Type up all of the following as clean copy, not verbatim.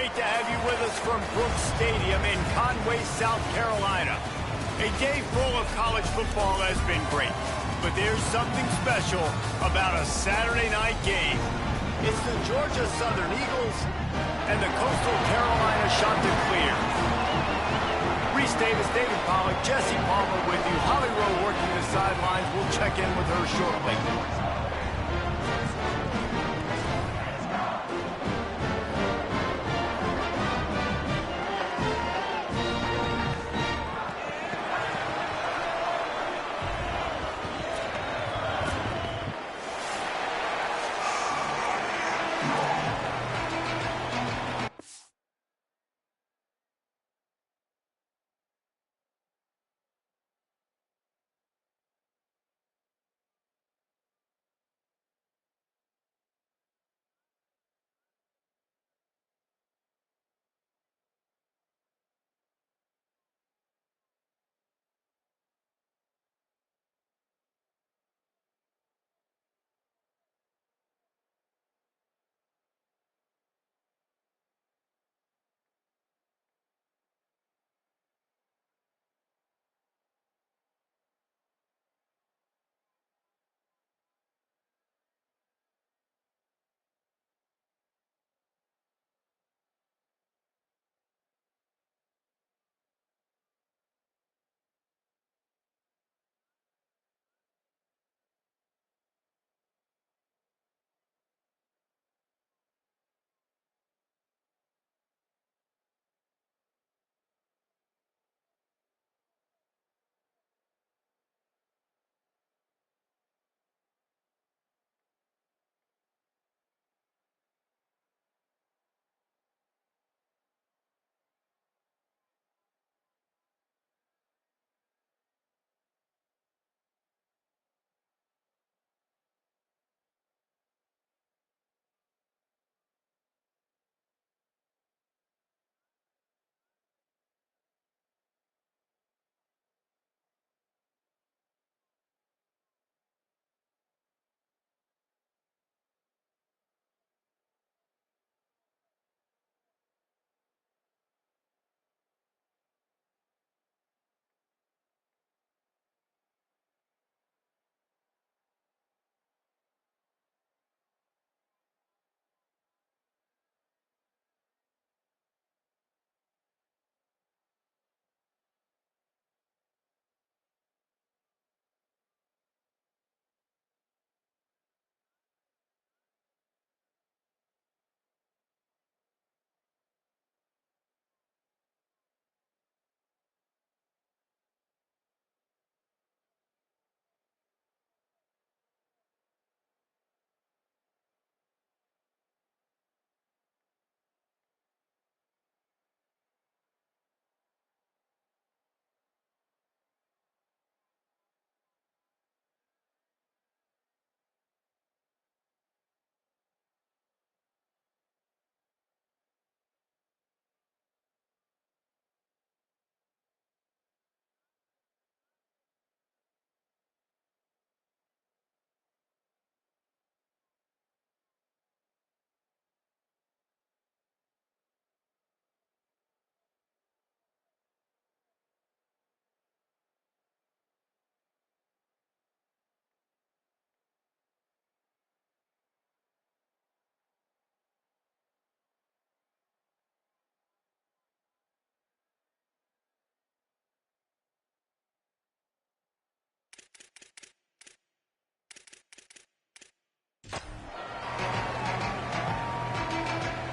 great to have you with us from Brooks Stadium in Conway, South Carolina. A day full of college football has been great, but there's something special about a Saturday night game. It's the Georgia Southern Eagles and the Coastal Carolina Chanticleers. Reese Davis, David Pollack, Jesse Palmer with you. Holly Rowe working the sidelines. We'll check in with her shortly.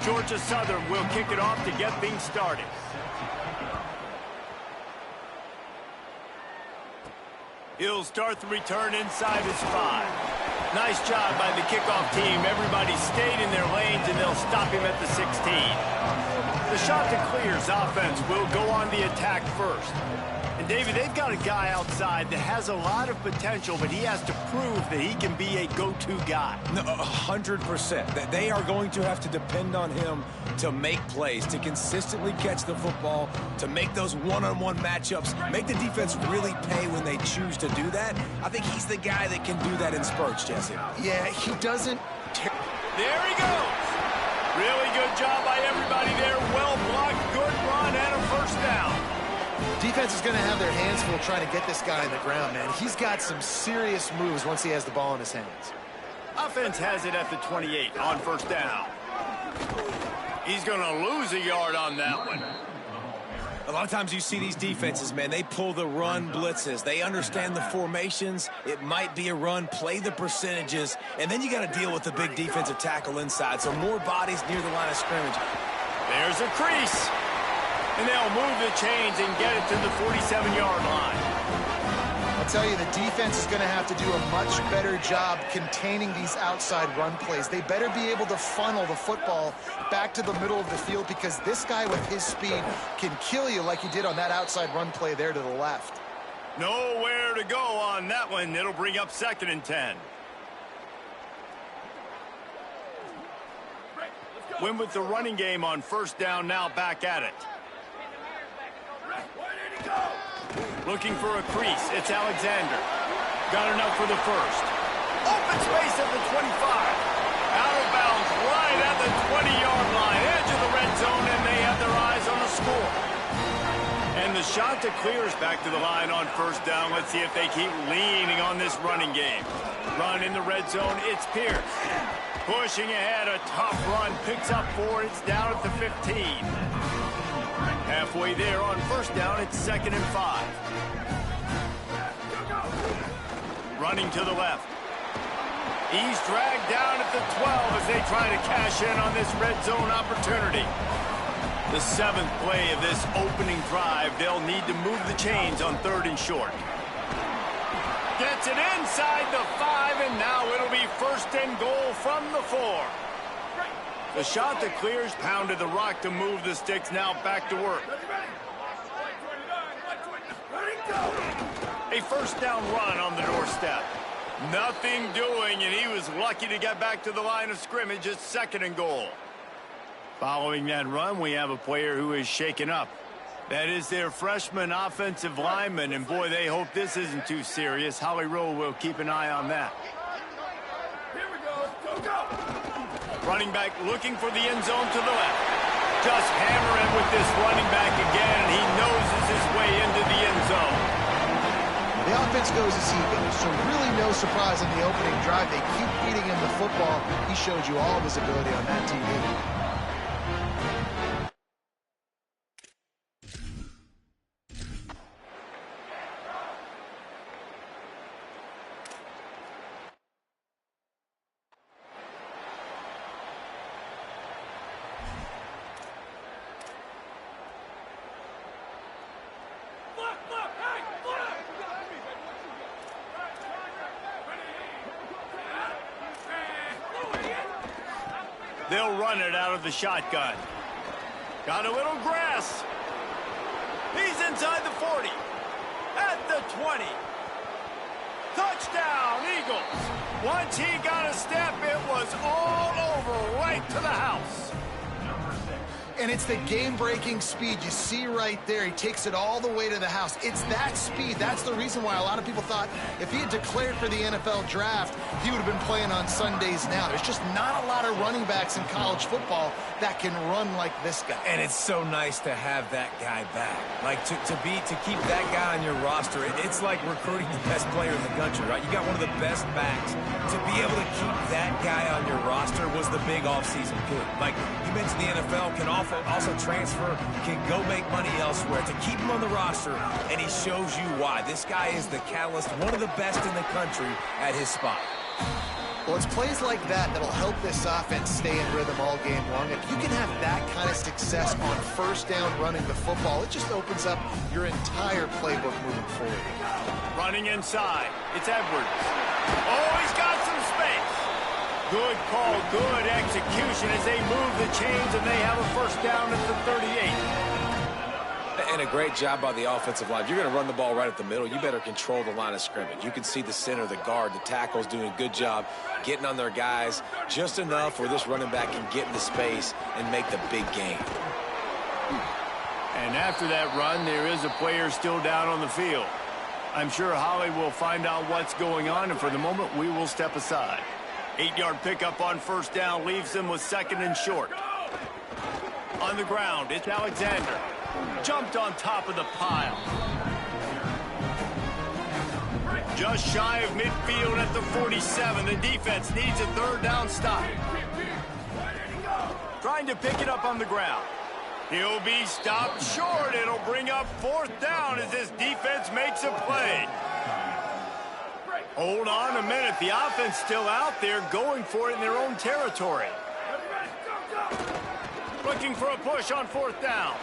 Georgia Southern will kick it off to get things started. He'll start the return inside his 5. Nice job by the kickoff team. Everybody stayed in their lanes, and they'll stop him at the 16. The Chanticleers offense will go on the attack first. And, David, they've got a guy outside that has a lot of potential, but he has to prove that he can be a go-to guy. No, 100%. They are going to have to depend on him to make plays, to consistently catch the football, to make those one-on-one matchups, make the defense really pay when they choose to do that. I think he's the guy that can do that in spurts, Jesse. Yeah, he doesn't... There he goes. Really good job by everybody there. Well blocked, good run, and a first down. Defense is going to have their hands full trying to get this guy on the ground, man. He's got some serious moves once he has the ball in his hands. Offense has it at the 28 on first down. He's going to lose a yard on that one. A lot of times you see these defenses, man, they pull the run blitzes. They understand the formations. It might be a run, play the percentages, and then you got to deal with the big defensive tackle inside. So more bodies near the line of scrimmage. There's a crease. And they'll move the chains and get it to the 47-yard line. I'll tell you, the defense is going to have to do a much better job containing these outside run plays. They better be able to funnel the football back to the middle of the field because this guy with his speed can kill you like he did on that outside run play there to the left. Nowhere to go on that one. It'll bring up 2nd and 10. Win with the running game on first down, now back at it. Looking for a crease. It's Alexander. Got enough for the first. Open space at the 25. Out of bounds right at the 20-yard line. Edge of the red zone, and they have their eyes on the score. And the shot to clear is back to the line on first down. Let's see if they keep leaning on this running game. Run in the red zone. It's Pierce. Pushing ahead. A tough run. Picks up 4. It's down at the 15. Halfway there on first down, it's 2nd and 5. Running to the left. He's dragged down at the 12 as they try to cash in on this red zone opportunity. The 7th play of this opening drive. They'll need to move the chains on 3rd and short. Gets it inside the 5, and now it'll be 1st and goal from the 4. The shot that clears, pounded the rock to move the sticks, now back to work. A first down run on the doorstep. Nothing doing, and he was lucky to get back to the line of scrimmage. It's 2nd and goal. Following that run, we have a player who is shaken up. That is their freshman offensive lineman, and boy, they hope this isn't too serious. Holly Rowe will keep an eye on that. Here we go. Go, go. Running back looking for the end zone to the left. Just hammering with this running back again, and he noses his way into the end zone. The offense goes as he goes, so really no surprise in the opening drive. They keep feeding him the football. He showed you all of his ability on that TV. They'll run it out of the shotgun. Got a little grass. He's inside the 40. At the 20. Touchdown, Eagles. Once he got a step, it was all over right to the house. And it's the game-breaking speed you see right there. He takes it all the way to the house. It's that speed. That's the reason why a lot of people thought if he had declared for the NFL draft, he would have been playing on Sundays now. There's just not a lot of running backs in college football that can run like this guy. And it's so nice to have that guy back. Like, to keep that guy on your roster, it's like recruiting the best player in the country, right? You got one of the best backs. To be able to keep that guy on your roster was the big offseason pick. Like, you mentioned the NFL can also transfer, can go make money elsewhere. To keep him on the roster, and he shows you why. This guy is the catalyst, one of the best in the country at his spot. Well, it's plays like that that'll help this offense stay in rhythm all game long. If you can have that kind of success on first down running the football, it just opens up your entire playbook moving forward. Running inside. It's Edwards. Oh, he's got some space. Good call, good execution as they move the chains, and they have a first down at the 38. And a great job by the offensive line. If you're going to run the ball right at the middle, you better control the line of scrimmage. You can see the center, the guard, the tackles doing a good job getting on their guys just enough where this running back can get into space and make the big game. And after that run, there is a player still down on the field. I'm sure Holly will find out what's going on, and for the moment, we will step aside. 8-yard pickup on first down leaves them with second and short. On the ground, it's Alexander. Jumped on top of the pile. Just shy of midfield at the 47. The defense needs a third down stop. Trying to pick it up on the ground. He'll be stopped short. It'll bring up fourth down as this defense makes a play. Hold on a minute. The offense still out there going for it in their own territory. Looking for a push on fourth down.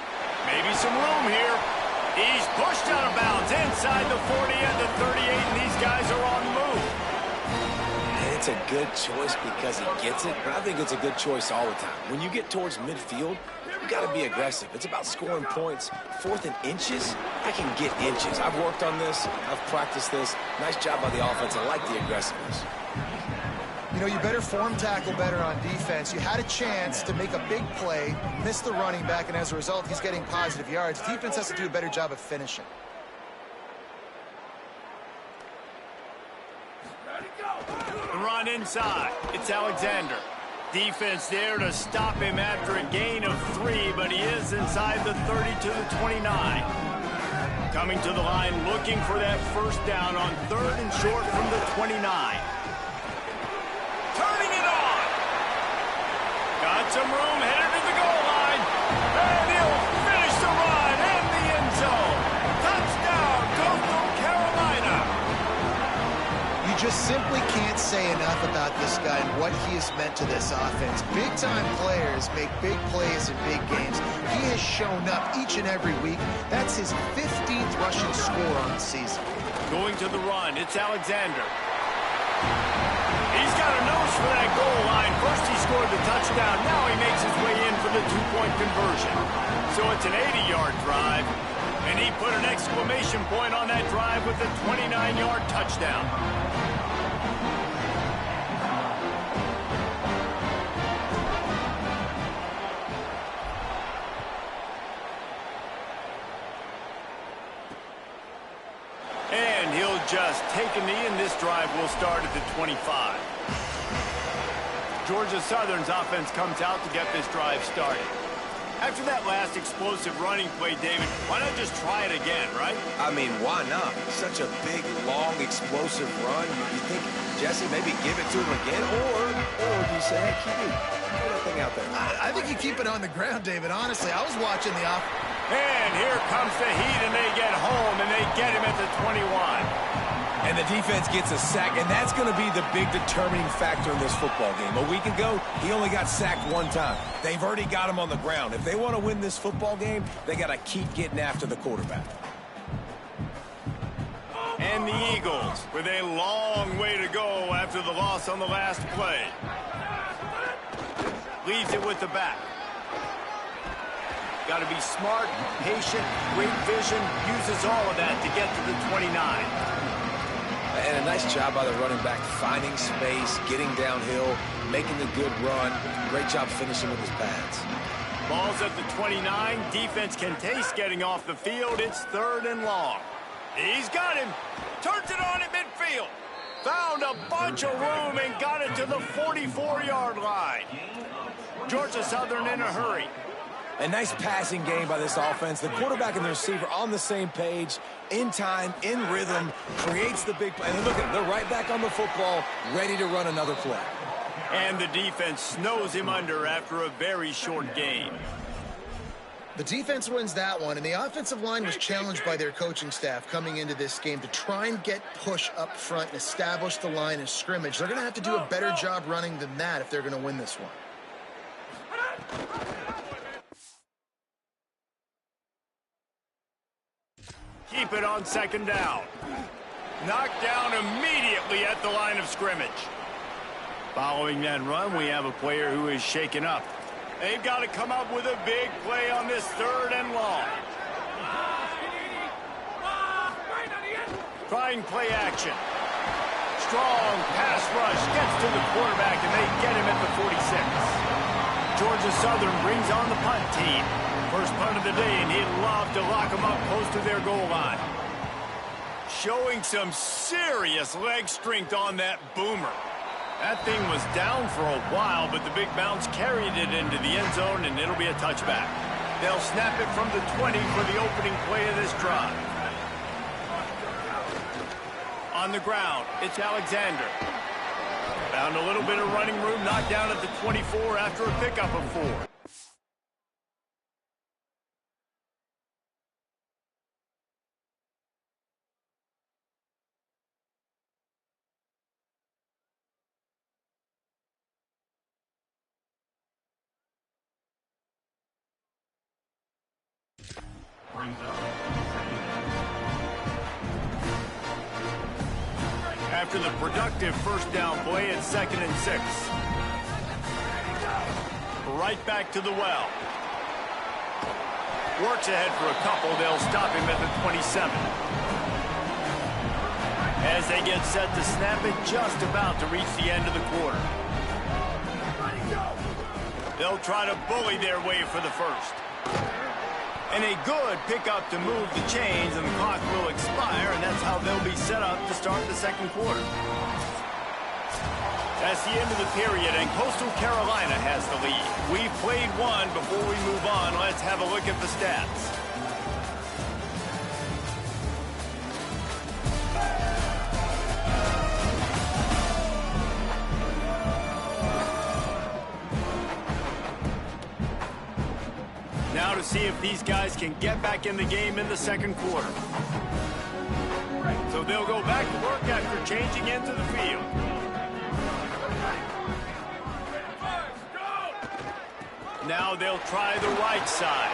Maybe some room here. He's pushed out of bounds inside the 40 and the 38, and these guys are on the move. It's a good choice because he gets it, but I think it's a good choice all the time. When you get towards midfield, you got to be aggressive. It's about scoring points. Fourth and inches, I can get inches. I've worked on this. I've practiced this. Nice job by the offense. I like the aggressiveness. You know, you better form tackle better on defense. You had a chance to make a big play, miss the running back, and as a result, he's getting positive yards. Defense has to do a better job of finishing. The run inside. It's Alexander. Defense there to stop him after a gain of 3, but he is inside the 30 to the 29. Coming to the line looking for that first down on third and short from the 29. Turning it on. Got some room, headed to the goal line. And he'll finish the run in the end zone. Touchdown, Coastal Carolina. You just simply can't say enough about this guy and what he has meant to this offense. Big-time players make big plays in big games. He has shown up each and every week. That's his 15th rushing score on the season. Going to the run, it's Alexander. He's got a nose for that goal line. First he scored the touchdown. Now he makes his way in for the two-point conversion. So it's an 80-yard drive. And he put an exclamation point on that drive with a 29-yard touchdown. And he'll just take a knee, and this drive will start at the 25. Georgia Southern's offense comes out to get this drive started. After that last explosive running play, David, why not just try it again, right? I mean, why not? Such a big, long, explosive run. You think, Jesse, maybe give it to him again? Or do you say, hey, keep that thing out there? I think you keep it on the ground, David. Honestly, I was watching the offense. And here comes the heat, and they get home, and they get him at the 21. And the defense gets a sack, and that's going to be the big determining factor in this football game. A week ago, he only got sacked one time. They've already got him on the ground. If they want to win this football game, they got to keep getting after the quarterback. And the Eagles with a long way to go after the loss on the last play. Leaves it with the back. Got to be smart, patient, great vision, uses all of that to get to the 29. And a nice job by the running back, finding space, getting downhill, making a good run. Great job finishing with his pads. Ball's at the 29. Defense can taste getting off the field. It's third and long. He's got him. Turns it on at midfield. Found a bunch of room and got it to the 44-yard line. Georgia Southern in a hurry. A nice passing game by this offense. The quarterback and the receiver on the same page, in time, in rhythm, creates the big play. And look at them, they're right back on the football, ready to run another play. And the defense snows him under after a very short game. The defense wins that one, and the offensive line was challenged by their coaching staff coming into this game to try and get push up front and establish the line of scrimmage. They're going to have to do a better job running than that if they're going to win this one. Keep it on second down. Knocked down immediately at the line of scrimmage. Following that run, we have a player who is shaken up. They've got to come up with a big play on this third and long. Trying play action. Strong pass rush gets to the quarterback, and they get him at the 46. Georgia Southern brings on the punt team. First punt of the day, and he'd love to lock them up close to their goal line. Showing some serious leg strength on that boomer. That thing was down for a while, but the big bounce carried it into the end zone, and it'll be a touchback. They'll snap it from the 20 for the opening play of this drive. On the ground, it's Alexander. Found a little bit of running room, knocked down at the 24 after a pickup of 4. After the productive first down play, it's 2nd and 6. Right back to the well. Works ahead for a couple. They'll stop him at the 27. As they get set to snap it, just about to reach the end of the quarter. They'll try to bully their way for the first. And a good pickup to move the chains, and the clock will expire, and that's how they'll be set up to start the second quarter. That's the end of the period, and Coastal Carolina has the lead. We've played one. Before we move on, let's have a look at the stats. Now to see if these guys can get back in the game in the second quarter. So they'll go back to work after changing into the field. Now they'll try the right side.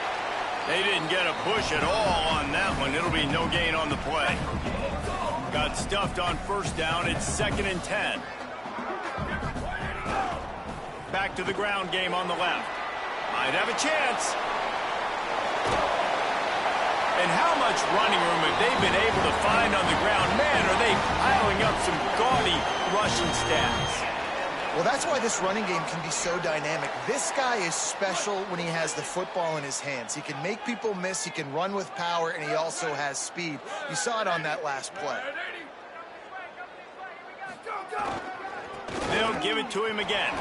They didn't get a push at all on that one. It'll be no gain on the play. Got stuffed on first down. It's 2nd and 10. Back to the ground game on the left. Might have a chance. And how much running room have they been able to find on the ground? Man, are they piling up some gaudy rushing stats. Well, that's why this running game can be so dynamic. This guy is special when he has the football in his hands. He can make people miss, he can run with power, and he also has speed. You saw it on that last play. They'll give it to him again.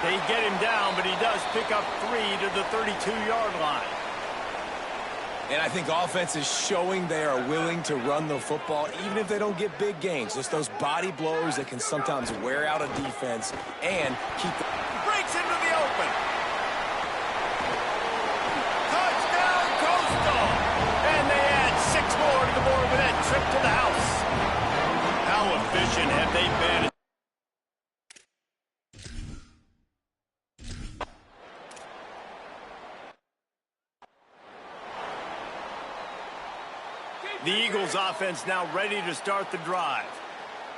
They get him down, but he does pick up 3 to the 32-yard line. And I think offense is showing they are willing to run the football, even if they don't get big gains. Just those body blows that can sometimes wear out a defense and keep the... Breaks into the open. Touchdown, Coastal! And they add 6 more to the board with that trip to the house. How efficient have they been? The Eagles offense now ready to start the drive.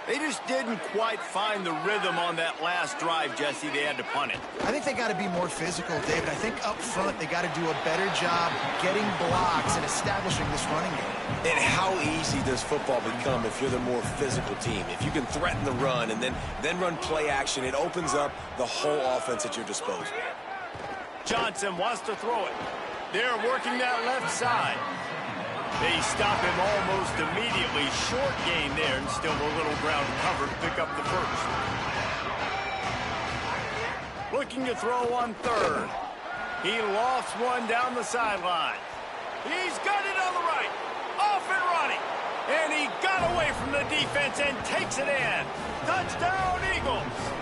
They just didn't quite find the rhythm on that last drive, Jesse. They had to punt it. I think they got to be more physical, David. I think up front they got to do a better job getting blocks and establishing this running game. And how easy does football become if you're the more physical team? If you can threaten the run and then run play action, it opens up the whole offense at your disposal. Johnson wants to throw it. They're working that left side. They stop him almost immediately. Short gain there, and still a little ground cover to pick up the first. Looking to throw on third. He lofts one down the sideline. He's got it on the right. Off and running. And he got away from the defense and takes it in. Touchdown, Eagles.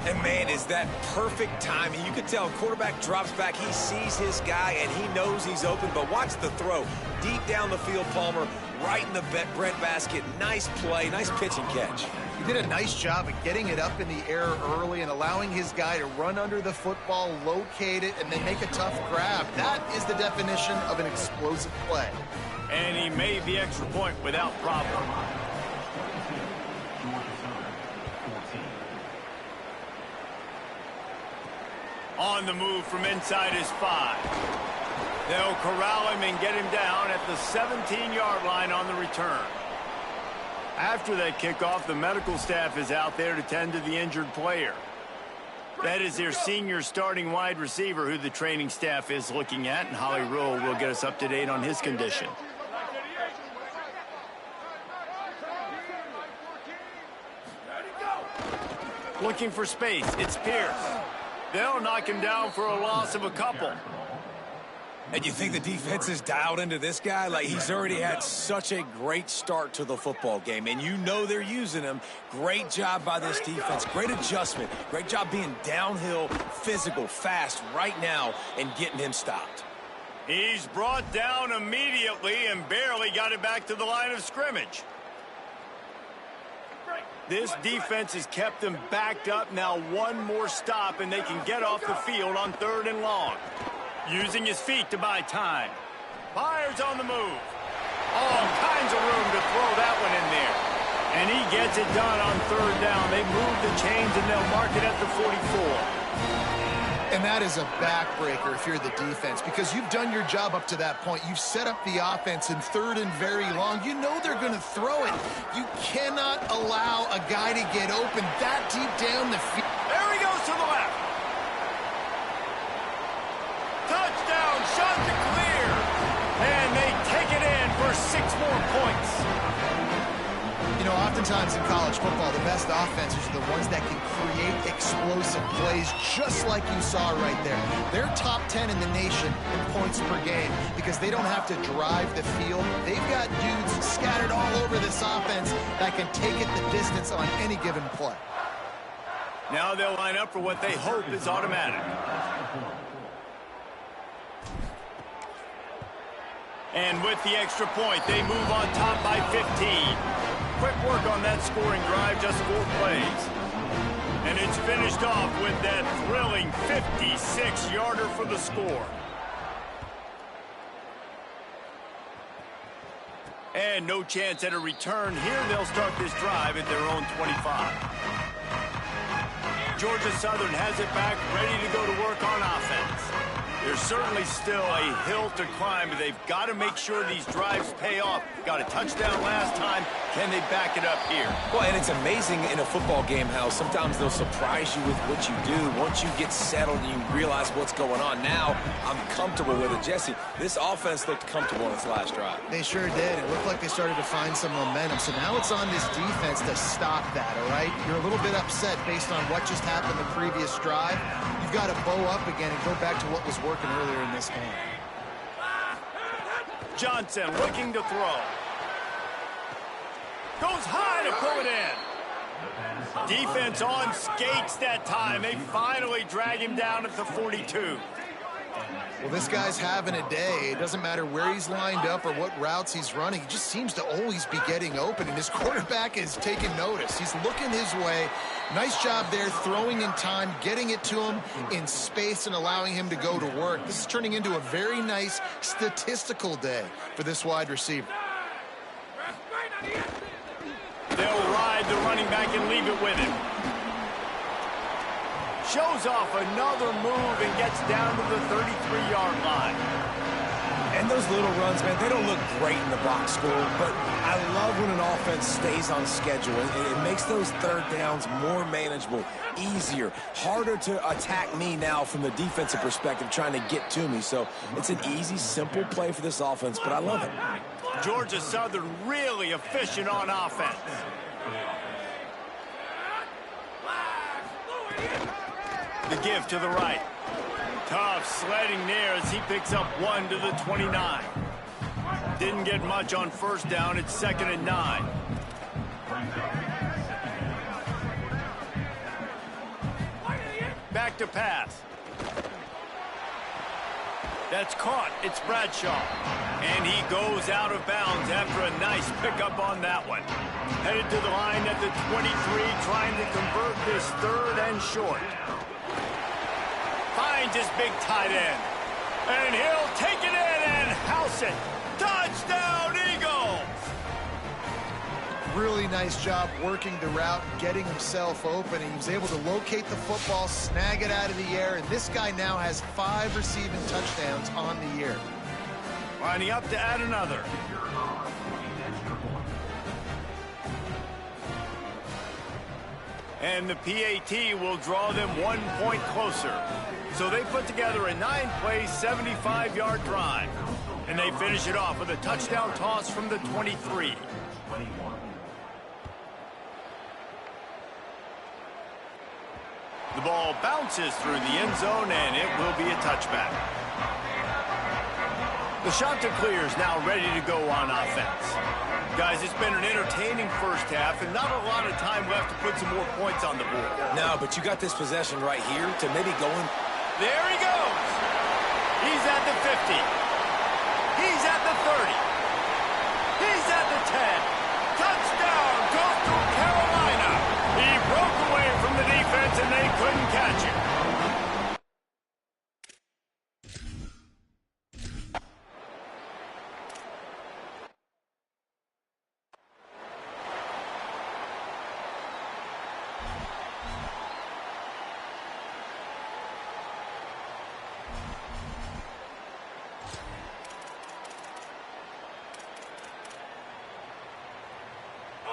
And, man, is that perfect timing. You can tell quarterback drops back. He sees his guy, and he knows he's open. But watch the throw. Deep down the field, Palmer, right in the bread basket. Nice play, nice pitch and catch. He did a nice job of getting it up in the air early and allowing his guy to run under the football, locate it, and then make a tough grab. That is the definition of an explosive play. And he made the extra point without problem. On the move from inside his 5. They'll corral him and get him down at the 17-yard line on the return. After that kickoff, the medical staff is out there to tend to the injured player. That is their senior starting wide receiver who the training staff is looking at, and Holly Rule will get us up to date on his condition. Looking for space. It's Pierce. They'll knock him down for a loss of a couple. And you think the defense is dialed into this guy? Like, he's already had such a great start to the football game, and you know they're using him. Great job by this defense. Great adjustment. Great job being downhill, physical, fast right now, and getting him stopped. He's brought down immediately and barely got it back to the line of scrimmage. This defense has kept them backed up. Now one more stop, and they can get off the field on 3rd and long. Using his feet to buy time. Fires on the move. All kinds of room to throw that one in there. And he gets it done on 3rd down. They move the chains, and they'll mark it at the 44. And that is a backbreaker if you're the defense, because you've done your job up to that point. You've set up the offense in 3rd and very long. You know they're going to throw it. You cannot allow a guy to get open that deep down the field. There he goes to the left. Touchdown, shot to clear. And they take it in for 6 more points. You know, oftentimes in college football, the best offenses are the ones that can create explosive plays, just like you saw right there. They're top 10 in the nation in points per game because they don't have to drive the field. They've got dudes scattered all over this offense that can take it the distance on any given play. Now they'll line up for what they hope is automatic. And with the extra point, they move on top by 15. Quick work on that scoring drive, just 4 plays. And it's finished off with that thrilling 56-yarder for the score. And no chance at a return. Here they'll start this drive at their own 25. Georgia Southern has it back, ready to go to work on offense. There's certainly still a hill to climb, but they've got to make sure these drives pay off. Got a touchdown last time. Can they back it up here? Well, and it's amazing in a football game how sometimes they'll surprise you with what you do. Once you get settled and you realize what's going on, now I'm comfortable with it. Jesse, this offense looked comfortable in its last drive. They sure did. It looked like they started to find some momentum. So now it's on this defense to stop that, all right? You're a little bit upset based on what just happened the previous drive. You've got to bow up again and go back to what was working earlier in this game. Johnson looking to throw. Goes high to pull it in. Defense on skates that time. They finally drag him down at the 42. Well, this guy's having a day. It doesn't matter where he's lined up or what routes he's running. He just seems to always be getting open, and his quarterback is taking notice. He's looking his way. Nice job there, throwing in time, getting it to him in space and allowing him to go to work. This is turning into a very nice statistical day for this wide receiver. They'll ride the running back and leave it with him. Shows off another move and gets down to the 33-yard line. And those little runs, man, they don't look great in the box score, but I love when an offense stays on schedule. It makes those 3rd downs more manageable, easier, harder to attack me now from the defensive perspective trying to get to me. So it's an easy, simple play for this offense, but I love it. Georgia Southern really efficient on offense. The give to the right. Tough sledding there as he picks up 1 to the 29. Didn't get much on 1st down. It's 2nd and 9. Back to pass. That's caught. It's Bradshaw. And he goes out of bounds after a nice pickup on that one. Headed to the line at the 23, trying to convert this 3rd and short. Finds his big tight end. And he'll take it in and house it. Touchdown, Eagles! Really nice job working the route, getting himself open. He was able to locate the football, snag it out of the air, and this guy now has 5 receiving touchdowns on the year. Lining up to add another. And the PAT will draw them 1 point closer. So they put together a 9-play, 75-yard drive. And they finish it off with a touchdown toss from the 23. The ball bounces through the end zone, and it will be a touchback. The shot to clear is now ready to go on offense. Guys, it's been an entertaining first half, and not a lot of time left to put some more points on the board. No, but you got this possession right here to maybe go in. There he goes. He's at the 50. He's at the 30. He's at the 10. Touchdown, Coastal Carolina. He broke away from the defense, and they couldn't catch him.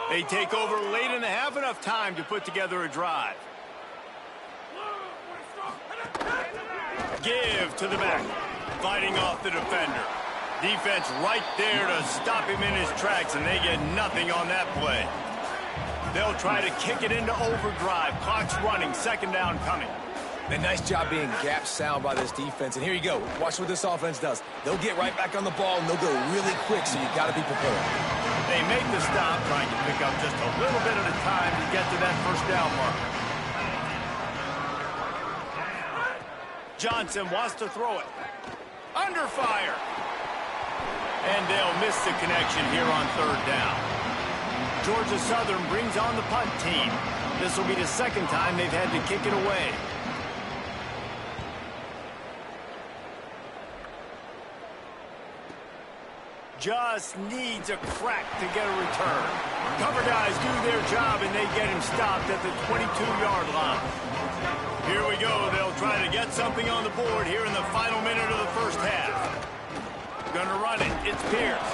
They take over late in the half, enough time to put together a drive. Give to the back, fighting off the defender. Defense right there to stop him in his tracks, and they get nothing on that play. They'll try to kick it into overdrive. Clock's running, second down coming. And nice job being gap sound by this defense. And here you go. Watch what this offense does. They'll get right back on the ball, and they'll go really quick, so you got to be prepared. They make the stop, trying to pick up just a little bit at a time to get to that first down mark. Johnson wants to throw it. Under fire. And they'll miss the connection here on third down. Georgia Southern brings on the punt team. This will be the second time they've had to kick it away. Just needs a crack to get a return. Cover guys do their job, and they get him stopped at the 22-yard line. Here we go. They'll try to get something on the board here in the final minute of the first half. Gonna run it. It's Pierce.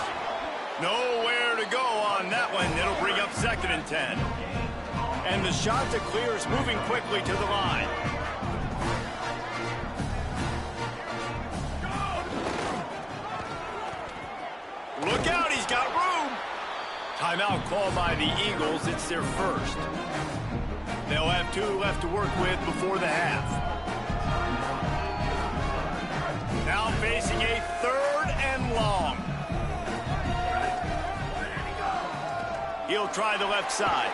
Nowhere to go on that one. It'll bring up second and 10. And the shot to clear is moving quickly to the line. Look out, he's got room. Timeout called by the Eagles. It's their first. They'll have 2 left to work with before the half. Now facing a third and long. He'll try the left side.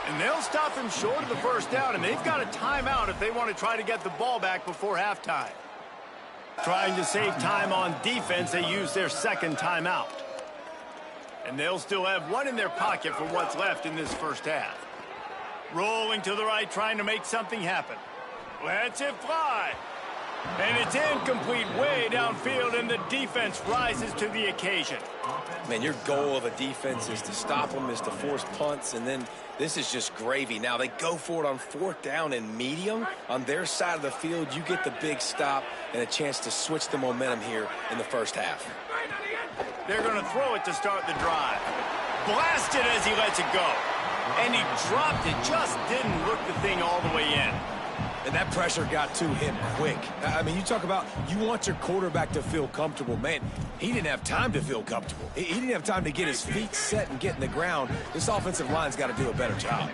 And they'll stop him short of the first down, and they've got a timeout if they want to try to get the ball back before halftime. Trying to save time on defense, they use their second timeout. And they'll still have 1 in their pocket for what's left in this first half. Rolling to the right, trying to make something happen. Lets it fly. And it's incomplete way downfield, and the defense rises to the occasion. Man, your goal of a defense is to stop them, is to force punts, and then this is just gravy. Now, they go for it on fourth down and medium. On their side of the field, you get the big stop and a chance to switch the momentum here in the first half. They're going to throw it to start the drive. Blasted as he lets it go. And he dropped it, just didn't look the thing all the way in. And that pressure got to him quick. I mean, you talk about you want your quarterback to feel comfortable. Man, he didn't have time to feel comfortable. He didn't have time to get his feet set and get in the ground. This offensive line's got to do a better job.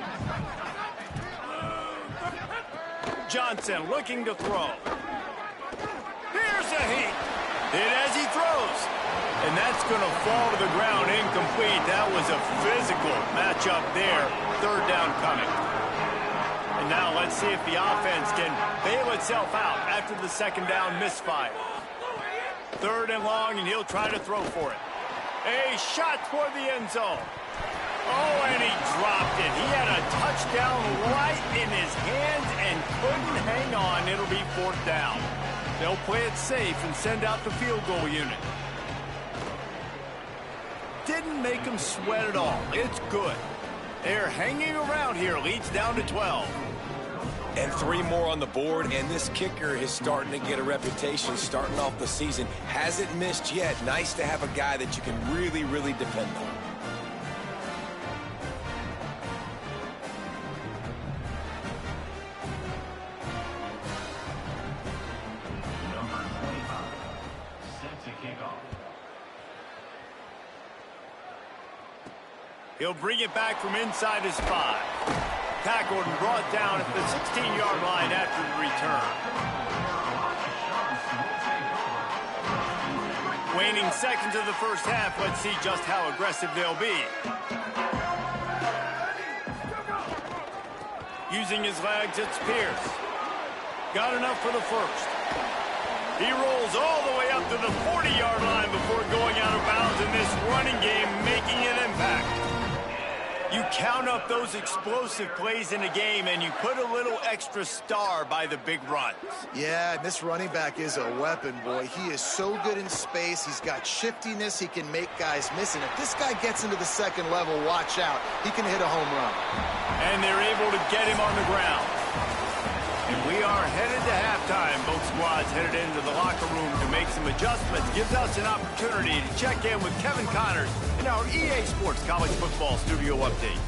Johnson looking to throw. Here's a heat. Hit as he throws. And that's going to fall to the ground incomplete. That was a physical matchup there. Third down coming. And now let's see if the offense can bail itself out after the second down misfire. Third and long, and he'll try to throw for it. A shot toward the end zone. Oh, and he dropped it. He had a touchdown right in his hands and couldn't hang on. It'll be fourth down. They'll play it safe and send out the field goal unit. Didn't make him sweat at all. It's good. They're hanging around here. Leads down to 12. And 3 more on the board, and this kicker is starting to get a reputation starting off the season. Hasn't missed yet. Nice to have a guy that you can really, really depend on. Number 25, set to kick off. He'll bring it back from inside his 5. tackled and brought down at the 16-yard line after the return. Waning seconds of the first half, let's see just how aggressive they'll be. Using his legs, it's Pierce. Got enough for the first. He rolls all the way up to the 40-yard line before going out of bounds in this running game, making an impact. You count up those explosive plays in a game, and you put a little extra star by the big runs. Yeah, this running back is a weapon, boy. He is so good in space. He's got shiftiness. He can make guys miss. And if this guy gets into the second level, watch out. He can hit a home run. And they're able to get him on the ground. And we are headed to halftime. Both squads headed into the locker room to make some adjustments. Gives us an opportunity to check in with Kevin Connors in our EA Sports College Football Studio Update.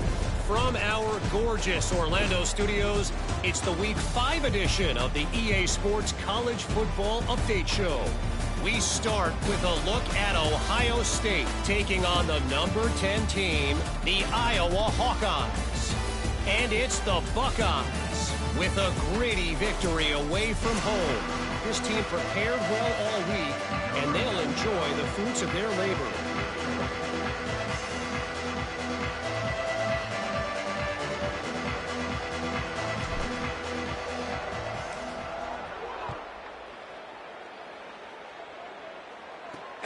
From our gorgeous Orlando studios, it's the Week 5 edition of the EA Sports College Football Update Show. We start with a look at Ohio State taking on the number 10 team, the Iowa Hawkeyes. And it's the Buckeyes with a gritty victory away from home. This team prepared well all week, and they'll enjoy the fruits of their labor.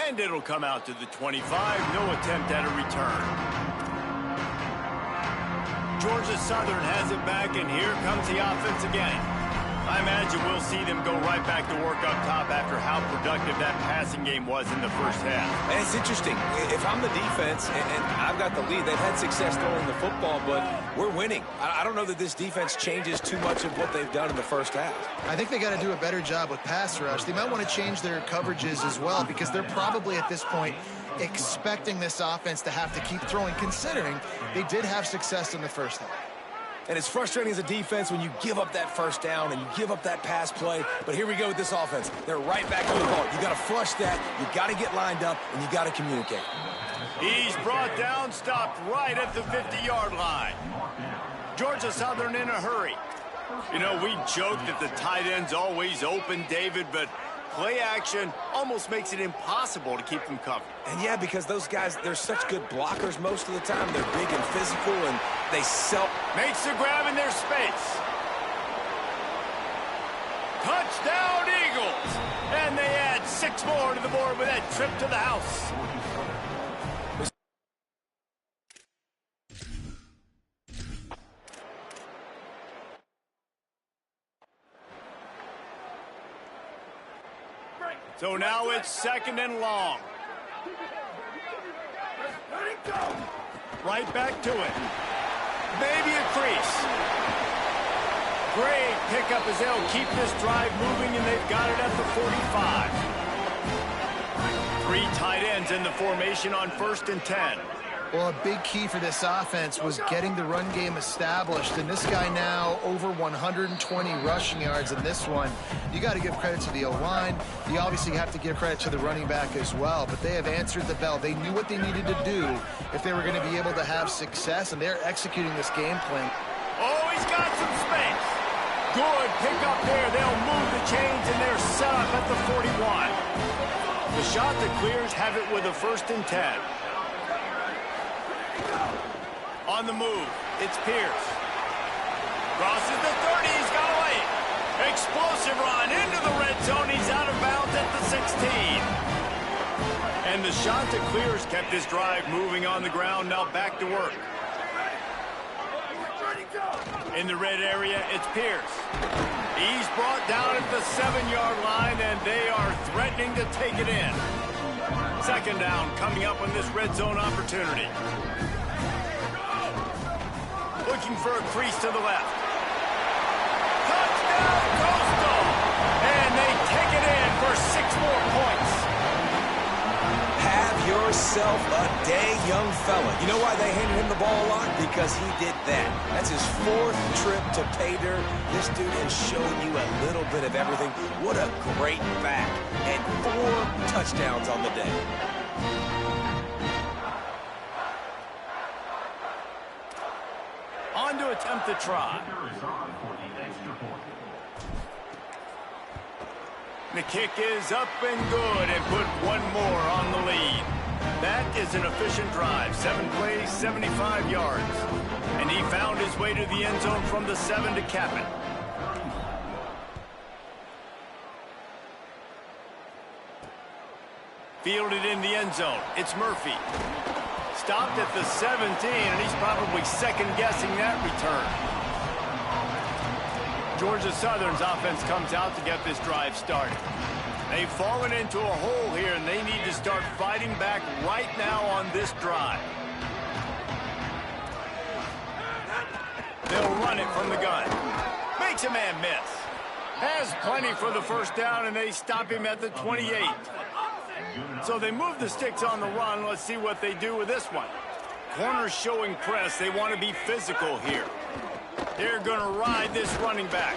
And it'll come out to the 25. No attempt at a return. Georgia Southern has it back, and here comes the offense again. I imagine we'll see them go right back to work up top after how productive that passing game was in the first half. And it's interesting. If I'm the defense and I've got the lead, they've had success throwing the football, but we're winning. I don't know that this defense changes too much of what they've done in the first half. I think they got to do a better job with pass rush. They might want to change their coverages as well, because they're probably at this point expecting this offense to have to keep throwing, considering they did have success in the first half. And it's frustrating as a defense when you give up that first down and you give up that pass play. But here we go with this offense. They're right back to the ball. You got to flush that. You got to get lined up, and you got to communicate. He's brought down, stopped right at the 50-yard line. Georgia Southern in a hurry. You know, we joke that the tight end's always open, David, but play action almost makes it impossible to keep them covered. And yeah, because those guys, they're such good blockers most of the time. They're big and physical, and they makes the grab in their space. Touchdown, Eagles! And they add 6 more to the board with that trip to the house. So now it's second and long. Right back to it. Maybe a crease. Great pickup as they'll keep this drive moving, and they've got it at the 45. 3 tight ends in the formation on 1st and 10. Well, a big key for this offense was getting the run game established, and this guy now over 120 rushing yards in this one. You got to give credit to the O-line. You obviously have to give credit to the running back as well, but they have answered the bell. They knew what they needed to do if they were going to be able to have success, and they're executing this game plan. Oh, he's got some space. Good pick up there. They'll move the chains, and they're set up at the 41. The shot that clears have it with a 1st and 10. On the move, it's Pierce. Crosses the 30, he's got away. Explosive run into the red zone. He's out of bounds at the 16. And the shot that clears kept this drive moving on the ground. Now back to work. In the red area, it's Pierce. He's brought down at the 7-yard line, and they are threatening to take it in. 2nd down coming up on this red zone opportunity. Looking for a crease to the left. Touchdown, Coastal! And they take it in for 6 more points. Have yourself a day, young fella. You know why they handed him the ball a lot? Because he did that. That's his 4th trip to pay dirt. This dude has shown you a little bit of everything. What a great back. And 4 touchdowns on the day. On to a attempt to try. The kick is up and good and put one more on the lead. That is an efficient drive. 7 plays, 75 yards. And he found his way to the end zone from the 7 to cap it. Fielded in the end zone. It's Murphy. Stopped at the 17, and he's probably second-guessing that return. Georgia Southern's offense comes out to get this drive started. They've fallen into a hole here, and they need to start fighting back right now on this drive. They'll run it from the gun. Makes a man miss. Has plenty for the first down, and they stop him at the 28. So they move the sticks on the run. Let's see what they do with this one. Corners showing press. They want to be physical here. They're going to ride this running back.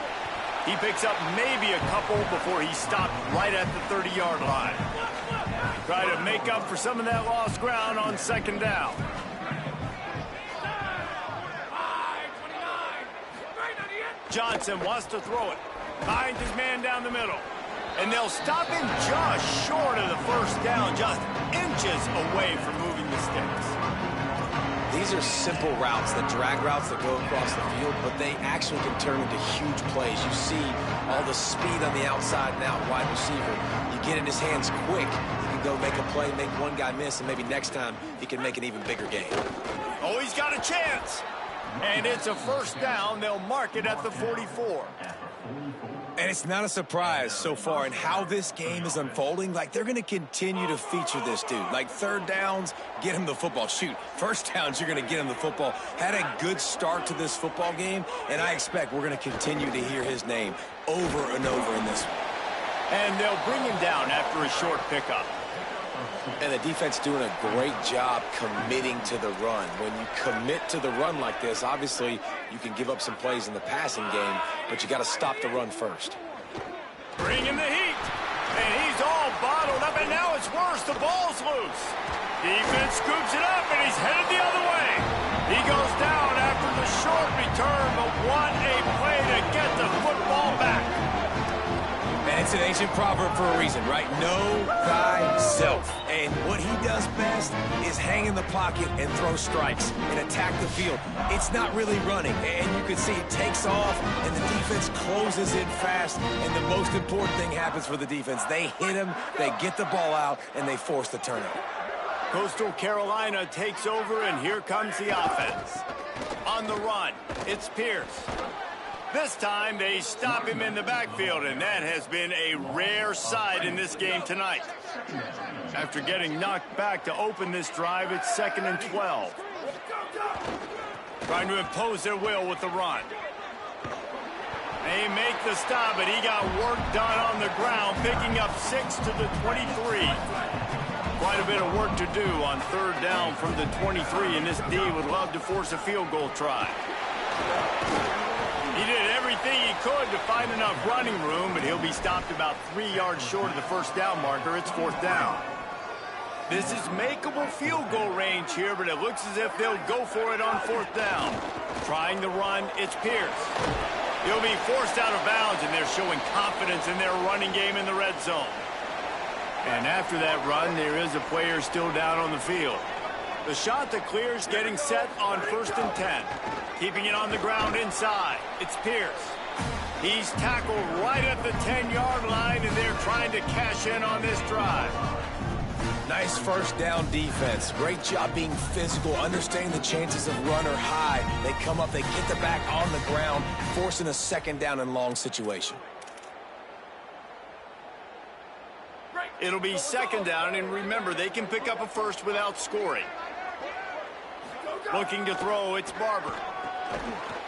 He picks up maybe a couple before he's stopped right at the 30-yard line. Try to make up for some of that lost ground on second down. Johnson wants to throw it. Finds his man down the middle. And they'll stop him just short of the first down, just inches away from moving the sticks. These are simple routes, the drag routes that go across the field, but they actually can turn into huge plays. You see all the speed on the outside and out wide receiver. You get in his hands quick, he can go make a play, make one guy miss, and maybe next time he can make an even bigger game. Oh, he's got a chance. And it's a first down. They'll mark it at the 44. And it's not a surprise so far in how this game is unfolding. Like, they're going to continue to feature this dude. Like, third downs, get him the football. Shoot, first downs, you're going to get him the football. Had a good start to this football game, and I expect we're going to continue to hear his name over and over in this one. And they'll bring him down after a short pickup. And the defense doing a great job committing to the run. When you commit to the run like this, obviously you can give up some plays in the passing game, but you got to stop the run first. Bring in the heat. And he's all bottled up, and now it's worse. The ball's loose. Defense scoops it up, and he's headed the other way. He goes down after the short return, but what a play to get the football back. And it's an ancient proverb for a reason, right? Know thyself. And what he does best is hang in the pocket and throw strikes and attack the field. It's not really running. And you can see it takes off, and the defense closes in fast. And the most important thing happens for the defense. They hit him, they get the ball out, and they force the turnover. Coastal Carolina takes over, and here comes the offense. On the run, it's Pierce. This time, they stop him in the backfield, and that has been a rare sight in this game tonight. After getting knocked back to open this drive, it's 2nd and 12. Trying to impose their will with the run. They make the stop, but he got work done on the ground, picking up 6 to the 23. Quite a bit of work to do on third down from the 23, and this D would love to force a field goal try. He did everything he could to find enough running room, but he'll be stopped about 3 yards short of the first down marker. It's 4th down. This is makeable field goal range here, but it looks as if they'll go for it on 4th down. Trying the run, it's Pierce. He'll be forced out of bounds, and they're showing confidence in their running game in the red zone. And after that run, there is a player still down on the field. The shot that clears getting set on 1st and 10. Keeping it on the ground inside. It's Pierce. He's tackled right at the 10-yard line, and they're trying to cash in on this drive. Nice first down defense. Great job being physical, understanding the chances of run are high. They come up, they get the back on the ground, forcing a 2nd down and long situation. It'll be 2nd down, and remember, they can pick up a first without scoring. Looking to throw, it's Barber.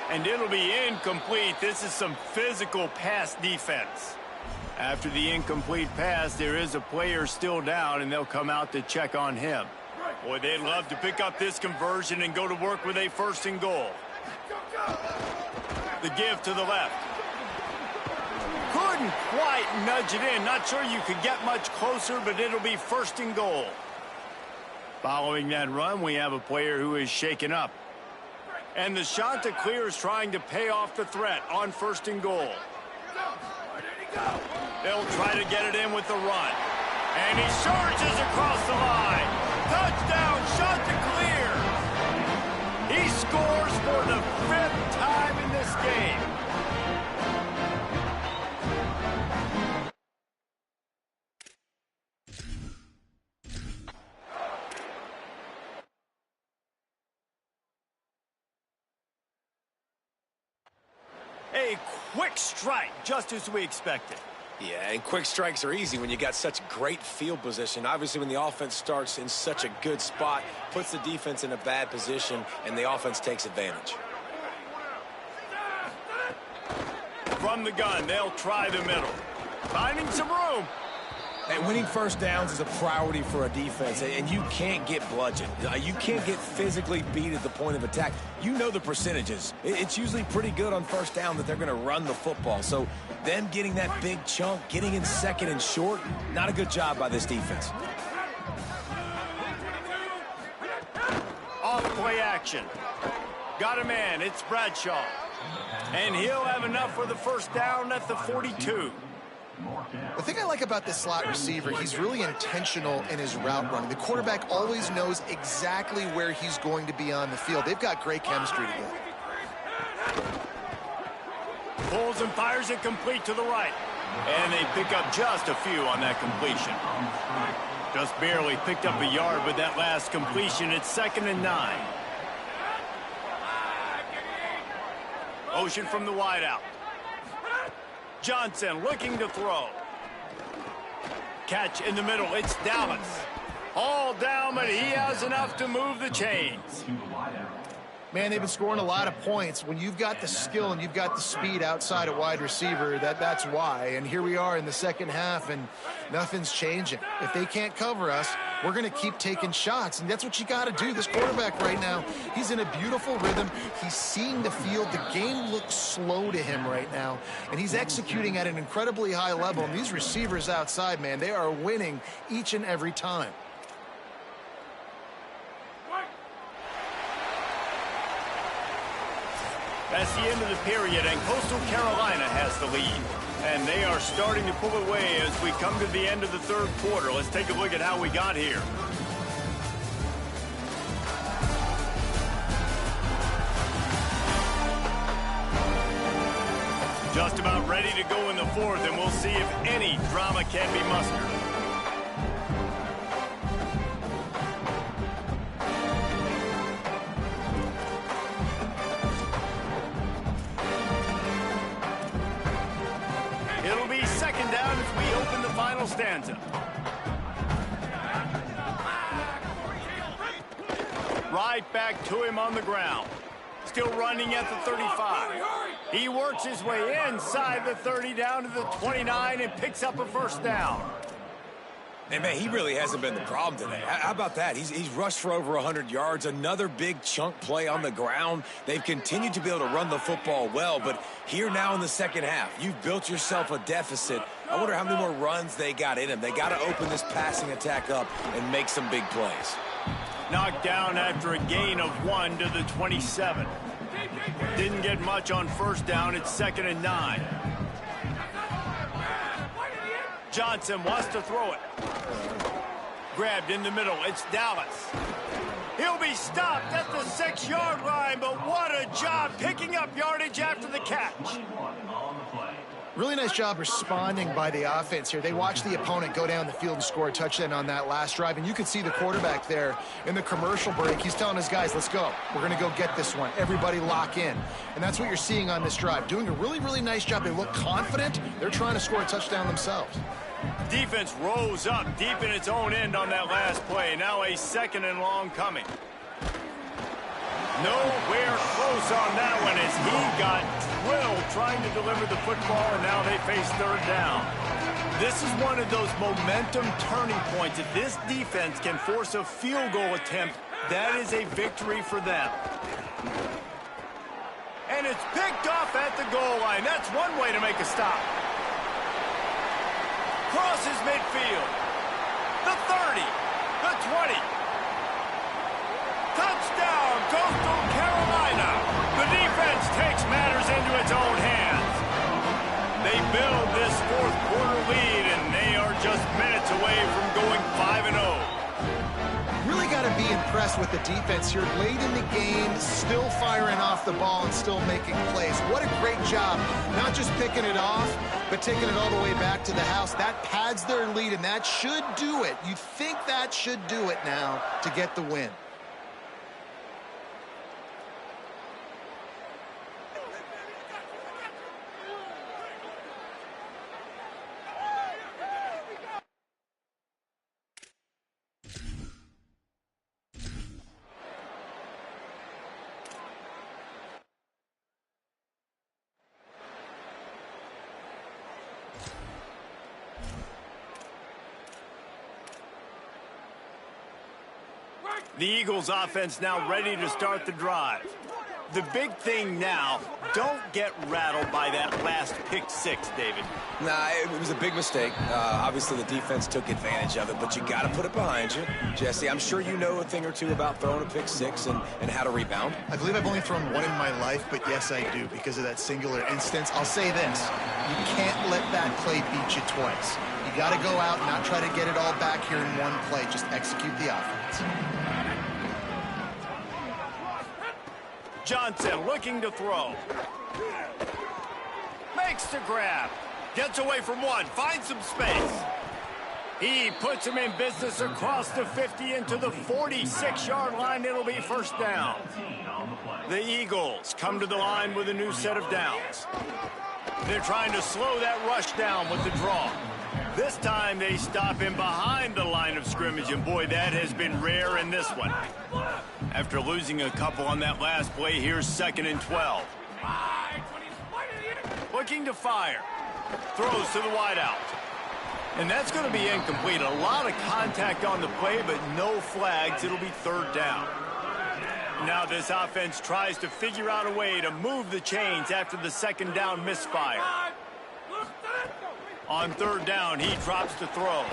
And it'll be incomplete. This is some physical pass defense. After the incomplete pass, there is a player still down, and they'll come out to check on him. Boy, they'd love to pick up this conversion and go to work with a 1st and goal. The give to the left. Couldn't quite nudge it in. Not sure you could get much closer, but it'll be 1st and goal. Following that run, we have a player who is shaken up. And the shot to clear is trying to pay off the threat on 1st and goal. They'll try to get it in with the run. And he surges across the line. Touchdown, shot to clear. He scores for the 5th time in this game. A quick strike, just as we expected. Yeah, and quick strikes are easy when you got such great field position. Obviously, when the offense starts in such a good spot, puts the defense in a bad position, and the offense takes advantage. From the gun, they'll try the middle. Finding some room. And winning 1st downs is a priority for a defense, and you can't get bludgeoned. You can't get physically beat at the point of attack. You know the percentages. It's usually pretty good on 1st down that they're going to run the football. So them getting that big chunk, getting in 2nd and short, not a good job by this defense. Off play action. Got a man, it's Bradshaw. And he'll have enough for the 1st down at the 42. The thing I like about this slot receiver, he's really intentional in his route running. The quarterback always knows exactly where he's going to be on the field. They've got great chemistry together. Pulls and fires it complete to the right. And they pick up just a few on that completion. Just barely picked up a yard with that last completion. It's 2nd and 9. Motion from the wideout. Johnson looking to throw. Catch in the middle. It's Dallas. All down, but he has enough to move the chains. Man, they've been scoring a lot of points. When you've got the skill and you've got the speed outside a wide receiver, that's why. And here we are in the 2nd half, and nothing's changing. If they can't cover us, we're going to keep taking shots, and that's what you got to do. This quarterback right now, he's in a beautiful rhythm. He's seeing the field. The game looks slow to him right now, and he's executing at an incredibly high level. And these receivers outside, man, they are winning each and every time. That's the end of the period, and Coastal Carolina has the lead. And they are starting to pull away as we come to the end of the 3rd quarter. Let's take a look at how we got here. Just about ready to go in the 4th, and we'll see if any drama can be mustered. It'll be 2nd down as we open the final stanza. Right back to him on the ground. Still running at the 35. He works his way inside the 30 down to the 29 and picks up a 1st down. And, man, he really hasn't been the problem today. How about that? He's rushed for over 100 yards, another big chunk play on the ground. They've continued to be able to run the football well, but here now in the 2nd half, you've built yourself a deficit. I wonder how many more runs they got in him. They got to open this passing attack up and make some big plays. Knocked down after a gain of 1 to the 27. Didn't get much on 1st down. It's 2nd and 9. Johnson wants to throw it. Grabbed in the middle. It's Dallas. He'll be stopped at the 6-yard line, but what a job picking up yardage after the catch. Really nice job responding by the offense here. They watched the opponent go down the field and score a touchdown on that last drive, and you could see the quarterback there in the commercial break. He's telling his guys, let's go. We're going to go get this one. Everybody lock in. And that's what you're seeing on this drive. Doing a really, really nice job. They look confident. They're trying to score a touchdown themselves. Defense rose up deep in its own end on that last play. Now a 2nd and long coming. Nowhere close on that one as he got drilled trying to deliver the football, and now they face 3rd down. This is one of those momentum turning points. If this defense can force a field goal attempt, that is a victory for them. And it's picked off at the goal line. That's one way to make a stop. Crosses midfield. The 30. The 20. Touchdown, Coastal Carolina. build this fourth quarter lead, and they are just minutes away from going 5-0. Really got to be impressed with the defense here. Late in the game, still firing off the ball and still making plays. What a great job. Not just picking it off, but taking it all the way back to the house. That pads their lead, and that should do it. You think that should do it now to get the win. The Eagles offense now ready to start the drive. The big thing now, don't get rattled by that last pick six, David. Nah, it was a big mistake. Obviously, the defense took advantage of it, but you got to put it behind you. Jesse, I'm sure you know a thing or two about throwing a pick six and how to rebound. I believe I've only thrown one in my life, but yes, I do, because of that singular instance. I'll say this. You can't let that play beat you twice. You got to go out and not try to get it all back here in one play. Just execute the offense. Johnson looking to throw. Makes the grab. Gets away from one. Finds some space. He puts him in business across the 50 into the 46-yard line. It'll be first down. The Eagles come to the line with a new set of downs. They're trying to slow that rush down with the draw. This time they stop him behind the line of scrimmage, and boy, that has been rare in this one. After losing a couple on that last play, here's 2nd and 12. Looking to fire. Throws to the wideout. And that's going to be incomplete. A lot of contact on the play, but no flags. It'll be 3rd down. Now this offense tries to figure out a way to move the chains after the 2nd down misfire. On 3rd down, he drops to throw.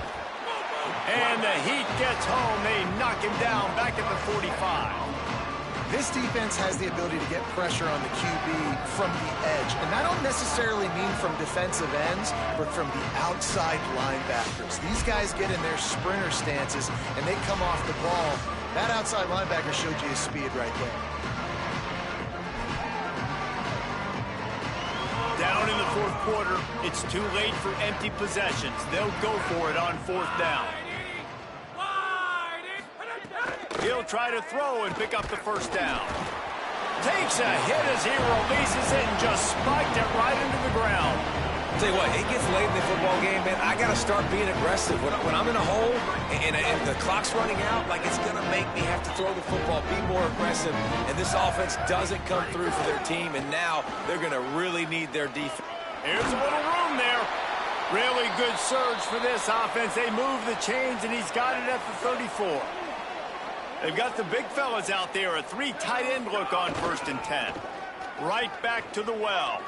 And the Heat gets home. They knock him down back at the 45. This defense has the ability to get pressure on the QB from the edge. And I don't necessarily mean from defensive ends, but from the outside linebackers. These guys get in their sprinter stances, and they come off the ball. That outside linebacker showed you his speed right there. Down in the 4th quarter, it's too late for empty possessions. They'll go for it on 4th down. He'll try to throw and pick up the first down. Takes a hit as he releases it and just spiked it right into the ground. Tell you what, it gets late in the football game, man. I got to start being aggressive. When I'm in a hole and the clock's running out, like, it's going to make me have to throw the football, be more aggressive. And this offense doesn't come through for their team, and now they're going to really need their defense. Here's a little room there. Really good surge for this offense. They move the chains, and he's got it at the 34. They've got the big fellas out there. A 3 tight end look on 1st and 10. Right back to the well.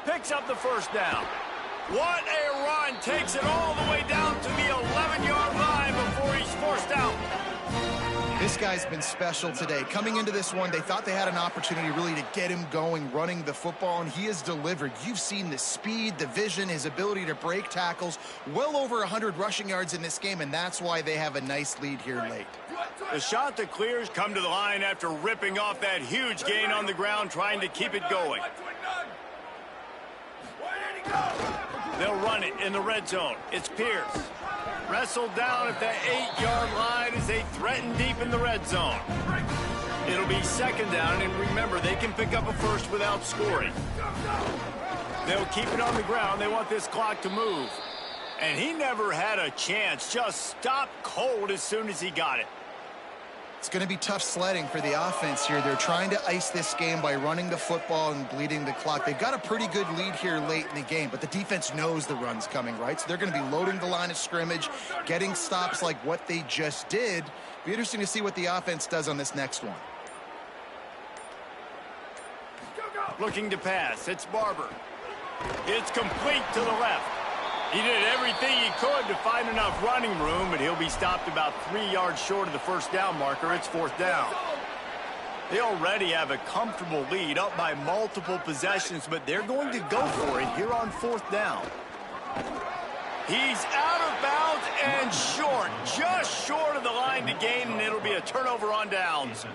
Picks up the first down. What a run. Takes it all the way down to the 11-yard line before he's forced out. This guy's been special today. Coming into this one, they thought they had an opportunity really to get him going, running the football, and he has delivered. You've seen the speed, the vision, his ability to break tackles. Well over 100 rushing yards in this game, and that's why they have a nice lead here late. The shot that clears come to the line after ripping off that huge gain on the ground, trying to keep it going. They'll run it in the red zone. It's Pierce. Wrestled down at the 8-yard line as they threaten deep in the red zone. It'll be 2nd down, and remember, they can pick up a first without scoring. They'll keep it on the ground. They want this clock to move. And he never had a chance. Just stopped cold as soon as he got it. It's going to be tough sledding for the offense here. They're trying to ice this game by running the football and bleeding the clock. They've got a pretty good lead here late in the game, but the defense knows the run's coming, right? So they're going to be loading the line of scrimmage, getting stops like what they just did. Be interesting to see what the offense does on this next one. Looking to pass. It's Barber. It's complete to the left. He did everything he could to find enough running room, but he'll be stopped about 3 yards short of the first down marker. It's 4th down. They already have a comfortable lead, up by multiple possessions, but they're going to go for it here on 4th down. He's out of bounds and short, just short of the line to gain, and it'll be a turnover on downs.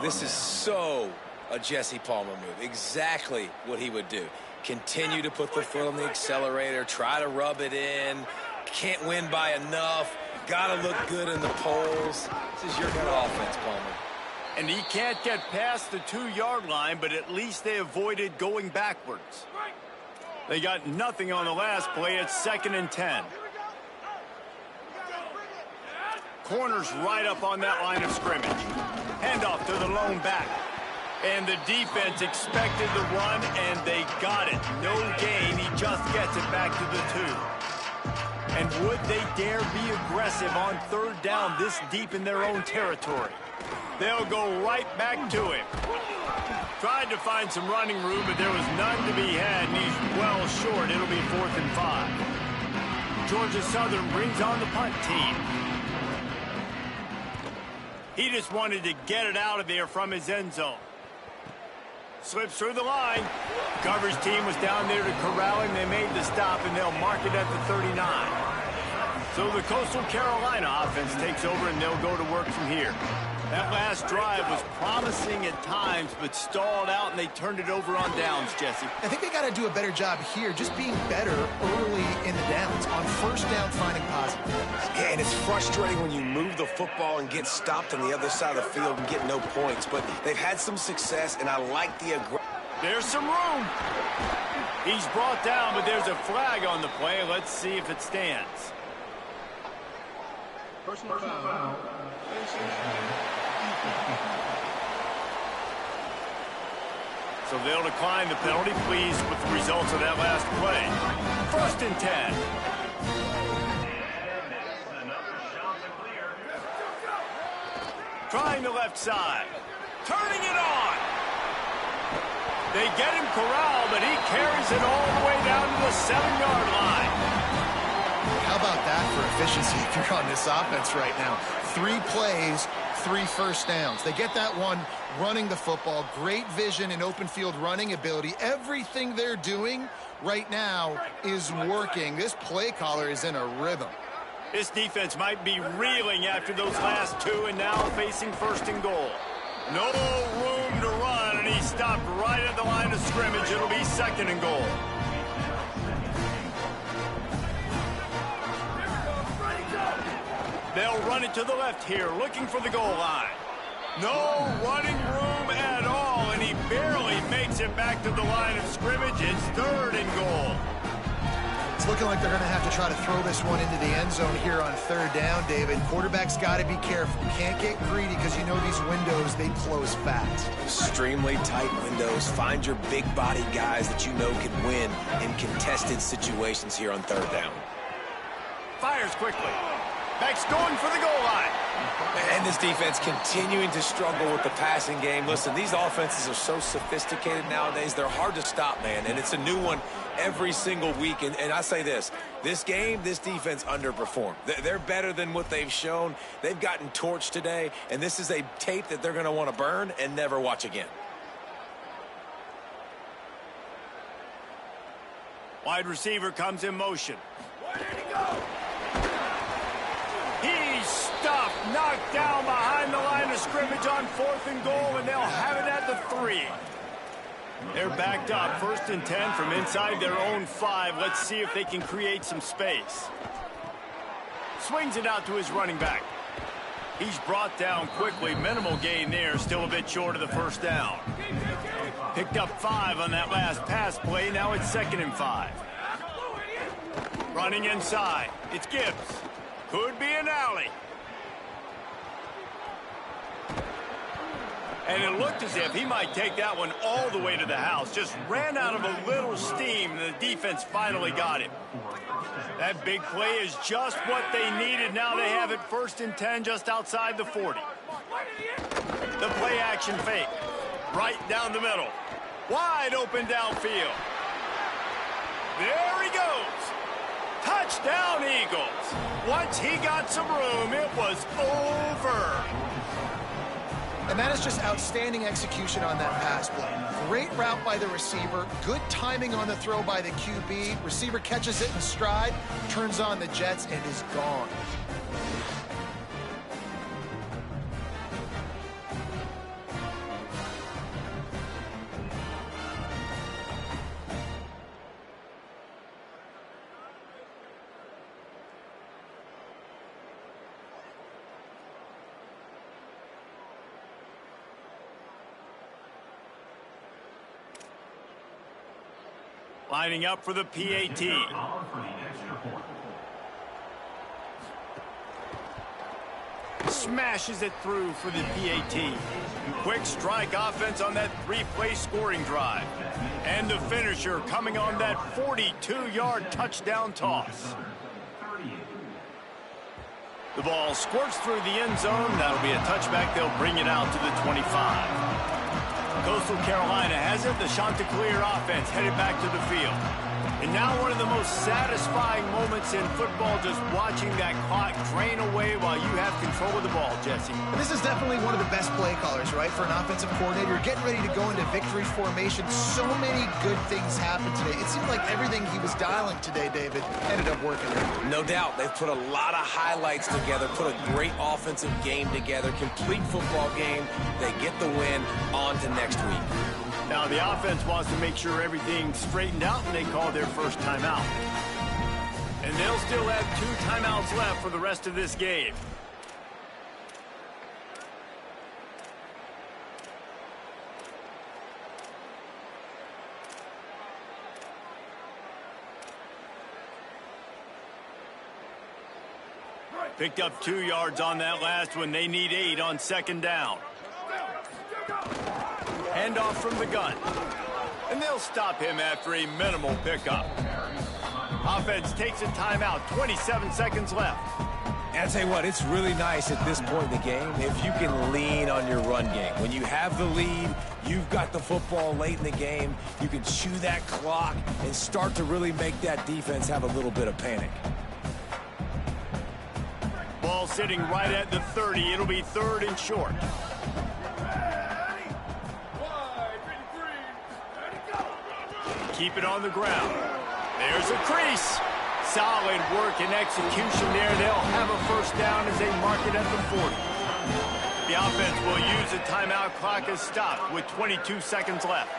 This is so a Jesse Palmer move. Exactly what he would do. Continue to put the foot on the accelerator, try to rub it in. Can't win by enough. Got to look good in the polls. This is your kind of offense, Palmer. And he can't get past the 2-yard line, but at least they avoided going backwards. They got nothing on the last play. It's 2nd and 10. Corner's right up on that line of scrimmage. Handoff to the lone back. And the defense expected the run, and they got it. No gain. He just gets it back to the 2. And would they dare be aggressive on 3rd down this deep in their own territory? They'll go right back to him. Tried to find some running room, but there was none to be had, and he's well short. It'll be 4th and 5. Georgia Southern brings on the punt team. He just wanted to get it out of there from his end zone. Slips through the line. Coverage team was down there to corral him. They made the stop, and they'll mark it at the 39. So the Coastal Carolina offense takes over, and they'll go to work from here. That last drive was promising at times, but stalled out, and they turned it over on downs, Jesse. I think they got to do a better job here, just being better early in the downs, on 1st down, finding positive things. Yeah, and it's frustrating when you move the football and get stopped on the other side of the field and get no points. But they've had some success, and I like the There's some room. He's brought down, but there's a flag on the play. Let's see if it stands. Personal foul. So they'll decline the penalty, pleased with the results of that last play. 1st and 10. Trying the left side. Turning it on. They get him corralled, but he carries it all the way down to the 7-yard line. How about that for efficiency if you're on this offense right now? 3 plays, 3 1st downs. They get that one running the football. Great vision and open field running ability. Everything they're doing right now is working. This play caller is in a rhythm. This defense might be reeling after those last 2 and now facing 1st and goal. No room to run, and he stopped right at the line of scrimmage. It'll be 2nd and goal. They'll run it to the left here, looking for the goal line. No running room at all, and he barely makes it back to the line of scrimmage. It's 3rd and goal. It's looking like they're going to have to try to throw this one into the end zone here on 3rd down, David. Quarterback's got to be careful. You can't get greedy because you know these windows, they close fast. extremely tight windows. Find your big body guys that you know can win in contested situations here on 3rd down. Fires quickly. Back's going for the goal line. And this defense continuing to struggle with the passing game. Listen, these offenses are so sophisticated nowadays. They're hard to stop, man. And it's a new one every single week. And I say this game, this defense underperformed. They're better than what they've shown. They've gotten torched today. And this is a tape that they're going to want to burn and never watch again. Wide receiver comes in motion. Where did he go? He's stuffed, knocked down behind the line of scrimmage on 4th and goal, and they'll have it at the 3. They're backed up, 1st and 10 from inside their own 5. Let's see if they can create some space. Swings it out to his running back. He's brought down quickly. Minimal gain there, still a bit short of the 1st down. Picked up 5 on that last pass play. Now it's 2nd and 5. Running inside. It's Gibbs. Could be an alley. And it looked as if he might take that one all the way to the house. Just ran out of a little steam, and the defense finally got him. That big play is just what they needed. Now they have it 1st and 10 just outside the 40. The play action fake. Right down the middle. Wide open downfield. There he goes. Touchdown, Eagles. Once he got some room, it was over. And And that is just outstanding execution on that pass play. Great route by the receiver, good timing on the throw by the QB. Receiver catches it in stride, turns on the jets, and is gone. Lining up for the PAT. Smashes it through for the PAT. Quick strike offense on that three-play scoring drive. And the finisher coming on that 42-yard touchdown toss. The ball squirts through the end zone. That'll be a touchback. They'll bring it out to the 25. Coastal Carolina has it. The Chanticleer offense headed back to the field. And now one of the most satisfying moments in football, just watching that clock drain away while you have control of the ball, Jesse. And this is definitely one of the best play callers, right, for an offensive coordinator. You're getting ready to go into victory formation. So many good things happened today. It seemed like everything he was dialing today, David, ended up working out. No doubt. They've put a lot of highlights together, put a great offensive game together, complete football game. They get the win. On to next week. Now the offense wants to make sure everything's straightened out, and they call their first timeout. And they'll still have 2 timeouts left for the rest of this game. Picked up 2 yards on that last one. They need 8 on second down. Handoff from the gun. And they'll stop him after a minimal pickup. Offense takes a timeout. 27 seconds left. And I tell you what, it's really nice at this point in the game if you can lean on your run game. When you have the lead, you've got the football late in the game, you can chew that clock and start to really make that defense have a little bit of panic. Ball sitting right at the 30. It'll be 3rd and short. Keep it on the ground. There's a crease. Solid work and execution there. They'll have a first down as they mark it at the 40. The offense will use the timeout clock as stopped with 22 seconds left.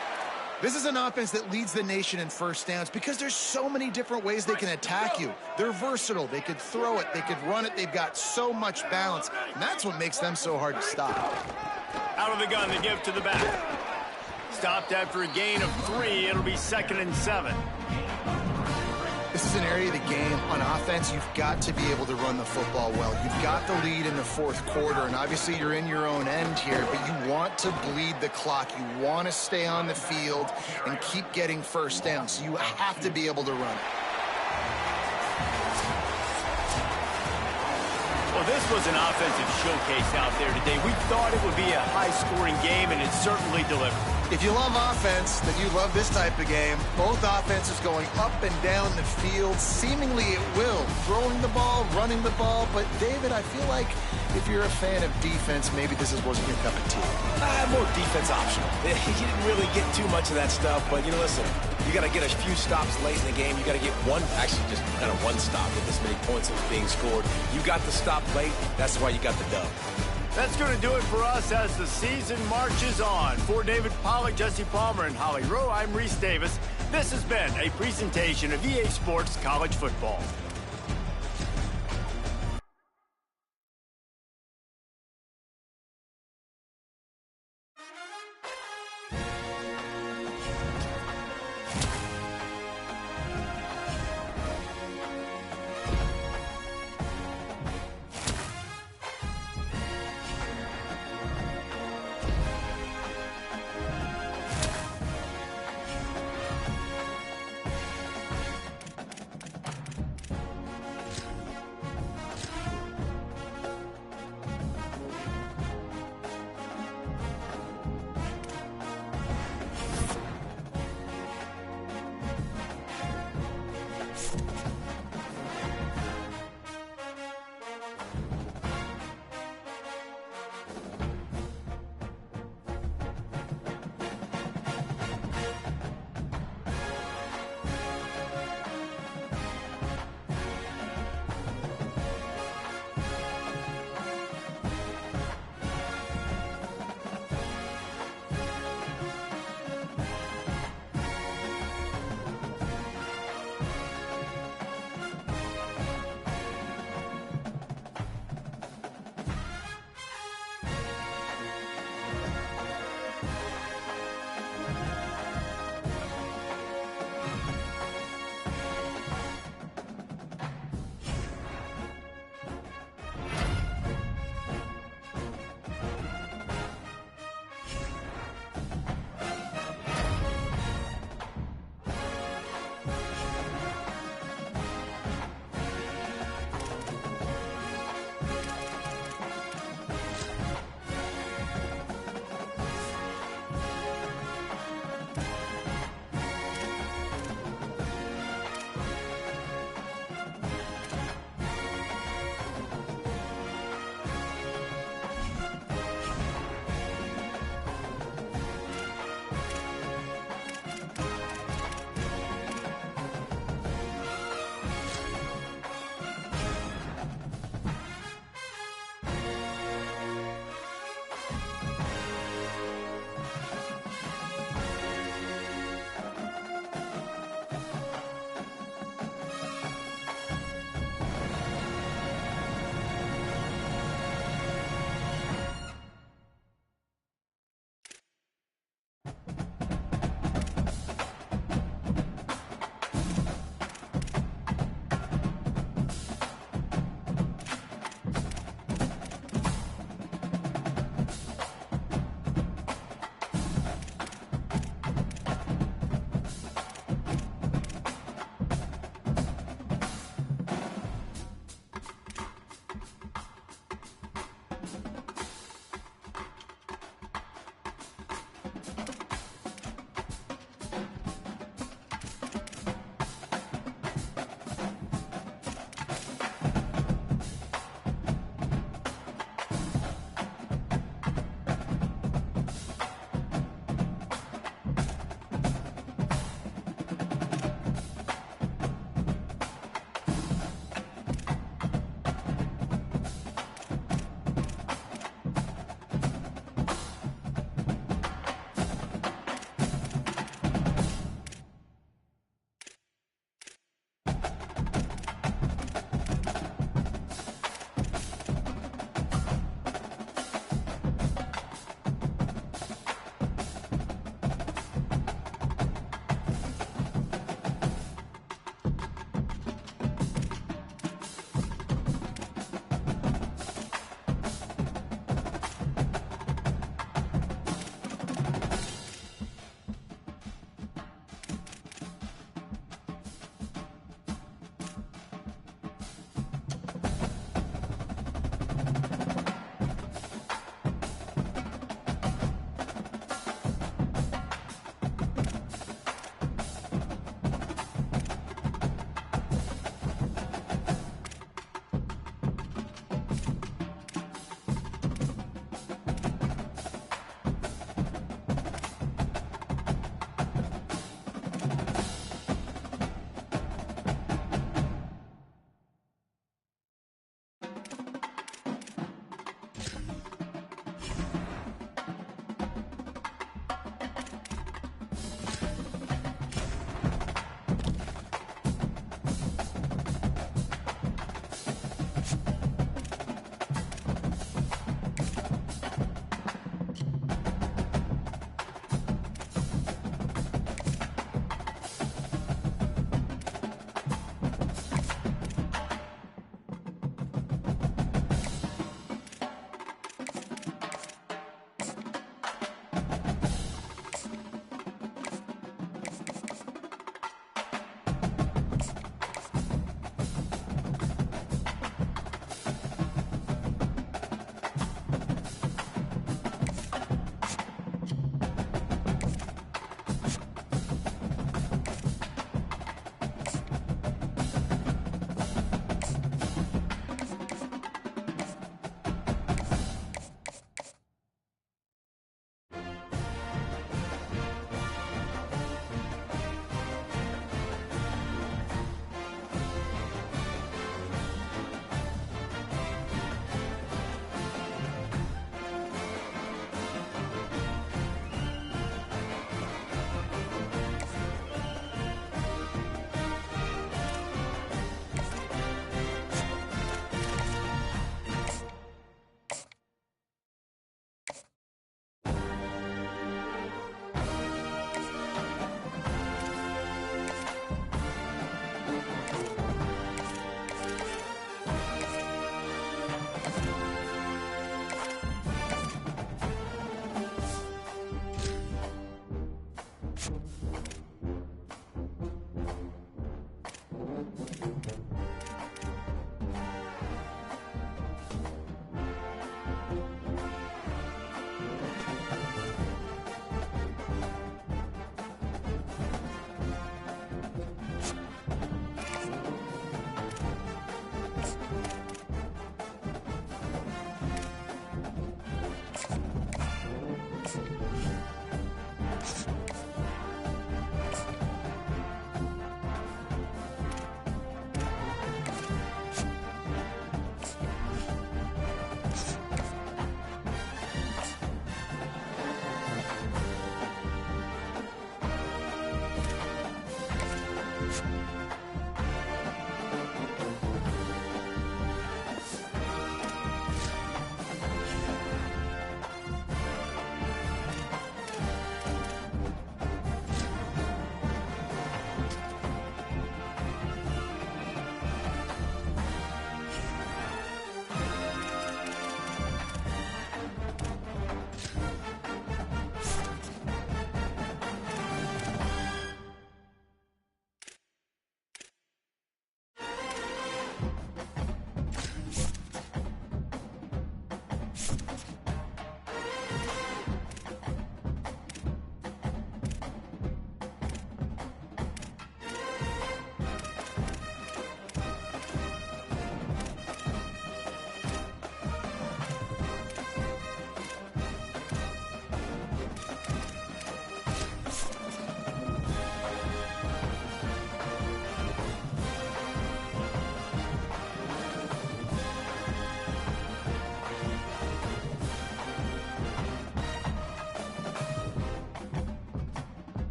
This is an offense that leads the nation in first downs because there's so many different ways they can attack you. They're versatile. They could throw it. They could run it. They've got so much balance. And that's what makes them so hard to stop. Out of the gun, they give to the back. Stopped after a gain of 3. It'll be 2nd and 7. This is an area of the game. On offense, you've got to be able to run the football well. You've got the lead in the 4th quarter, and obviously you're in your own end here, but you want to bleed the clock. You want to stay on the field and keep getting first down, so you have to be able to run it. Well, this was an offensive showcase out there today. We thought it would be a high-scoring game, and it certainly delivered. If you love offense, then you love this type of game. Both offenses going up and down the field. Seemingly it will. Throwing the ball, running the ball. But, David, I feel like if you're a fan of defense, maybe this wasn't your cup of tea. More defense optional. He didn't really get too much of that stuff. But, listen, you got to get a few stops late in the game. You got to get just kind of one stop with this many points that was being scored. You got the stop late. That's why you got the dub. That's going to do it for us as the season marches on. For David Pollack, Jesse Palmer, and Holly Rowe, I'm Reese Davis. This has been a presentation of EA Sports College Football.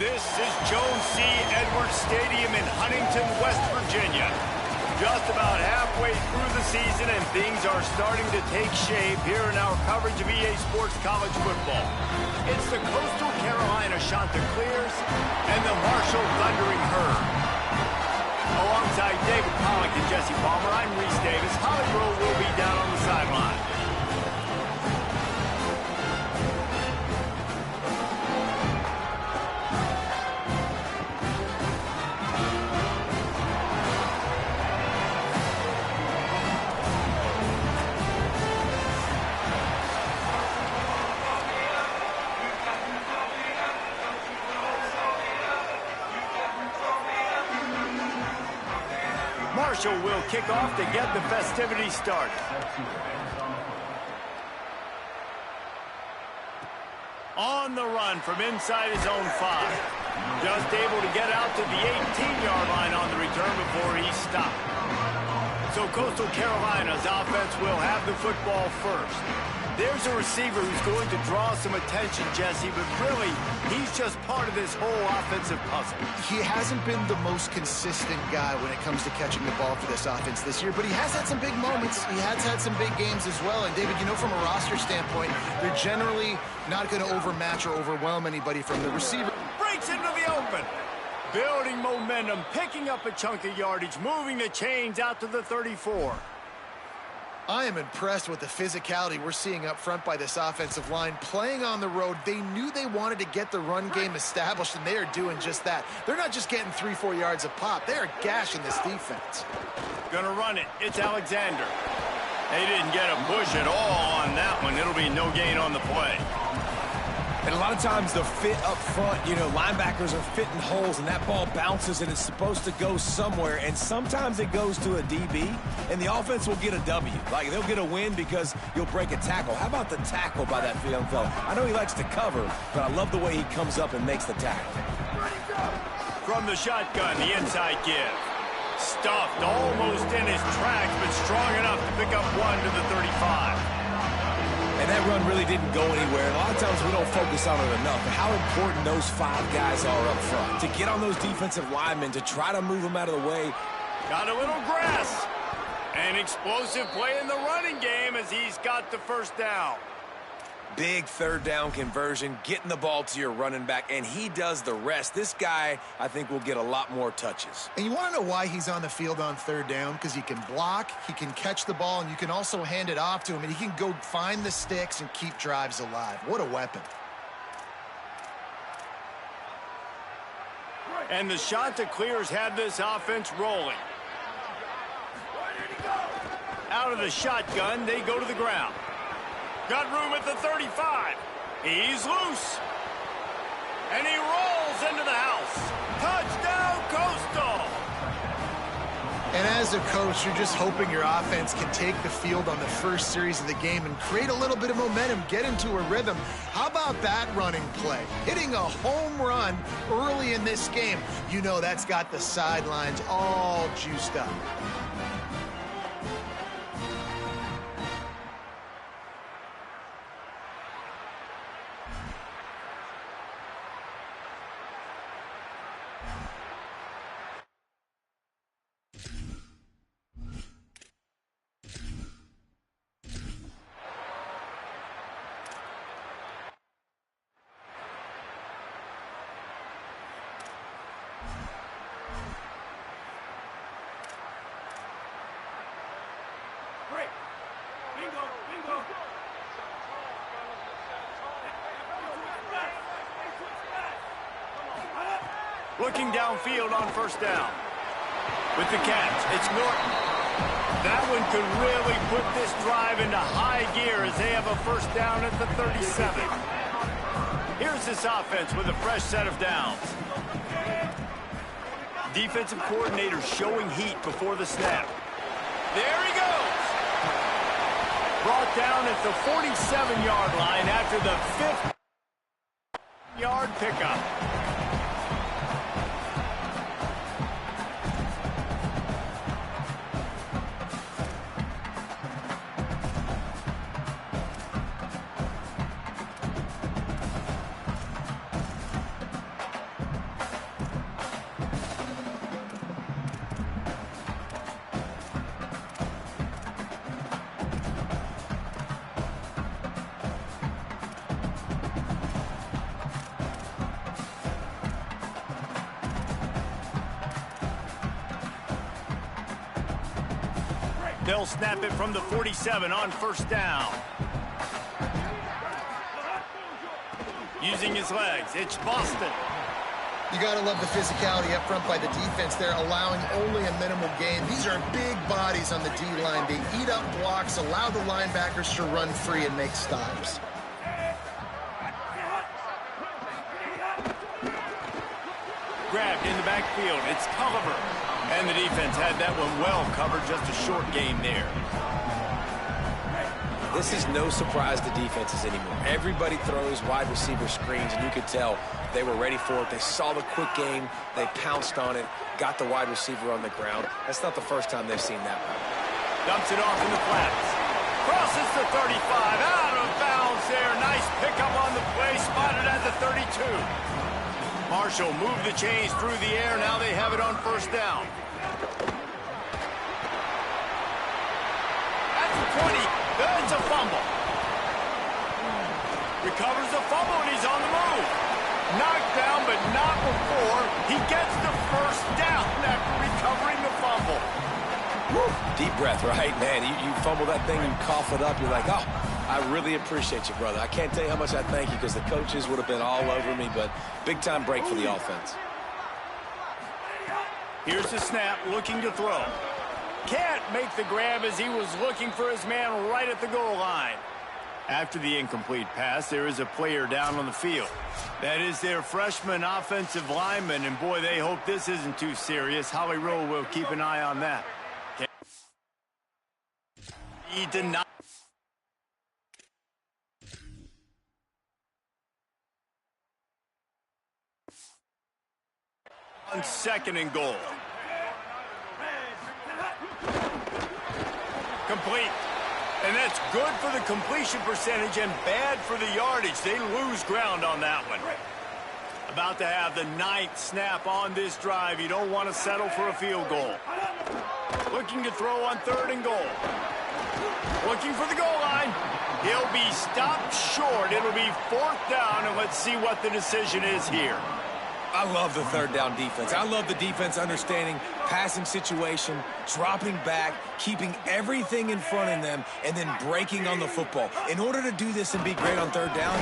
This is Jones C. Edwards Stadium in Huntington, West Virginia. Just about halfway through the season, and things are starting to take shape here in our coverage of EA Sports College Football. It's the Coastal Carolina Chanticleers and the Marshall Thundering Herd. Alongside David Pollock and Jesse Palmer, I'm Reese Davis. Holly Rowe will be down on the sideline. Marshall will kick off to get the festivities started. On the run from inside his own 5. Just able to get out to the 18-yard line on the return before he stopped. So Coastal Carolina's offense will have the football first. There's a receiver who's going to draw some attention, Jesse, but really, he's just part of this whole offensive puzzle. He hasn't been the most consistent guy when it comes to catching the ball for this offense this year, but he has had some big moments. He has had some big games as well. And, David, you know, from a roster standpoint, they're generally not going to overmatch or overwhelm anybody from the receiver. Breaks into the open. Building momentum, picking up a chunk of yardage, moving the chains out to the 34. I am impressed with the physicality we're seeing up front by this offensive line. Playing on the road, they knew they wanted to get the run game established, and they are doing just that. They're not just getting 3-4 yards a pop. They are gashing this defense. Gonna run it. It's Alexander. They didn't get a push at all on that one. It'll be no gain on the play. And a lot of times the fit up front, you know, linebackers are fitting holes, and that ball bounces, and it's supposed to go somewhere, and sometimes it goes to a DB, and the offense will get a W. Like, they'll get a win because you'll break a tackle. How about the tackle by that young fella? I know he likes to cover, but I love the way he comes up and makes the tackle. From the shotgun, the inside give. Stuffed almost in his tracks, but strong enough to pick up one to the 35. And that run really didn't go anywhere. A lot of times we don't focus on it enough, but how important those 5 guys are up front. To get on those defensive linemen, to try to move them out of the way. Got a little grass. An explosive play in the running game as he's got the first down. Big third down conversion, getting the ball to your running back, and he does the rest. This guy, I think, will get a lot more touches. And you want to know why he's on the field on third down? Because he can block, he can catch the ball, and you can also hand it off to him, and he can go find the sticks and keep drives alive. What a weapon. And the Chanticleers have this offense rolling. Out of the shotgun, they go to the ground. Got room at the 35. He's loose. And he rolls into the house. Touchdown, Coastal. And as a coach, you're just hoping your offense can take the field on the first series of the game and create a little bit of momentum, get into a rhythm. How about that running play? Hitting a home run early in this game. You know that's got the sidelines all juiced up. Looking downfield on first down. With the catch, it's Norton. That one could really put this drive into high gear as they have a first down at the 37. Here's this offense with a fresh set of downs. Defensive coordinator showing heat before the snap. There he goes. Brought down at the 47-yard line after the 50-yard pickup. They'll snap it from the 47 on first down. Using his legs, it's Boston. You got to love the physicality up front by the defense there, allowing only a minimal gain. These are big bodies on the D-line. They eat up blocks, allow the linebackers to run free and make stops. Grabbed in the backfield, it's Culliver. And the defense had that one well covered, just a short gain there. This is no surprise to defenses anymore. Everybody throws wide receiver screens, and you could tell they were ready for it. They saw the quick game. They pounced on it, got the wide receiver on the ground. That's not the first time they've seen that one. Dumps it off in the flats. Crosses the 35, out of bounds there. Nice pickup on the play, spotted at the 32. Marshall moved the chains through the air. Now they have it on first down. At the 20, it's a fumble. Recovers the fumble, and he's on the move. Knocked down, but not before he gets the first down after recovering the fumble. Woo. Deep breath, right? Man, you fumble that thing, you cough it up, you're like, oh, I really appreciate you, brother. I can't tell you how much I thank you because the coaches would have been all over me, but big-time break for the offense. Here's the snap, looking to throw. Can't make the grab as he was looking for his man right at the goal line. After the incomplete pass, there is a player down on the field. That is their freshman offensive lineman, and boy, they hope this isn't too serious. Holly Rowe will keep an eye on that. He denied. On second and goal. Complete. And that's good for the completion percentage and bad for the yardage. They lose ground on that one. About to have the 9th snap on this drive. You don't want to settle for a field goal. Looking to throw on 3rd and goal. Looking for the goal line. He'll be stopped short. It'll be 4th down, and let's see what the decision is here. I love the 3rd down defense. I love the defense understanding passing situation, dropping back, keeping everything in front of them, and then breaking on the football. In order to do this and be great on 3rd down,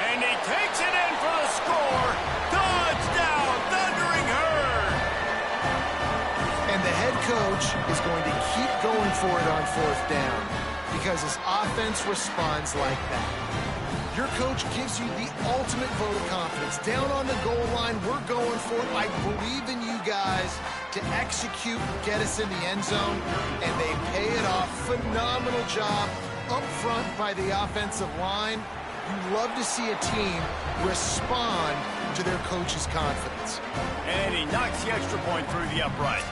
and he takes it in for the score. Touchdown, Thundering Herd. And the head coach is going to keep going for it on 4th down because his offense responds like that. Your coach gives you the ultimate vote of confidence. Down on the goal line, we're going for it. I believe in you guys to execute and get us in the end zone, and they pay it off. Phenomenal job up front by the offensive line. You love to see a team respond to their coach's confidence. And he knocks the extra point through the uprights.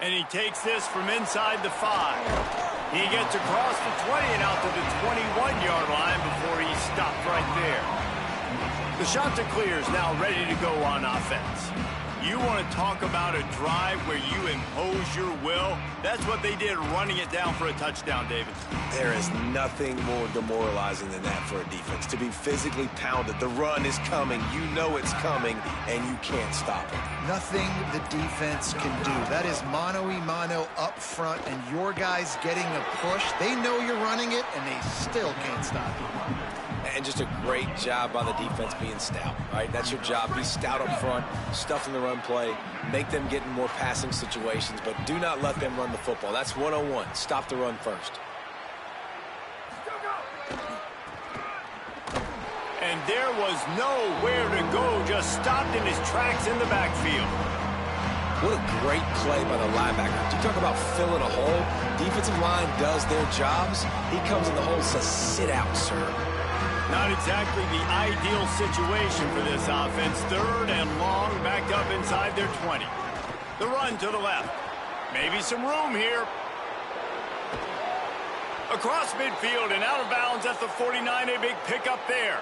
And he takes this from inside the 5. He gets across the 20 and out to the 21-yard line before he's stopped right there. The shot to clear is now ready to go on offense. You want to talk about a drive where you impose your will? That's what they did, running it down for a touchdown, David. there is nothing more demoralizing than that for a defense. To be physically pounded, the run is coming, you know it's coming, and you can't stop it. Nothing the defense can do. That is mano-a-mano up front, and your guys getting a push. They know you're running it, and they still can't stop you. And just a great job by the defense being stout, right? That's your job. Be stout up front, stuff in the run play, make them get in more passing situations, but do not let them run the football. That's 101. Stop the run first. And there was nowhere to go, just stopped in his tracks in the backfield. What a great play by the linebacker. You talk about filling a hole. Defensive line does their jobs. He comes in the hole and says, sit out, sir. Not exactly the ideal situation for this offense. Third and long, backed up inside their 20. The run to the left. Maybe some room here. Across midfield and out of bounds at the 49, a big pickup there.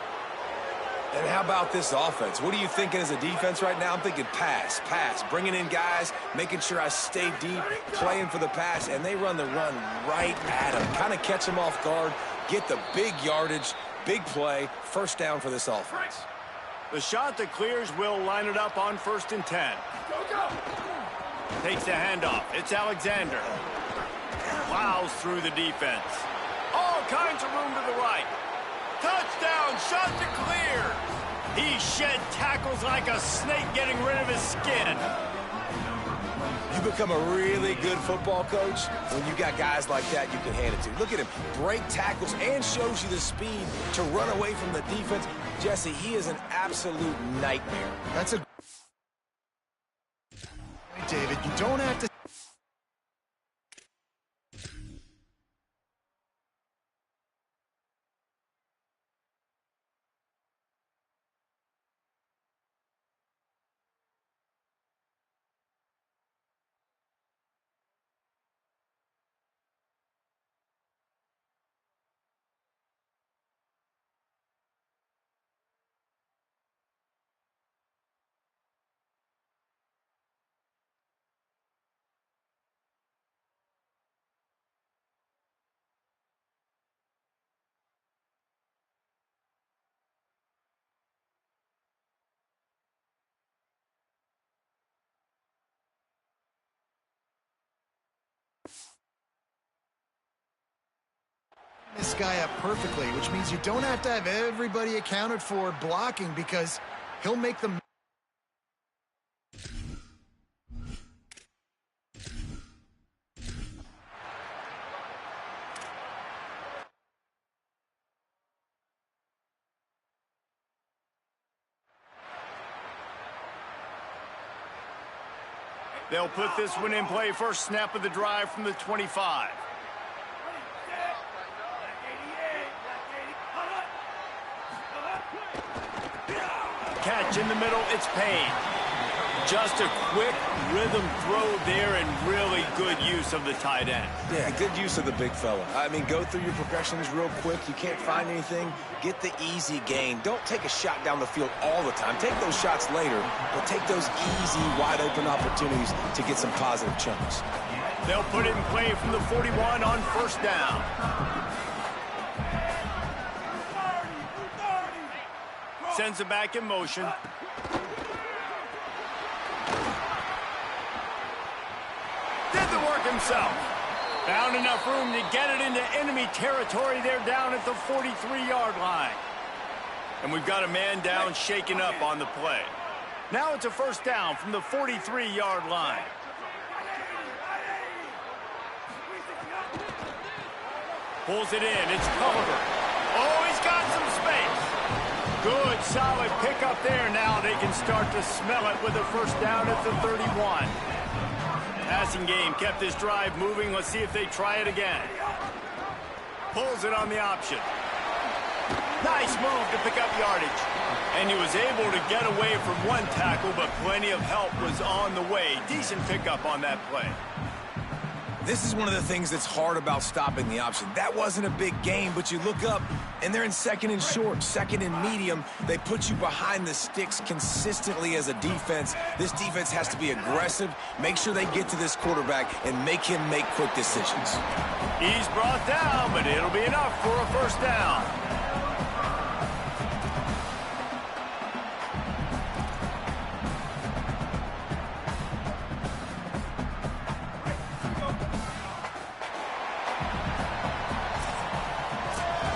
And how about this offense? What are you thinking as a defense right now? I'm thinking pass, bringing in guys, making sure I stay deep, playing for the pass, and they run the run right at them. Kind of catch them off guard, get the big yardage, big play, first down for this offense. The shot that clears will line it up on 1st and 10. Takes the handoff. It's Alexander. Plows through the defense. All kinds of room to the right. Touchdown, shot to clear. He shed tackles like a snake getting rid of his skin. You become a really good football coach when you got guys like that you can hand it to. Look at him, break tackles and shows you the speed to run away from the defense. Jesse, he is an absolute nightmare. That's a... David, you don't have to... this guy up perfectly, which means you don't have to have everybody accounted for blocking because he'll make them. They'll put this one in play. First snap of the drive from the 25. Catch in the middle, it's Payne. Just a quick rhythm throw there and really good use of the tight end. Yeah, good use of the big fella. I mean, go through your progressions real quick. You can't find anything. Get the easy gain. Don't take a shot down the field all the time. Take those shots later, but take those easy, wide-open opportunities to get some positive chunks. They'll put it in play from the 41 on 1st down. Sends it back in motion. Did the work himself. Found enough room to get it into enemy territory there down at the 43-yard line. And we've got a man down shaken up on the play. Now it's a 1st down from the 43-yard line. Pulls it in. It's Culliver. Oh, he's got some space. Good, solid pickup there. Now they can start to smell it with a 1st down at the 31. Passing game kept this drive moving. Let's see if they try it again. Pulls it on the option. Nice move to pick up yardage. And he was able to get away from one tackle, but plenty of help was on the way. Decent pickup on that play. This is one of the things that's hard about stopping the option. That wasn't a big gain, but you look up, and they're in 2nd and short, 2nd and medium. They put you behind the sticks consistently as a defense. This defense has to be aggressive, make sure they get to this quarterback, and make him make quick decisions. He's brought down, but it'll be enough for a 1st down.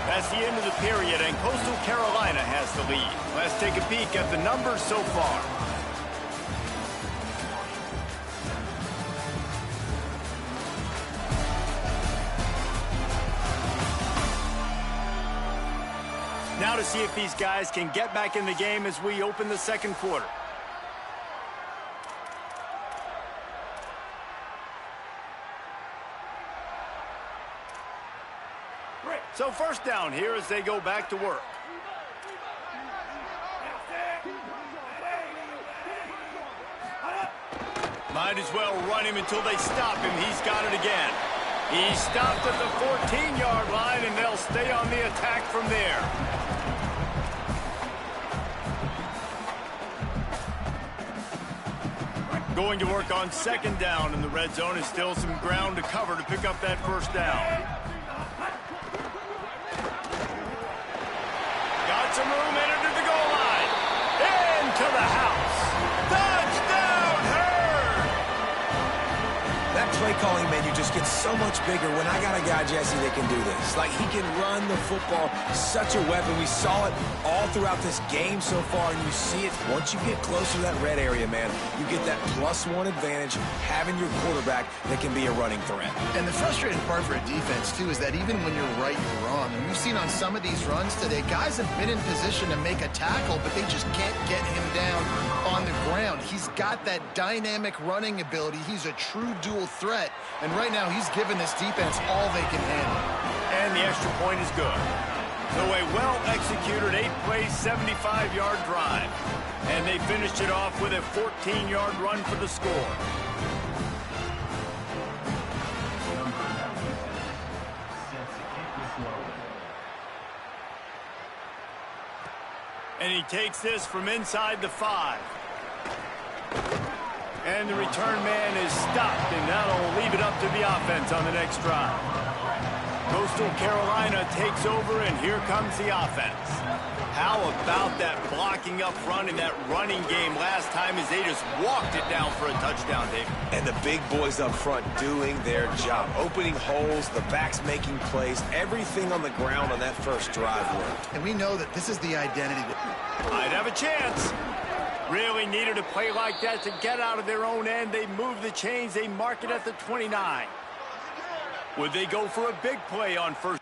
That's the end of the period, and Coastal Carolina has the lead. Let's take a peek at the numbers so far. Now to see if these guys can get back in the game as we open the 2nd quarter. So 1st down here as they go back to work. Might as well run him until they stop him. He's got it again. He stopped at the 14-yard line, and they'll stay on the attack from there. Going to work on second down in the red zone, and still some ground to cover to pick up that first down. Got some room, entered to the goal line. Into the house. Touchdown, Herd! That play calling menu just gets so much bigger when I got a guy, Jesse, that can do this. Like, he can run the football, such a weapon. We saw it all throughout this game so far, and you see it once you get close to that red area, man. You get that +1 advantage having your quarterback that can be a running threat. And the frustrating part for a defense, too, is that even when you're right, you're wrong. And we've seen on some of these runs today, guys have been in position to make a tackle, but they just can't get him down on the ground. He's got that dynamic running ability. He's a true dual threat. And right now, he's given this defense all they can handle. And the extra point is good. So a well-executed 8-play, 75-yard drive. And they finished it off with a 14-yard run for the score. And he takes this from inside the 5. And the return man is stopped, and that'll leave it up to the offense on the next drive. Coastal Carolina takes over, and here comes the offense. How about that blocking up front in that running game last time as they just walked it down for a touchdown, Dave? And the big boys up front doing their job. Opening holes, the backs making plays, everything on the ground on that first drive worked. And we know that this is the identity that I'd have a chance. Really needed a play like that to get out of their own end. They move the chains. They mark it at the 29. Would they go for a big play on first?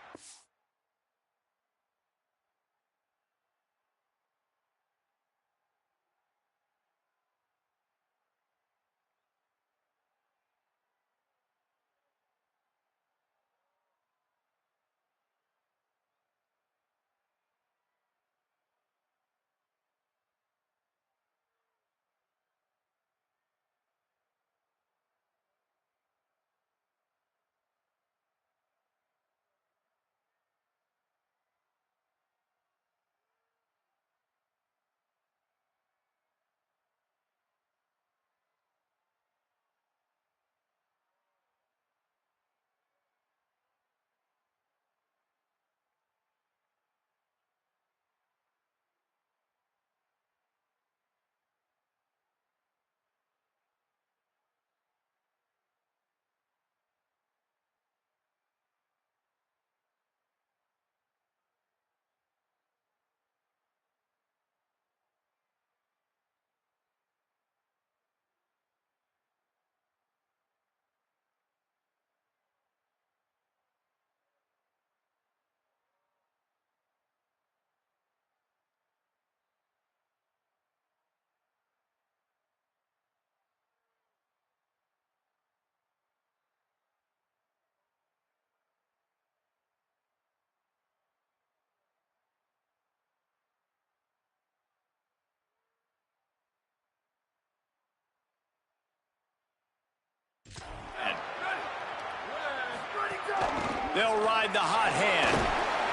They'll ride the hot hand.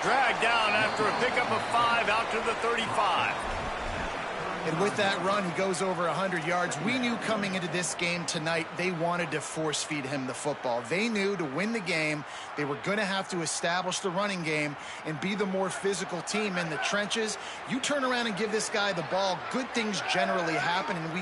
Dragged down after a pickup of 5 out to the 35. And with that run, he goes over 100 yards. We knew coming into this game tonight, they wanted to force feed him the football. They knew to win the game, they were going to have to establish the running game and be the more physical team in the trenches. You turn around and give this guy the ball, good things generally happen, and we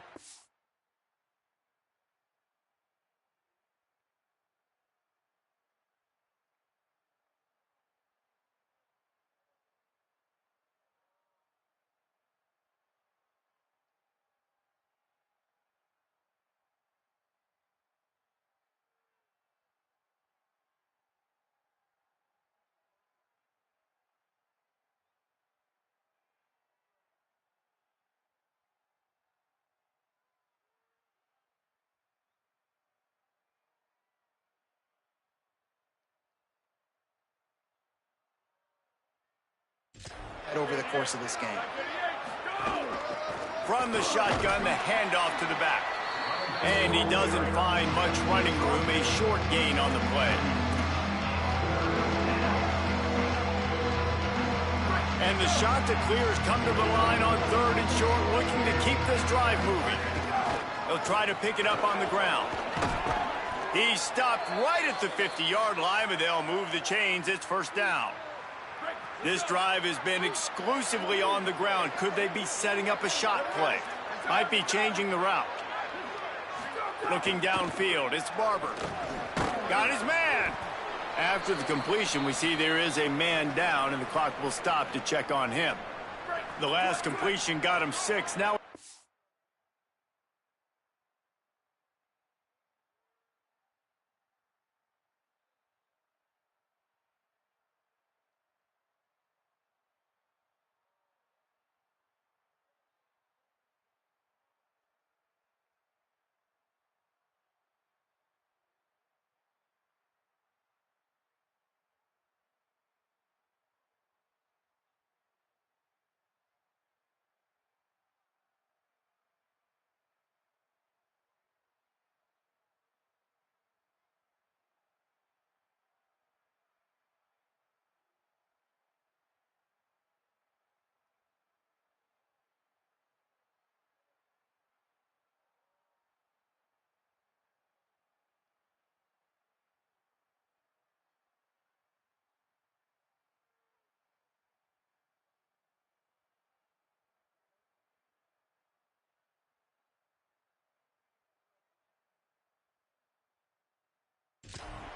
over the course of this game. From the shotgun, the handoff to the back. And he doesn't find much running room, a short gain on the play. And the shot to clear has come to the line on 3rd and short, looking to keep this drive moving. He'll try to pick it up on the ground. He's stopped right at the 50-yard line, but they'll move the chains. It's first down. This drive has been exclusively on the ground. Could they be setting up a shot play? Might be changing the route. Looking downfield, it's Barber. Got his man. After the completion, we see there is a man down, and the clock will stop to check on him. The last completion got him 6. Now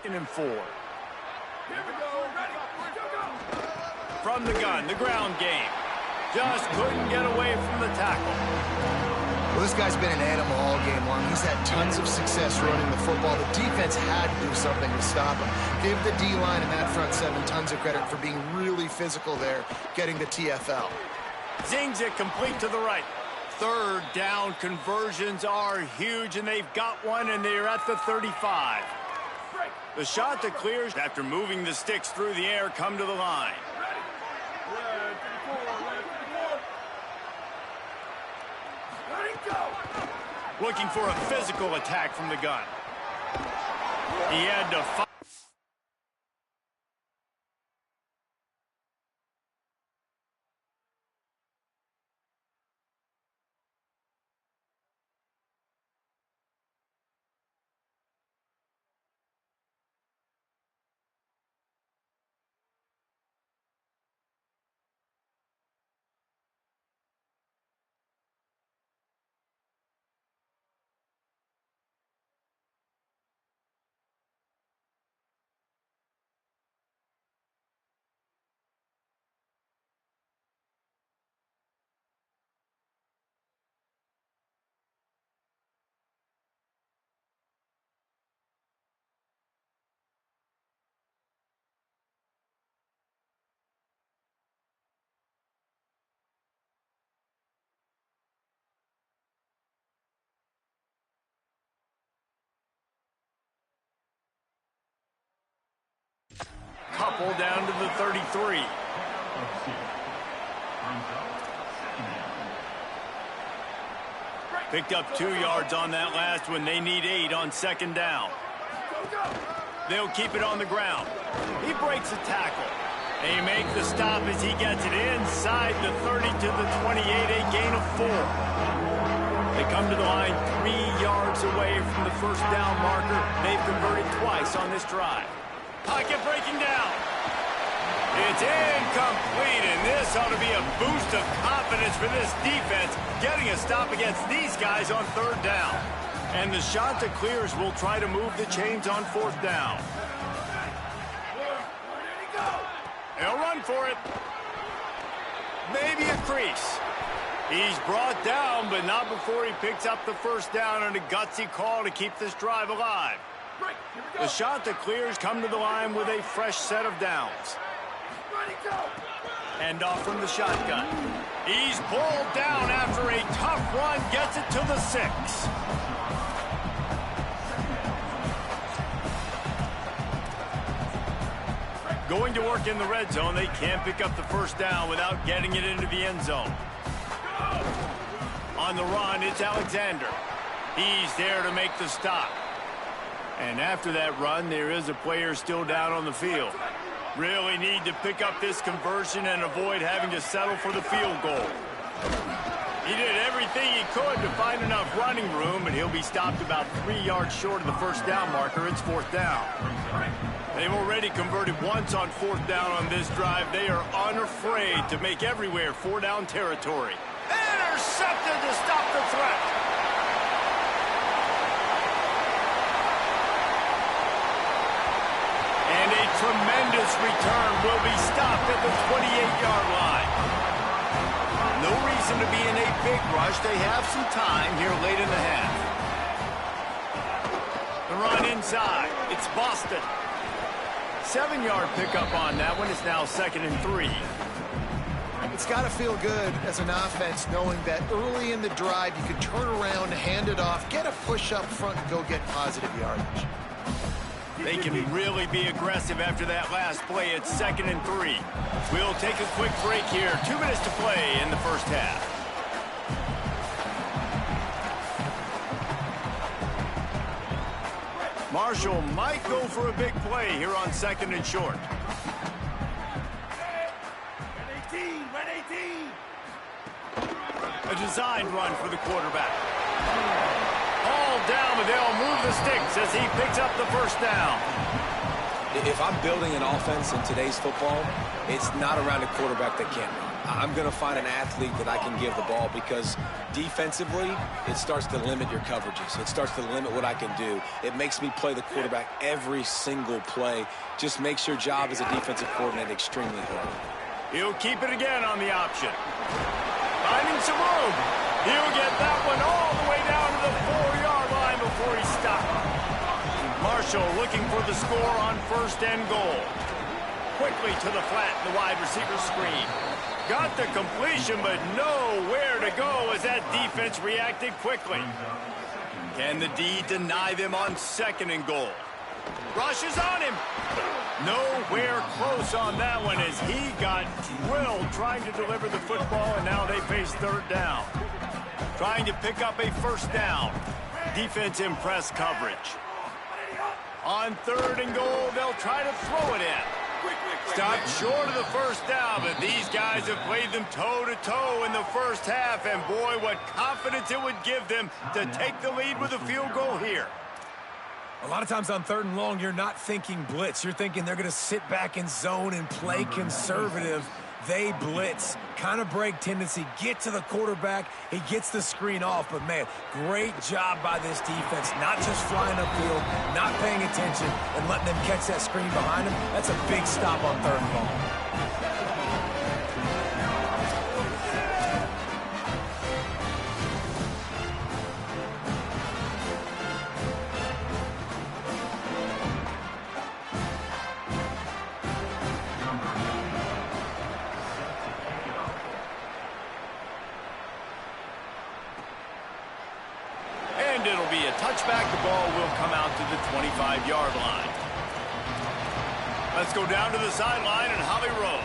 and 4. Here we go. Ready. Go. from the gun, the ground game. Just couldn't get away from the tackle. Well, this guy's been an animal all game long. He's had tons of success running the football. The defense had to do something to stop him. Give the D-line and that front 7 tons of credit for being really physical there, getting the TFL. Zings it complete to the right. Third down conversions are huge, and they've got one, and they're at the 35. The shot that clears after moving the sticks through the air come to the line. Looking for a physical attack from the gun. He had to fight. Couple down to the 33. Picked up 2 yards on that last one. They need 8 on second down. They'll keep it on the ground. He breaks a tackle. They make the stop as he gets it inside the 30 to the 28, a gain of 4. They come to the line 3 yards away from the first down marker. They've converted twice on this drive. Pocket breaking down. It's incomplete, and this ought to be a boost of confidence for this defense, getting a stop against these guys on third down. And the shot that clears will try to move the chains on fourth down. They'll run for it. Maybe a crease. He's brought down, but not before he picks up the first down on a gutsy call to keep this drive alive. The shot that clears come to the line with a fresh set of downs. Hand off from the shotgun. He's pulled down after a tough run, gets it to the 6. Going to work in the red zone, they can't pick up the first down without getting it into the end zone. On the run, it's Alexander. He's there to make the stop. And after that run, there is a player still down on the field. Really need to pick up this conversion and avoid having to settle for the field goal. He did everything he could to find enough running room, but he'll be stopped about 3 yards short of the first down marker. It's fourth down. They've already converted once on fourth down on this drive. They are unafraid to make everywhere four-down territory. Intercepted to stop the threat. And a tremendous return will be stopped at the 28-yard line. No reason to be in a big rush. They have some time here late in the half. The run inside. It's Boston. 7-yard pickup on that one. It's now 2nd and 3. It's got to feel good as an offense knowing that early in the drive you can turn around, hand it off, get a push up front, and go get positive yardage. They can really be aggressive after that last play. It's 2nd and 3. We'll take a quick break here. 2 minutes to play in the first half. Marshall might go for a big play here on 2nd and short. A designed run for the quarterback. All down, but they'll move the sticks as he picks up the first down. If I'm building an offense in today's football, it's not around a quarterback that can't run. I'm going to find an athlete that I can give the ball because defensively, it starts to limit your coverages. It starts to limit what I can do. It makes me play the quarterback every single play. Just makes your job as a defensive coordinator extremely hard. He'll keep it again on the option. Finding some room. He'll get that one all the way down to the 4-yard line before he stopped. Marshall looking for the score on 1st and goal. Quickly to the flat, the wide receiver screen. Got the completion, but nowhere to go as that defense reacted quickly. Can the D deny them on 2nd and goal? Rushes on him. Nowhere close on that one as he got drilled trying to deliver the football, and now they face 3rd down. Trying to pick up a first down. Defense in press coverage. On 3rd and goal, they'll try to throw it in. Stopped short of the first down, but these guys have played them toe-to-toe in the first half, and boy, what confidence it would give them to take the lead with a field goal here. A lot of times on 3rd and long, you're not thinking blitz. You're thinking they're going to sit back in zone and play conservative. They blitz, kind of break tendency, get to the quarterback. He gets the screen off, but, man, great job by this defense. Not just flying upfield, not paying attention, and letting them catch that screen behind them. That's a big stop on 3rd and long. And it'll be a touchback. The ball will come out to the 25-yard line. Let's go down to the sideline and Holly Rowe.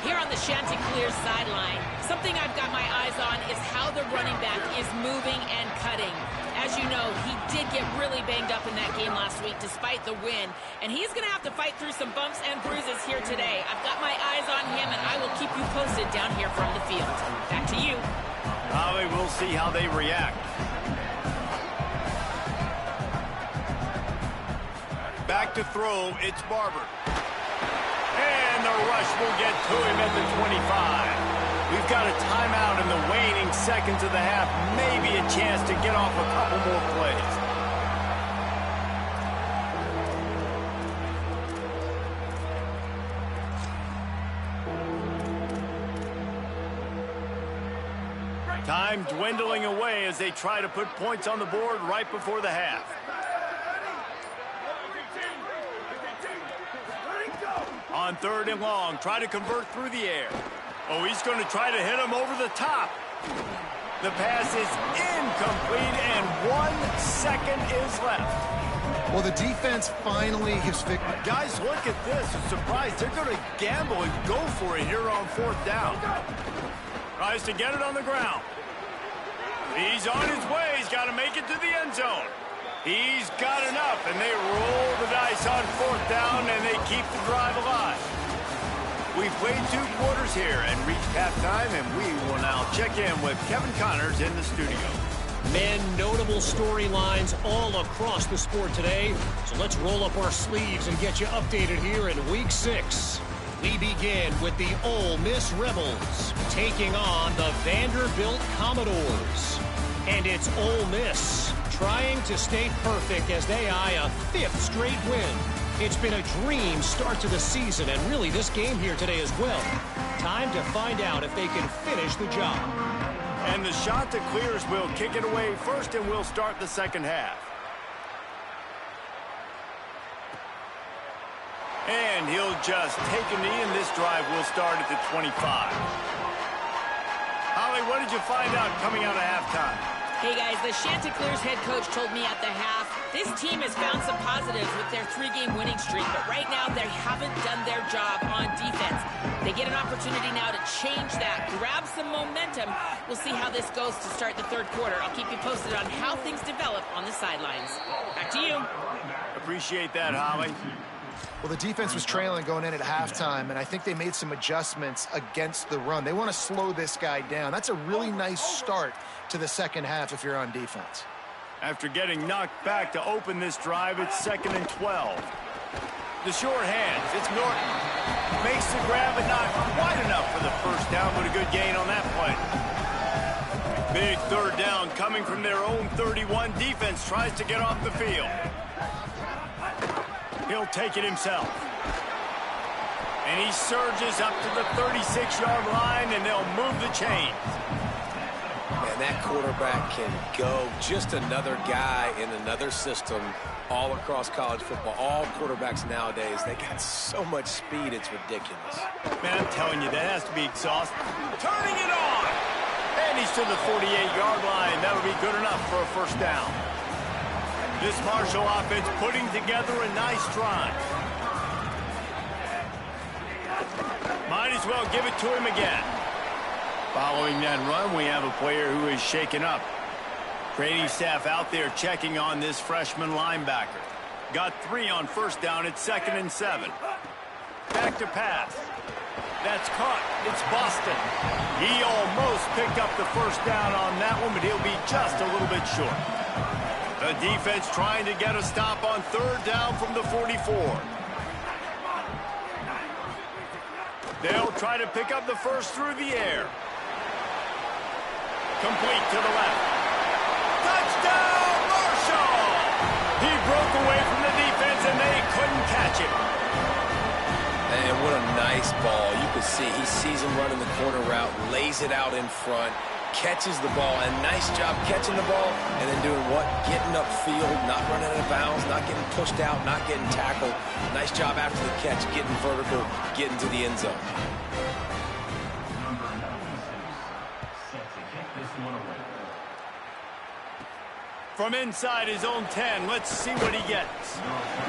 Here on the Chanticleer sideline, something I've got my eyes on is how the running back is moving and cutting. As you know, he did get really banged up in that game last week despite the win, and he's going to have to fight through some bumps and bruises here today. I've got my eyes on him, and I will keep you posted down here from the field. Back to you. Holly, we'll see how they react. Back to throw, it's Barber. And the rush will get to him at the 25. We've got a timeout in the waning seconds of the half. Maybe a chance to get off a couple more plays. Time dwindling away as they try to put points on the board right before the half. On 3rd and long, try to convert through the air. Oh, he's going to try to hit him over the top. The pass is incomplete, and 1 second is left. Well, the defense finally has figured. Guys, look at this. I'm surprised they're going to gamble and go for it here on 4th down. Tries to get it on the ground. He's on his way. He's got to make it to the end zone. He's got enough, and they roll the dice on 4th down, and they keep the drive alive. We've played 2 quarters here and reached halftime, and we will now check in with Kevin Connors in the studio. Men, notable storylines all across the sport today. So let's roll up our sleeves and get you updated here in Week 6. We begin with the Ole Miss Rebels taking on the Vanderbilt Commodores. And it's Ole Miss trying to stay perfect as they eye a 5th straight win. It's been a dream start to the season, and really this game here today as well. Time to find out if they can finish the job. And the shot to clears will kick it away first, and we'll start the second half. And he'll just take a knee, and this drive will start at the 25. Holly, what did you find out coming out of halftime? Hey guys, the Chanticleers head coach told me at the half, this team has found some positives with their 3-game winning streak, but right now they haven't done their job on defense. They get an opportunity now to change that, grab some momentum. We'll see how this goes to start the 3rd quarter. I'll keep you posted on how things develop on the sidelines. Back to you. Appreciate that, Holly. Well, the defense was trailing going in at halftime, and I think they made some adjustments against the run. They want to slow this guy down. That's a really nice start to the second half if you're on defense. After getting knocked back to open this drive, it's 2nd and 12. The short hands, it's Norton. Makes the grab, but not quite enough for the first down, but a good gain on that play. Big 3rd down coming from their own 31. Defense tries to get off the field. He'll take it himself. And he surges up to the 36-yard line, and they'll move the chains. Man, that quarterback can go. Just another guy in another system all across college football. All quarterbacks nowadays, they got so much speed, it's ridiculous. Man, I'm telling you, that has to be exhausting. Turning it on! And he's to the 48-yard line. That'll be good enough for a first down. This Marshall offense putting together a nice drive. Might as well give it to him again. Following that run, we have a player who is shaken up. Training staff out there checking on this freshman linebacker. Got 3 on first down at 2nd and 7. Back to pass. That's caught. It's Boston. He almost picked up the first down on that one, but he'll be just a little bit short. The defense trying to get a stop on 3rd down from the 44. They'll try to pick up the first through the air. Complete to the left. Touchdown, Marshall! He broke away from the defense, and they couldn't catch him. And what a nice ball. You can see he sees him running the corner route, lays it out in front, catches the ball, and nice job catching the ball and then doing what? Getting upfield, not running out of bounds, not getting pushed out, not getting tackled. Nice job after the catch, getting vertical, getting to the end zone. Number 96, set to kick this one away. From inside his own 10, let's see what he gets.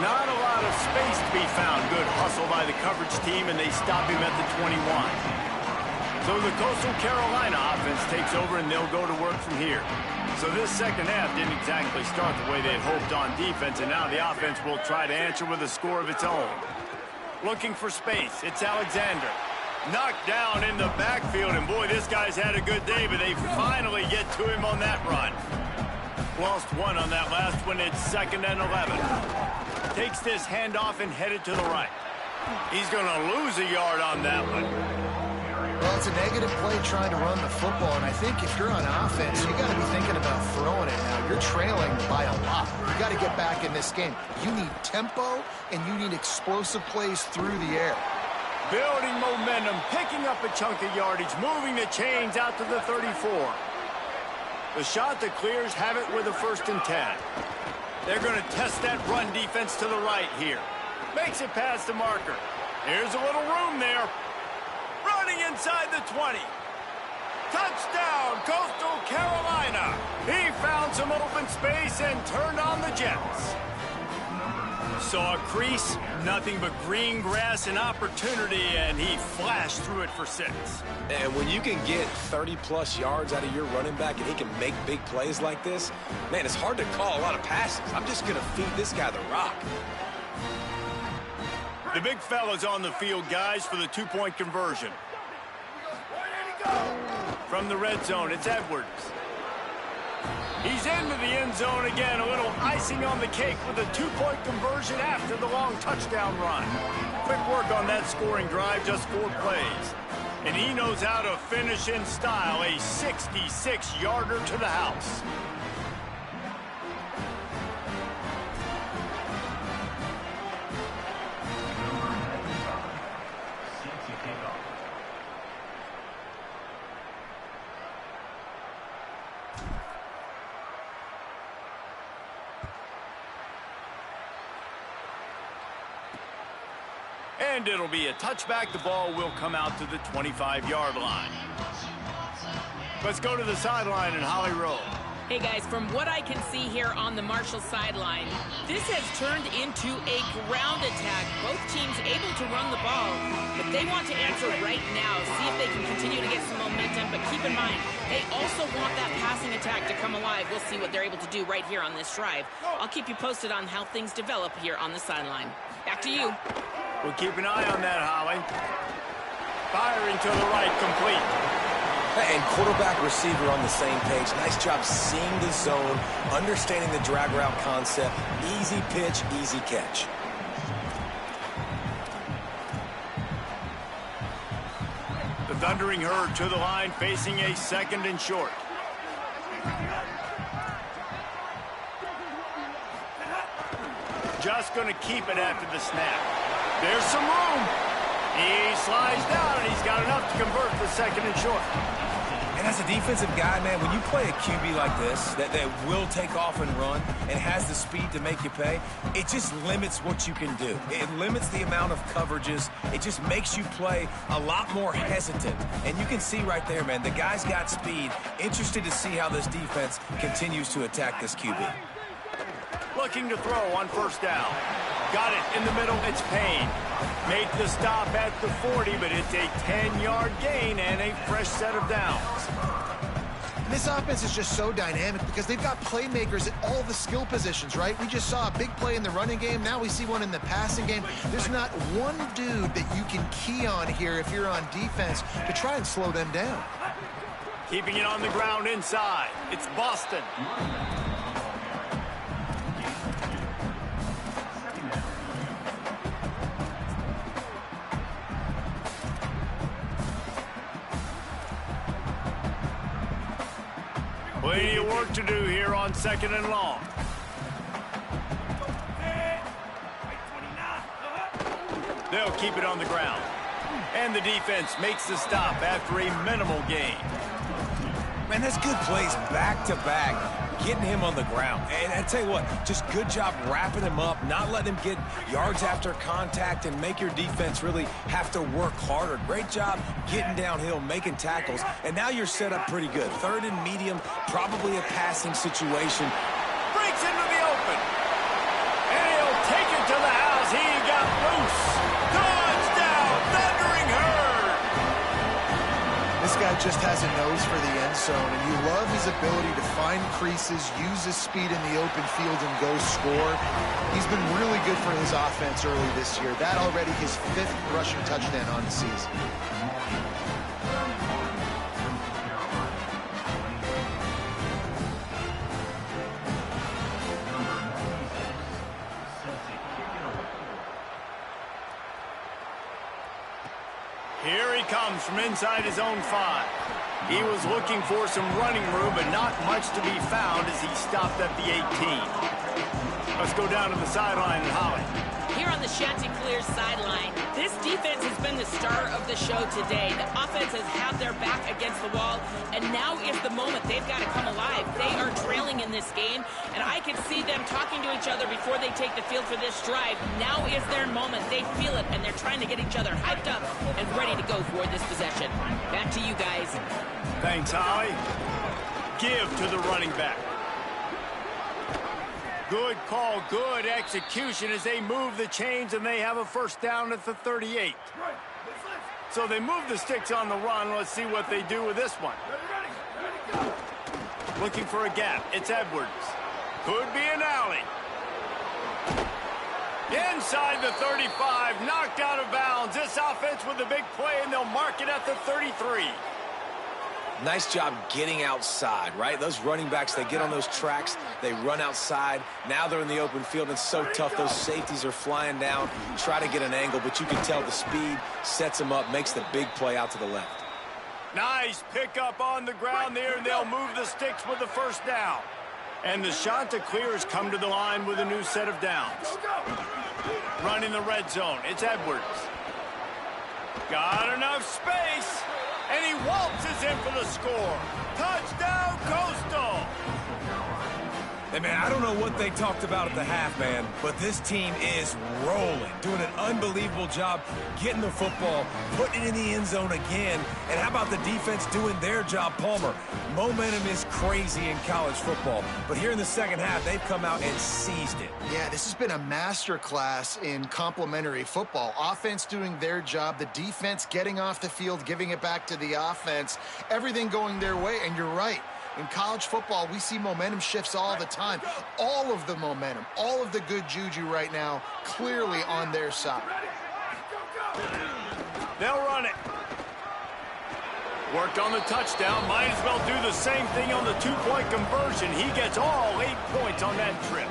Not a lot of space to be found. Good hustle by the coverage team, and they stop him at the 21. So the Coastal Carolina offense takes over, and they'll go to work from here. So this second half didn't exactly start the way they had hoped on defense, and now the offense will try to answer with a score of its own. Looking for space, it's Alexander. Knocked down in the backfield, and boy, this guy's had a good day, but they finally get to him on that run. Lost 1 on that last one. It's 2nd and 11. Takes this handoff and headed to the right. He's going to lose a yard on that one. Well, it's a negative play trying to run the football, and I think if you're on offense, you got to be thinking about throwing it now. You're trailing by a lot. You got to get back in this game. You need tempo, and you need explosive plays through the air. Building momentum, picking up a chunk of yardage, moving the chains out to the 34. The shot that clears have it with a 1st and 10. They're going to test that run defense to the right here. Makes it past the marker. Here's a little room there. Running inside the 20. Touchdown, Coastal Carolina. He found some open space and turned on the Jets. Saw a crease, nothing but green grass and opportunity, and he flashed through it for 6. And when you can get 30-plus yards out of your running back and he can make big plays like this, man, it's hard to call a lot of passes. I'm just going to feed this guy the rock. The big fella's on the field, guys, for the two-point conversion. From the red zone, it's Edwards. He's into the end zone again. A little icing on the cake with a two-point conversion after the long touchdown run. Quick work on that scoring drive, just 4 plays. And he knows how to finish in style, a 66-yarder to the house. And it'll be a touchback. The ball will come out to the 25-yard line. Let's go to the sideline in Holly Rowe. Hey, guys, from what I can see here on the Marshall sideline, this has turned into a ground attack. Both teams able to run the ball, but they want to answer right now, see if they can continue to get some momentum. But keep in mind, they also want that passing attack to come alive. We'll see what they're able to do right here on this drive. I'll keep you posted on how things develop here on the sideline. Back to you. We'll keep an eye on that, Holly. Firing to the right, complete. And quarterback, receiver on the same page. Nice job seeing the zone, understanding the drag route concept. Easy pitch, easy catch. The Thundering Herd to the line, facing a 2nd and short. Just going to keep it after the snap. There's some room. He slides down, and he's got enough to convert the 2nd and short. And as a defensive guy, man, when you play a QB like this, that will take off and run and has the speed to make you pay, it just limits what you can do. It limits the amount of coverages. It just makes you play a lot more hesitant. And you can see right there, man, the guy's got speed. Interested to see how this defense continues to attack this QB. Looking to throw on 1st down. Got it in the middle, it's Payne. Made the stop at the 40, but it's a 10-yard gain and a fresh set of downs. And this offense is just so dynamic because they've got playmakers at all the skill positions, right? We just saw a big play in the running game. Now we see one in the passing game. There's not one dude that you can key on here if you're on defense to try and slow them down. Keeping it on the ground inside. It's Boston. Plenty of work to do here on 2nd and long. They'll keep it on the ground. And the defense makes the stop after a minimal gain. Man, that's good plays back-to-back, getting him on the ground. And I tell you what, just good job wrapping him up, not letting him get yards after contact and make your defense really have to work harder. Great job getting downhill, making tackles, and now you're set up pretty good. 3rd and medium, probably a passing situation. Breaks into the open. And he'll take it to the house. He got loose. Touchdown, Thundering Herd. This guy just has a nose for the end zone, and you love his ability to find creases, use his speed in the open field, and go score. He's been really good for his offense early this year. That already his 5th rushing touchdown on the season. Here he comes from inside his own 5. He was looking for some running room, but not much to be found as he stopped at the 18. Let's go down to the sideline and Holly. Here on the Chanticleer sideline, this defense has been the star of the show today. The offense has had their back against the wall, and now is the moment. They've got to come alive. They are trailing in this game, and I can see them talking to each other before they take the field for this drive. Now is their moment. They feel it, and they're trying to get each other hyped up and ready to go for this possession. Back to you guys. Thanks, Holly. Give to the running back. Good call, good execution as they move the chains, and they have a 1st down at the 38. So they move the sticks on the run. Let's see what they do with this one. Looking for a gap. It's Edwards. Could be an alley. Inside the 35, knocked out of bounds. This offense with a big play, and they'll mark it at the 33. Nice job getting outside, right? Those running backs, they get on those tracks, they run outside. Now they're in the open field. It's so tough. Those safeties are flying down, try to get an angle, but you can tell the speed sets them up, makes the big play out to the left. Nice pickup on the ground there, and they'll move the sticks with the first down. And the Chanticleers come to the line with a new set of downs. Running the red zone, it's Edwards. Got enough space, and he waltzes in for the score. Touchdown, Coastal! Hey, man, I don't know what they talked about at the half, man, but this team is rolling, doing an unbelievable job getting the football, putting it in the end zone again. And how about the defense doing their job, Palmer? Momentum is crazy in college football, but here in the second half, they've come out and seized it. Yeah, this has been a masterclass in complementary football. Offense doing their job, the defense getting off the field, giving it back to the offense, everything going their way, and you're right. In college football, we see momentum shifts all the time. All of the momentum, all of the good juju right now, clearly on their side. They'll run it. Worked on the touchdown. Might as well do the same thing on the two-point conversion. He gets all 8 points on that trip.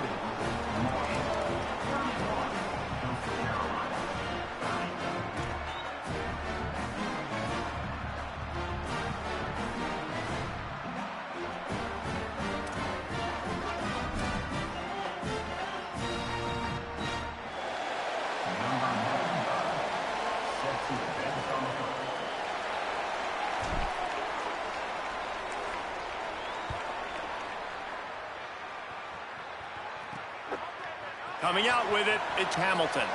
Coming out with it, it's Hamilton.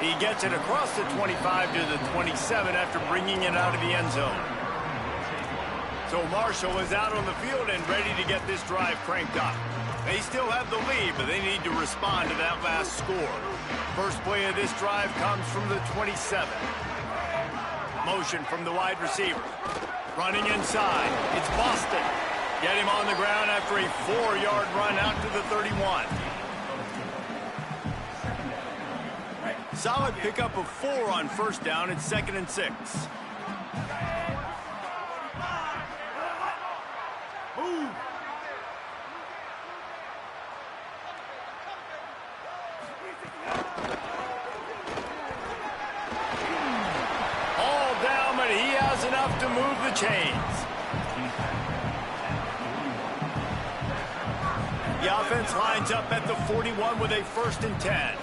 He gets it across the 25 to the 27 after bringing it out of the end zone. So Marshall is out on the field and ready to get this drive cranked up. They still have the lead, but they need to respond to that last score. First play of this drive comes from the 27. Motion from the wide receiver. Running inside, it's Boston. Get him on the ground after a 4-yard run out to the 31. Solid pickup of 4 on first down. It's 2nd and 6. All down, but he has enough to move the chains. The offense lines up at the 41 with a 1st and 10.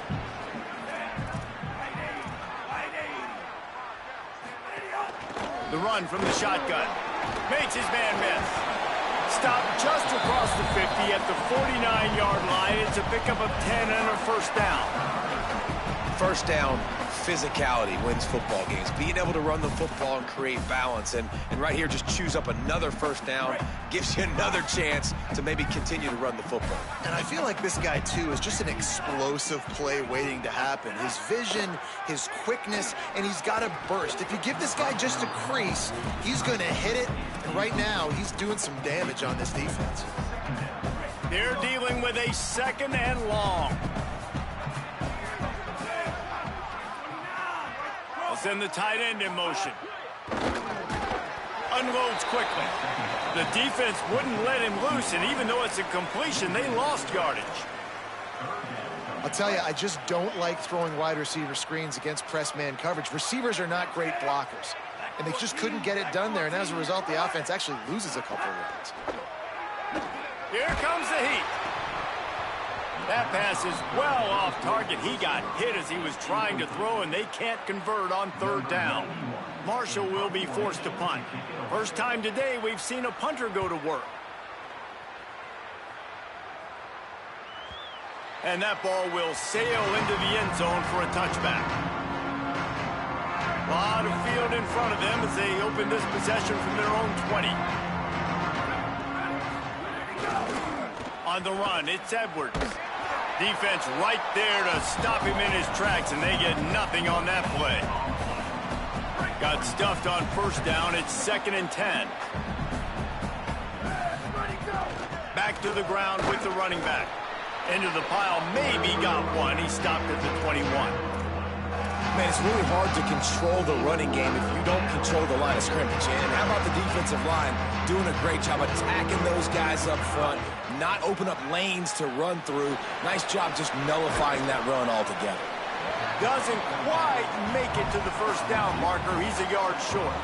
The run from the shotgun. Makes his man miss. Stopped just across the 50 at the 49-yard line. It's a pickup of 10 and a 1st down. First down, physicality wins football games. Being able to run the football and create balance. And right here, just choose up another 1st down. Gives you another chance to maybe continue to run the football. And I feel like this guy, too, is just an explosive play waiting to happen. His vision, his quickness, and he's got a burst. If you give this guy just a crease, he's going to hit it. And right now, he's doing some damage on this defense. They're dealing with a 2nd and long. They'll send the tight end in motion. Unloads quickly. The defense wouldn't let him loose, and even though it's a completion, they lost yardage. I'll tell you, I just don't like throwing wide receiver screens against press man coverage. Receivers are not great blockers, and they just couldn't get it done there, and as a result, the offense actually loses a couple of yards. Here comes the heat. That pass is well off target. He got hit as he was trying to throw, and they can't convert on 3rd down. Marshall will be forced to punt. First time today we've seen a punter go to work. And that ball will sail into the end zone for a touchback. A lot of field in front of them as they open this possession from their own 20. On the run, it's Edwards. Defense right there to stop him in his tracks, and they get nothing on that play. Got stuffed on 1st down. It's 2nd and 10. Back to the ground with the running back. Into the pile, maybe got one. He stopped at the 21. Man, it's really hard to control the running game if you don't control the line of scrimmage. And how about the defensive line doing a great job attacking those guys up front, not open up lanes to run through. Nice job just nullifying that run altogether. Doesn't quite make it to the first down marker. He's a yard short.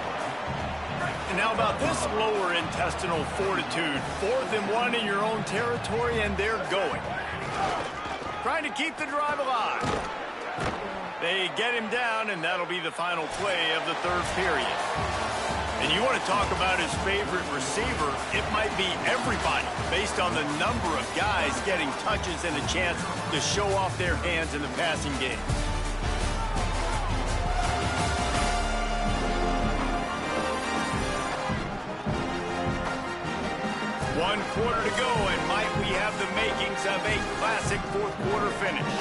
And how about this lower intestinal fortitude? 4th and 1 in your own territory, and they're going. Trying to keep the drive alive. They get him down, and that'll be the final play of the third period. And you want to talk about his favorite receiver, it might be everybody, based on the number of guys getting touches and a chance to show off their hands in the passing game. One quarter to go, and might we have the makings of a classic fourth quarter finish.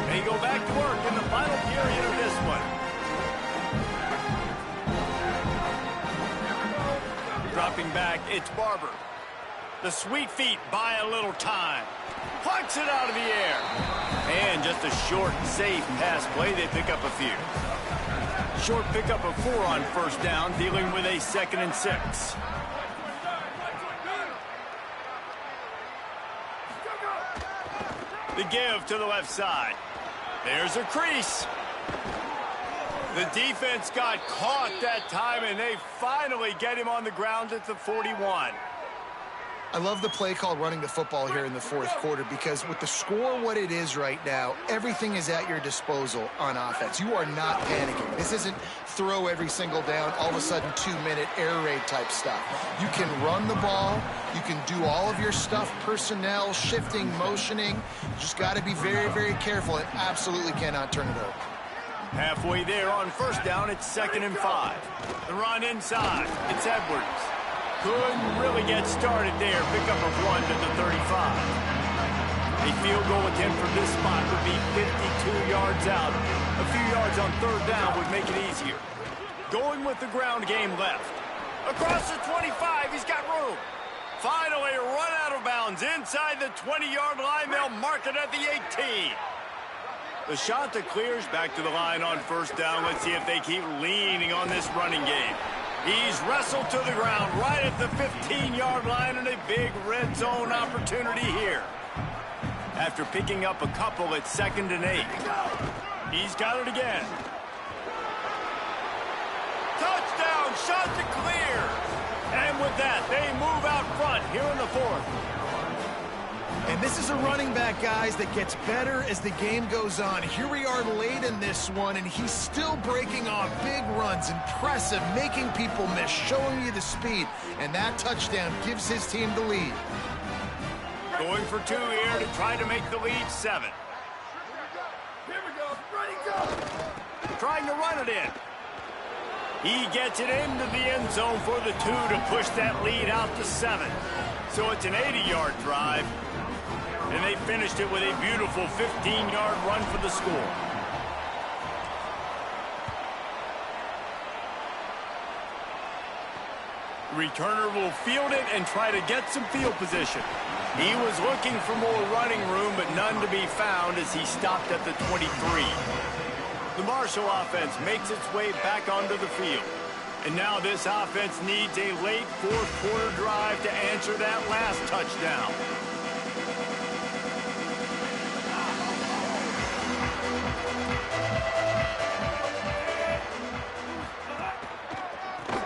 They go back to work in the final period of this one. Dropping back, it's Barber. The sweet feet buy a little time. Plucks it out of the air. And just a short, safe pass play. They pick up a few. Short pickup of 4 on first down, dealing with a 2nd and 6. The give to the left side. There's a crease. The defense got caught that time, and they finally get him on the ground at the 41. I love the play call running the football here in the fourth quarter because with the score what it is right now, everything is at your disposal on offense. You are not panicking. This isn't throw every single down, all of a sudden 2-minute air raid type stuff. You can run the ball. You can do all of your stuff, personnel, shifting, motioning. You just got to be very, very careful and absolutely cannot turn it over. Halfway there on first down, it's 2nd and 5. The run inside. It's Edwards. Couldn't really get started there. Pickup of 1 to the 35. A field goal attempt from this spot would be 52 yards out. A few yards on third down would make it easier. Going with the ground game left. Across the 25, he's got room. Finally run out of bounds inside the 20-yard line. They'll mark it at the 18. The shot that clears back to the line on first down. Let's see if they keep leaning on this running game. He's wrestled to the ground right at the 15-yard line, and a big red zone opportunity here. After picking up a couple at 2nd and 8. He's got it again. Touchdown, shot to clear. And with that, they move out front here in the fourth. And this is a running back, guys, that gets better as the game goes on. Here we are late in this one, and he's still breaking off big runs. Impressive, making people miss, showing you the speed. And that touchdown gives his team the lead. Going for 2 here to try to make the lead 7. Here we go. Ready, go. Trying to run it in. He gets it into the end zone for the 2 to push that lead out to 7. So it's an 80-yard drive. And they finished it with a beautiful 15-yard run for the score. The returner will field it and try to get some field position. He was looking for more running room, but none to be found as he stopped at the 23. The Marshall offense makes its way back onto the field. And now this offense needs a late fourth quarter drive to answer that last touchdown.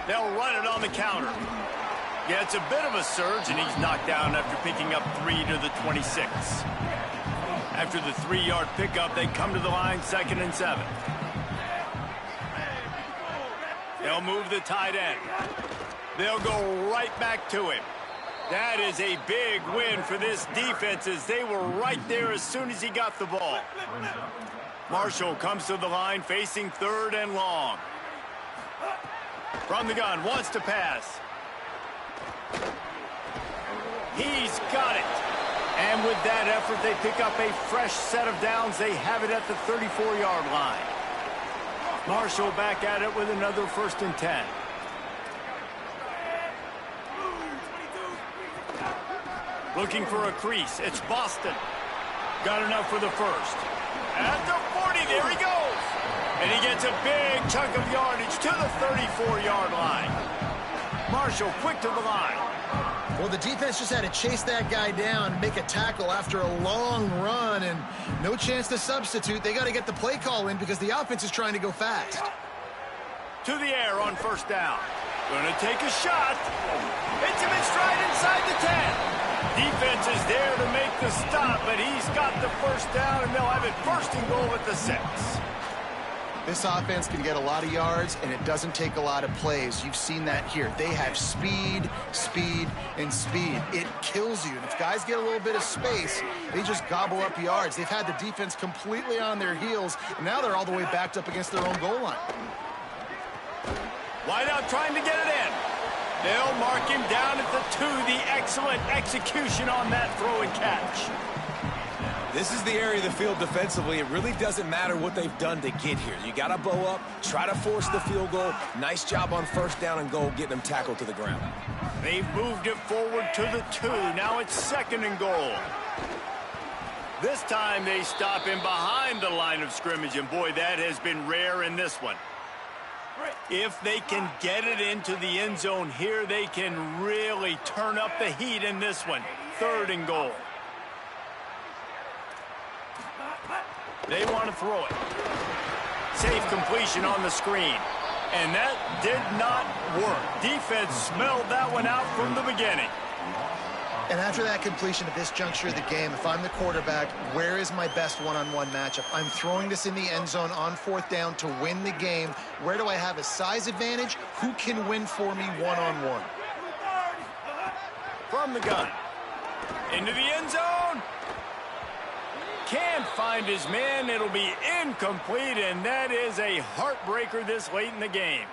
They'll run it on the counter. Yeah, it's a bit of a surge, and he's knocked down after picking up 3 to the 26. After the 3-yard pickup, they come to the line 2nd and 7. They'll move the tight end. They'll go right back to him. That is a big win for this defense as they were right there as soon as he got the ball. Marshall comes to the line facing 3rd and long. From the gun, wants to pass. He's got it. And with that effort, they pick up a fresh set of downs. They have it at the 34-yard line. Marshall back at it with another 1st and 10. Looking for a crease. It's Boston. Got enough for the first. At the 40, there he goes. And he gets a big chunk of yardage to the 34-yard line. Marshall quick to the line. Well, the defense just had to chase that guy down and make a tackle after a long run, and no chance to substitute. They got to get the play call in because the offense is trying to go fast. To the air on first down. Going to take a shot. Hits him in stride inside the 10. Defense is there to make the stop, but he's got the first down, and they'll have it first and goal at the 6. This offense can get a lot of yards, and it doesn't take a lot of plays. You've seen that here. They have speed, speed, and speed. It kills you. And if guys get a little bit of space, they just gobble up yards. They've had the defense completely on their heels, and now they're all the way backed up against their own goal line. Wide out trying to get it in. They'll mark him down at the 2. The excellent execution on that throw and catch. This is the area of the field defensively. It really doesn't matter what they've done to get here. You got to bow up, try to force the field goal. Nice job on first down and goal, getting them tackled to the ground. They've moved it forward to the 2. Now it's second and goal. This time they stop him behind the line of scrimmage, and boy, that has been rare in this one. If they can get it into the end zone here, they can really turn up the heat in this one. Third and goal. They want to throw it. Safe completion on the screen. And that did not work. Defense smelled that one out from the beginning. And after that completion at this juncture of the game, if I'm the quarterback, where is my best one-on-one matchup? I'm throwing this in the end zone on fourth down to win the game. Where do I have a size advantage? Who can win for me one-on-one? From the gun. Into the end zone. Can't find his man. It'll be incomplete, and that is a heartbreaker this late in the game.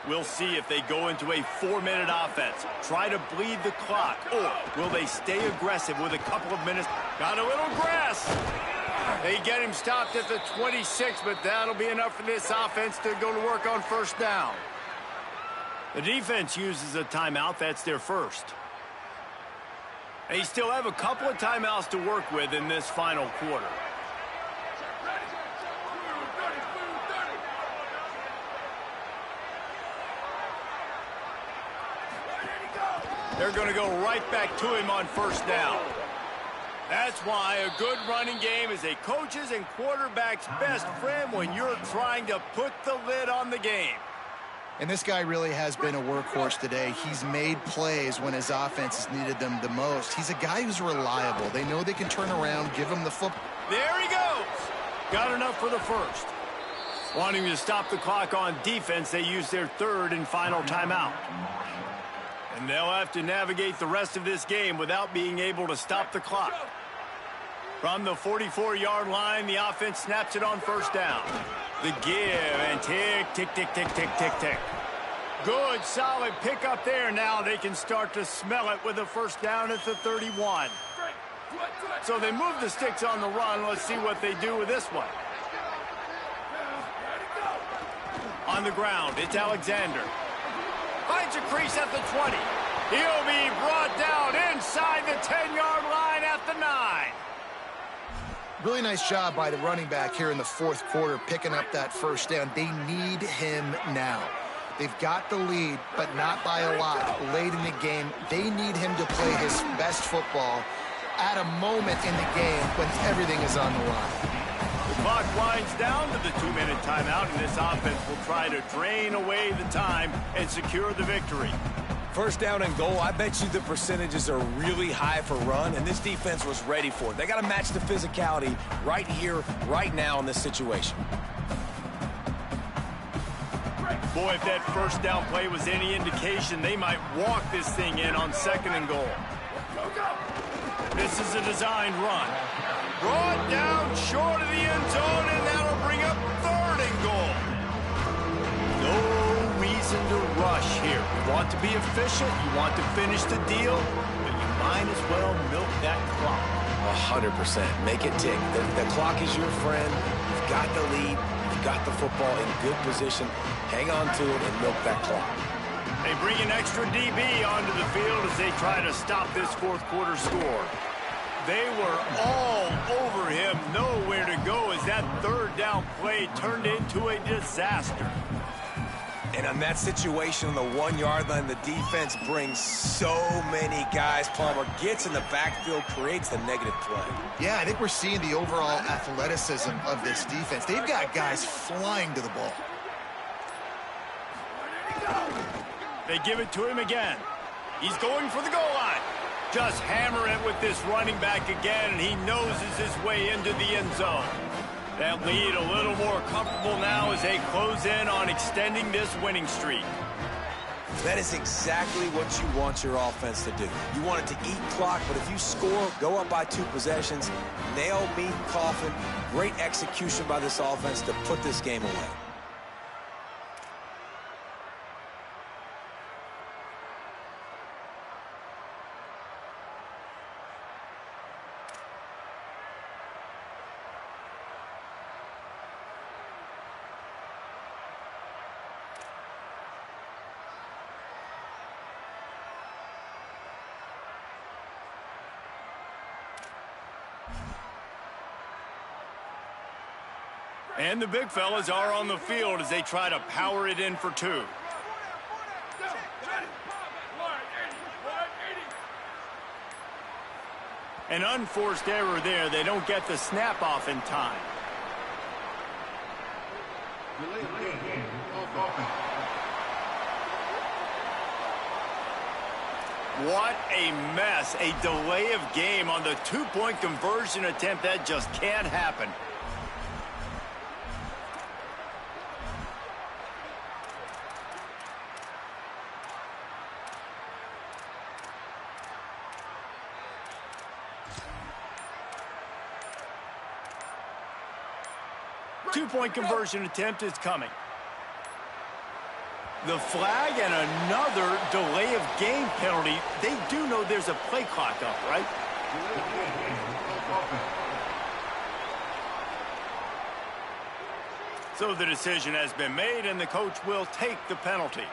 We'll see if they go into a 4-minute offense. Try to bleed the clock, or will they stay aggressive with a couple of minutes? Got a little grass. They get him stopped at the 26, but that'll be enough for this offense to go to work on first down. The defense uses a timeout. That's their first. They still have a couple of timeouts to work with in this final quarter. They're going to go right back to him on first down. That's why a good running game is a coach's and quarterback's best friend when you're trying to put the lid on the game. And this guy really has been a workhorse today. He's made plays when his offense has needed them the most. He's a guy who's reliable. They know they can turn around, give him the football. There he goes. Got enough for the first. Wanting to stop the clock on defense, they use their third and final timeout. And they'll have to navigate the rest of this game without being able to stop the clock. From the 44-yard line, the offense snaps it on first down. The give and tick, tick, tick, tick, tick, tick, tick. Good, solid pickup there. Now they can start to smell it with a first down at the 31. So they move the sticks on the run. Let's see what they do with this one. On the ground, it's Alexander. Finds a crease at the 20. He'll be brought down inside the 10-yard line at the 9. Really nice job by the running back here in the fourth quarter, picking up that first down. They need him now. They've got the lead, but not by a lot. Late in the game, they need him to play his best football at a moment in the game when everything is on the line. The clock winds down to the 2-minute timeout, and this offense will try to drain away the time and secure the victory. First down and goal, I bet you the percentages are really high for run, and this defense was ready for it. They got to match the physicality right here, right now in this situation. Boy, if that first down play was any indication, they might walk this thing in on second and goal. This is a designed run. Brought down short of the end zone, and that'll bring up third and goal. No reason to rush here. You want to be efficient, you want to finish the deal, but you might as well milk that clock. 100%. Make it tick. The clock is your friend. You've got the lead. You've got the football in good position. Hang on to it and milk that clock. They bring an extra DB onto the field as they try to stop this fourth quarter score. They were all over him, nowhere to go as that third down play turned into a disaster. And on that situation on the 1 yard line, the defense brings so many guys. Palmer gets in the backfield, creates the negative play. Yeah, I think we're seeing the overall athleticism of this defense. They've got guys flying to the ball. They give it to him again. He's going for the goal line. Just hammer it with this running back again, and he noses his way into the end zone. That lead a little more comfortable now as they close in on extending this winning streak. That is exactly what you want your offense to do. You want it to eat clock, but if you score, go up by 2 possessions, nail, meet, coffin. Great execution by this offense to put this game away. And the big fellas are on the field as they try to power it in for 2. An unforced error there. They don't get the snap off in time. What a mess. A delay of game on the 2-point conversion attempt. That just can't happen. Two-point conversion attempt is coming. The flag and another delay of game penalty. They do know there's a play clock up, right? So the decision has been made, and the coach will take the penalty.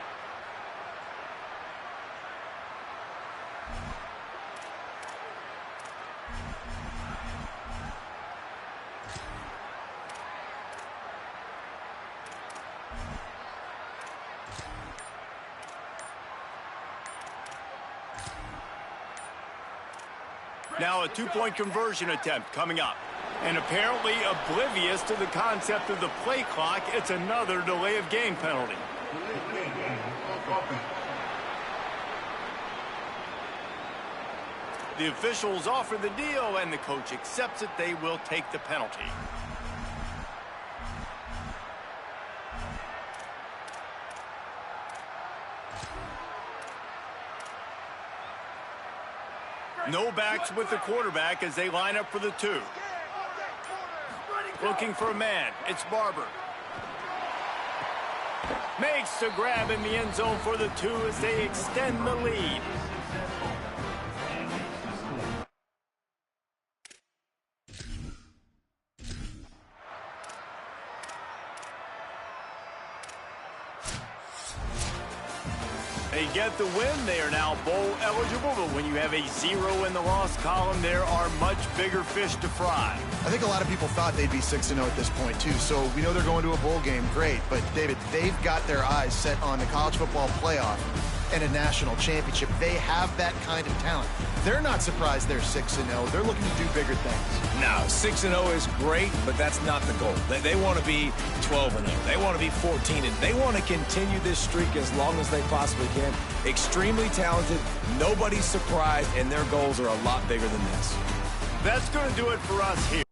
Now a 2-point conversion attempt coming up. And apparently oblivious to the concept of the play clock, it's another delay of game penalty. The officials offer the deal, and the coach accepts it. They will take the penalty. No backs with the quarterback as they line up for the 2. Looking for a man. It's Barber. Makes the grab in the end zone for the 2 as they extend the lead. They get the win. They are now bowl eligible, but when you have a 0 in the loss column, there are much bigger fish to fry. I think a lot of people thought they'd be 6-0 at this point, too. So we know they're going to a bowl game. Great. But, David, they've got their eyes set on the college football playoff and a national championship. They have that kind of talent. They're not surprised they're 6-0. They're looking to do bigger things. No, 6-0 is great, but that's not the goal. They want to be 12-0. They want to be 14-0. They want to continue this streak as long as they possibly can. Extremely talented. Nobody's surprised, and their goals are a lot bigger than this. That's going to do it for us here.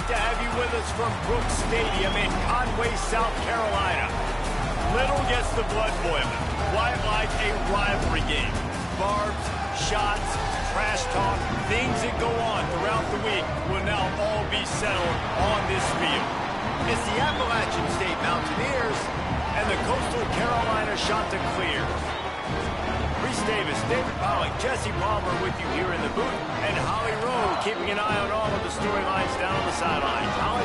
to have you with us from Brooks Stadium in Conway, South Carolina. Little gets the blood boiling. Quite like a rivalry game. Barbs, shots, trash talk, things that go on throughout the week will now all be settled on this field. It's the Appalachian State Mountaineers and the Coastal Carolina Chanticleers. Reese Davis, David Pollack, Jesse Palmer with you here in the booth, and Holly Rowe keeping an eye on all of the storylines down on the sidelines. Holly?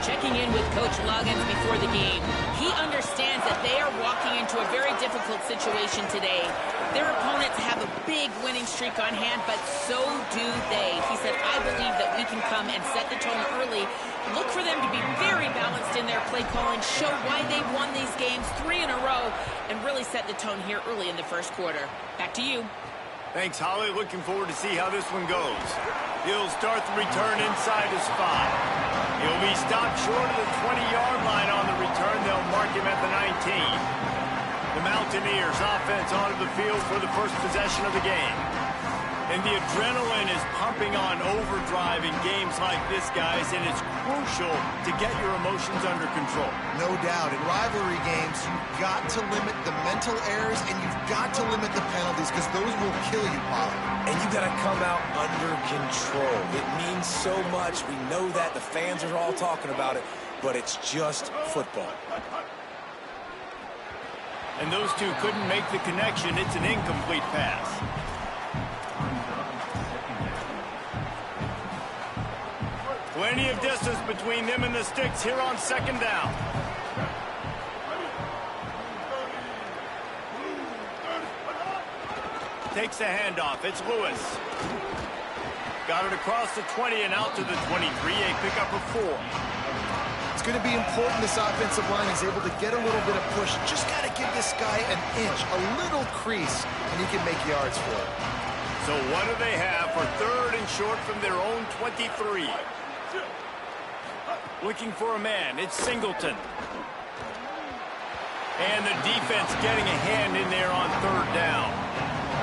Checking in with Coach Loggins before the game. He understands that they are walking into a very difficult situation today. Their opponents have a big winning streak on hand, but so do they. He said, I believe that we can come and set the tone early. Look for them to be very balanced in their play calling, show why they've won these games 3 in a row, and really set the tone here early in the first quarter. Back to you. Thanks, Holly. Looking forward to see how this one goes. He'll start the return inside his 5. He'll be stopped short of the 20-yard line on the return. They'll mark him at the 19. The Mountaineers offense onto the field for the first possession of the game. And the adrenaline is pumping on overdrive in games like this, guys, and it's crucial to get your emotions under control. No doubt. In rivalry games, you've got to limit the mental errors and you've got to limit the penalties because those will kill you, Pollard. And you got to come out under control. It means so much. We know that. The fans are all talking about it, but it's just football. And those two couldn't make the connection. It's an incomplete pass. Plenty of distance between them and the sticks here on second down. Takes the handoff. It's Lewis. Got it across the 20 and out to the 23. A pickup of 4. It's going to be important this offensive line is able to get a little bit of push. Just got to give this guy an inch, a little crease, and he can make yards for it. So what do they have for 3rd and short from their own 23? Looking for a man. It's Singleton. And the defense getting a hand in there on 3rd down.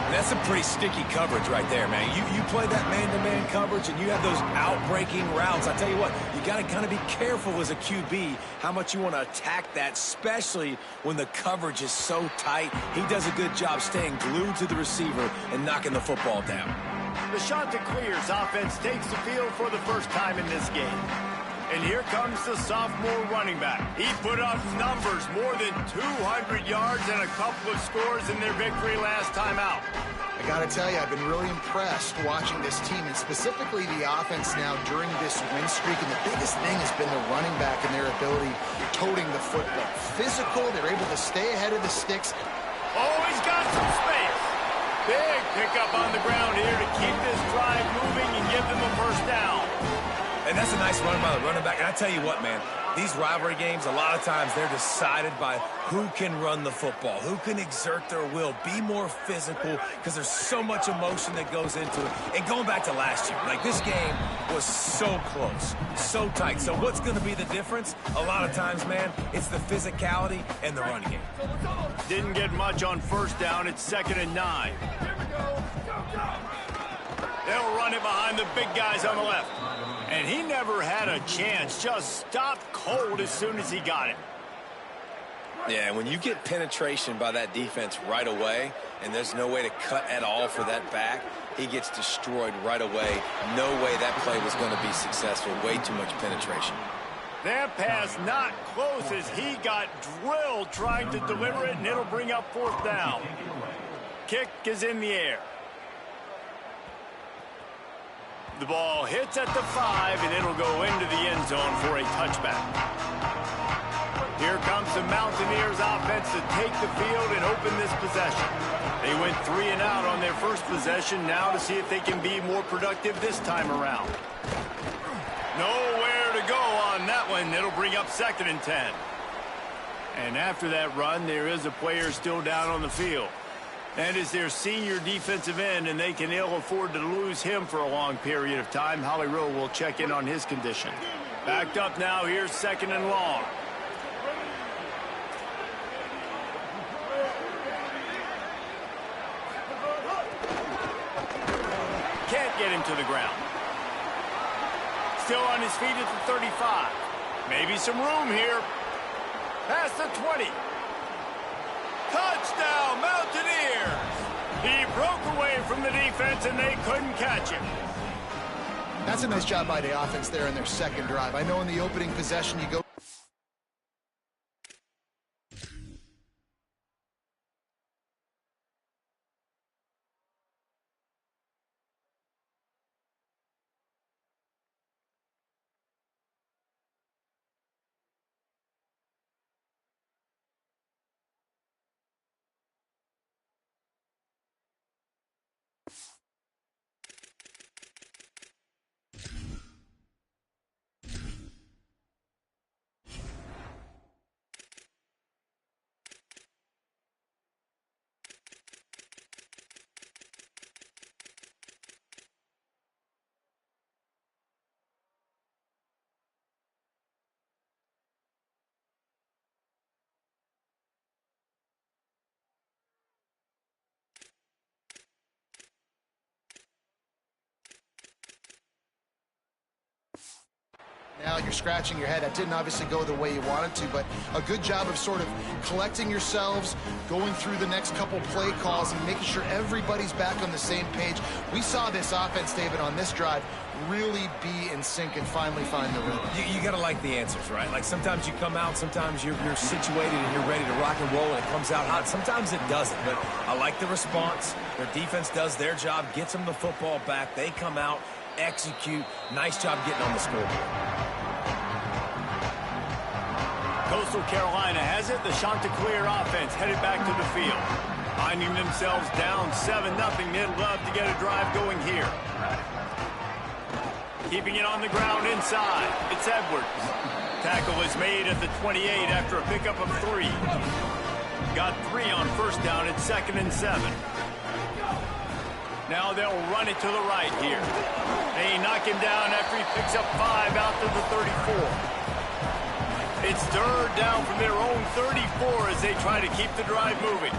And that's some pretty sticky coverage right there, man. You play that man-to-man coverage and you have those out-breaking routes. I tell you what, you got to kind of be careful as a QB how much you want to attack that, especially when the coverage is so tight. He does a good job staying glued to the receiver and knocking the football down. The Chanticleers offense takes the field for the first time in this game. And here comes the sophomore running back. He put up numbers, more than 200 yards and a couple of scores in their victory last time out. I got to tell you, I've been really impressed watching this team, and specifically the offense now during this win streak. And the biggest thing has been the running back and their ability toting the football. Physical, they're able to stay ahead of the sticks. Oh, he's got some space. Big pickup on the ground here to keep this drive moving and give them a first down. And that's a nice run by the running back. And I tell you what, man, these rivalry games, a lot of times they're decided by who can run the football, who can exert their will, be more physical, because there's so much emotion that goes into it. And going back to last year, like this game was so close, so tight. So what's going to be the difference? A lot of times, man, it's the physicality and the running game. Didn't get much on first down. It's 2nd and 9. They'll run it behind the big guys on the left. And he never had a chance, just stopped cold as soon as he got it. Yeah, when you get penetration by that defense right away, and there's no way to cut at all for that back, he gets destroyed right away. No way that play was going to be successful. Way too much penetration. That pass not close as he got drilled trying to deliver it, and it'll bring up 4th down. Kick is in the air. The ball hits at the 5, and it'll go into the end zone for a touchback. Here comes the Mountaineers offense to take the field and open this possession. They went 3 and out on their first possession, now to see if they can be more productive this time around. Nowhere to go on that one. It'll bring up 2nd and 10. And after that run, there is a player still down on the field. That is their senior defensive end, and they can ill afford to lose him for a long period of time. Holly Rowe will check in on his condition. Backed up now, here's 2nd and long. Can't get him to the ground. still on his feet at the 35. Maybe some room here. Past the 20. Touchdown, Mountaineers! He broke away from the defense, and they couldn't catch him. That's a nice job by the offense there in their second drive. I know in the opening possession you go. Now you're scratching your head. That didn't obviously go the way you wanted to, but a good job of sort of collecting yourselves, going through the next couple play calls, and making sure everybody's back on the same page. We saw this offense, David, on this drive really be in sync and finally find the rhythm. You got to like the answers, right? Like sometimes you come out, sometimes you're situated and you're ready to rock and roll and it comes out hot. Sometimes it doesn't, but I like the response. Their defense does their job, gets them the football back. They come out, execute. Nice job getting on the scoreboard. Coastal Carolina has it. The Chanticleer offense headed back to the field. Finding themselves down 7-0. They'd love to get a drive going here. Keeping it on the ground inside. It's Edwards. Tackle is made at the 28 after a pickup of 3. Got 3 on first down. It's 2nd and 7. Now they'll run it to the right here. They knock him down after he picks up 5 out to the 34. It's 3rd down from their own 34 as they try to keep the drive moving.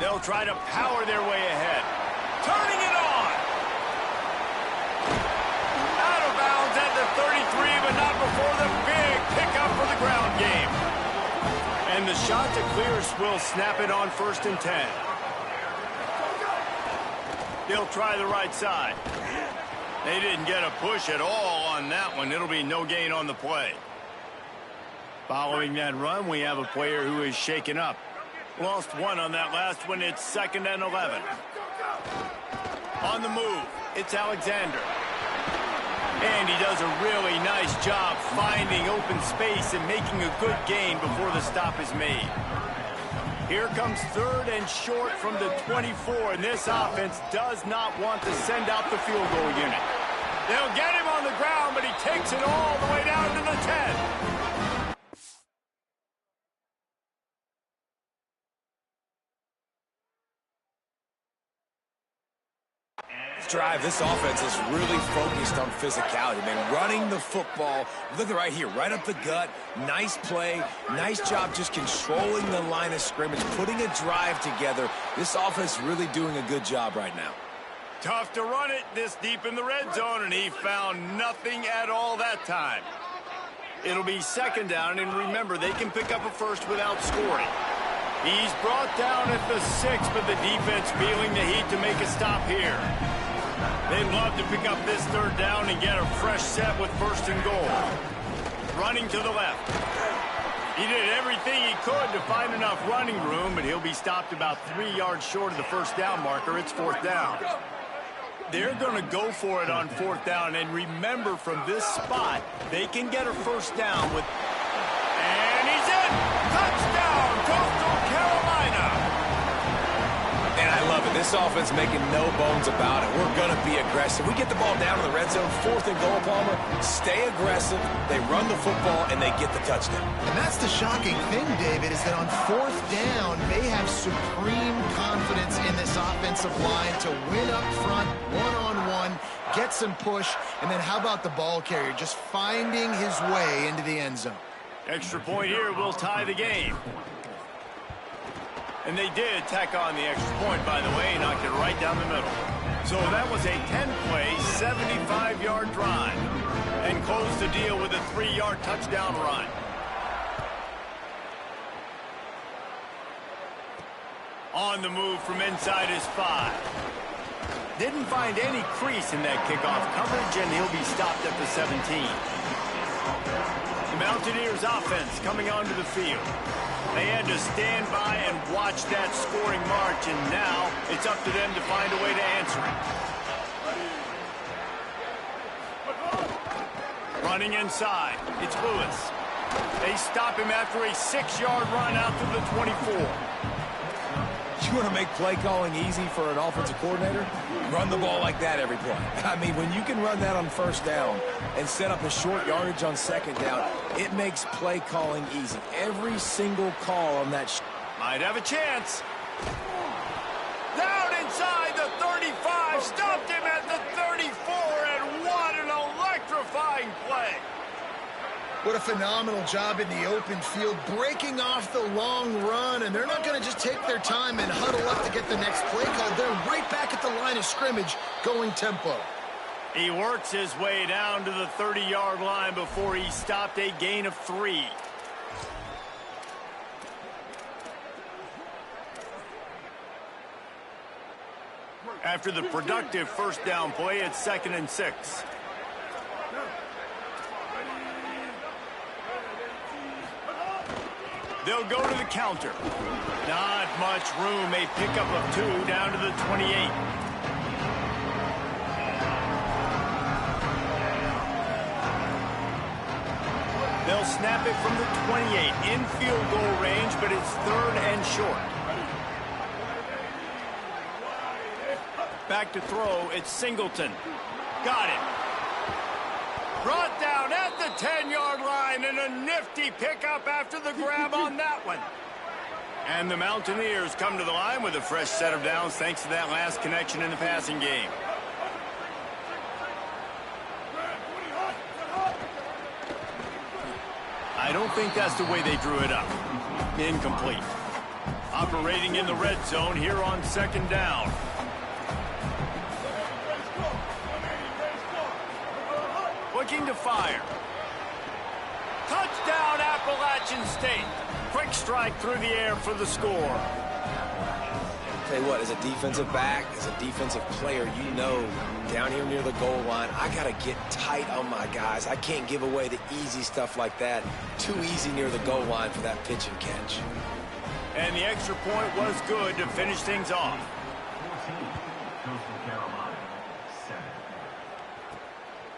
They'll try to power their way ahead. Turning it on! Out of bounds at the 33, but not before the big pickup for the ground game. And the Chanticleers will snap it on 1st and 10. They'll try the right side. They didn't get a push at all on that one. It'll be no gain on the play. Following that run, we have a player who is shaken up. Lost 1 on that last one. It's 2nd and 11. On the move, it's Alexander. And he does a really nice job finding open space and making a good gain before the stop is made. Here comes 3rd and short from the 24, and this offense does not want to send out the field goal unit. They'll get him on the ground, but he takes it all the way down to the 10. Drive, this offense is really focused on physicality, man. Running the football, look right here, right up the gut. Nice play, nice job just controlling the line of scrimmage, putting a drive together. This offense really doing a good job right now. Tough to run it this deep in the red zone, and he found nothing at all that time. It'll be 2nd down, and remember, they can pick up a first without scoring. He's brought down at the 6, but the defense feeling the heat to make a stop here. They'd love to pick up this 3rd down and get a fresh set with 1st and goal. Running to the left. He did everything he could to find enough running room, but he'll be stopped about 3 yards short of the 1st down marker. It's 4th down. They're going to go for it on 4th down, and remember, from this spot, they can get a 1st down with... And he's in! Touchdown, Coastal Carolina! And I love it. This offense making no bones about it. We're going to be aggressive. We get the ball down in the red zone, 4th and goal, Palmer. Stay aggressive. They run the football, and they get the touchdown. And that's the shocking thing, David, is that on 4th down, they have supreme confidence in this offensive line to win up front, one-on-one, get some push, and then how about the ball carrier just finding his way into the end zone? Extra point here will tie the game. And they did tack on the extra point, by the way, knocked it right down the middle. So that was a 10-play, 75-yard drive. And closed the deal with a 3-yard touchdown run. On the move from inside his 5. Didn't find any crease in that kickoff coverage, and he'll be stopped at the 17. The Mountaineers offense coming onto the field. They had to stand by and watch that scoring march, and now it's up to them to find a way to answer it. Running inside, it's Lewis. They stop him after a 6-yard run out to the 24. You want to make play calling easy for an offensive coordinator? Run the ball like that every play. I mean, when you can run that on first down and set up a short yardage on second down, it makes play calling easy. Every single call on that. Might have a chance. Down inside the 35. Stopped him at the 34, and what an electrifying play. What a phenomenal job in the open field, breaking off the long run, and they're not going to just take their time and huddle up to get the next play call. They're right back at the line of scrimmage, going tempo. He works his way down to the 30-yard line before he stopped, a gain of 3. After the productive first down play, it's 2nd and 6. They'll go to the counter. Not much room. A pickup of 2 down to the 28. They'll snap it from the 28 in field goal range, but it's 3rd and short. Back to throw. It's Singleton. Got it. Brought down at the 10-yard line, and a nifty pickup after the grab on that one. And the Mountaineers come to the line with a fresh set of downs thanks to that last connection in the passing game. I don't think that's the way they drew it up. Incomplete. Operating in the red zone here on 2nd down. Looking to fire. Touchdown, Appalachian State. Quick strike through the air for the score. Tell you what, as a defensive back, as a defensive player, you know, down here near the goal line, I got to get tight on my guys. I can't give away the easy stuff like that. Too easy near the goal line for that pitch and catch. And the extra point was good to finish things off.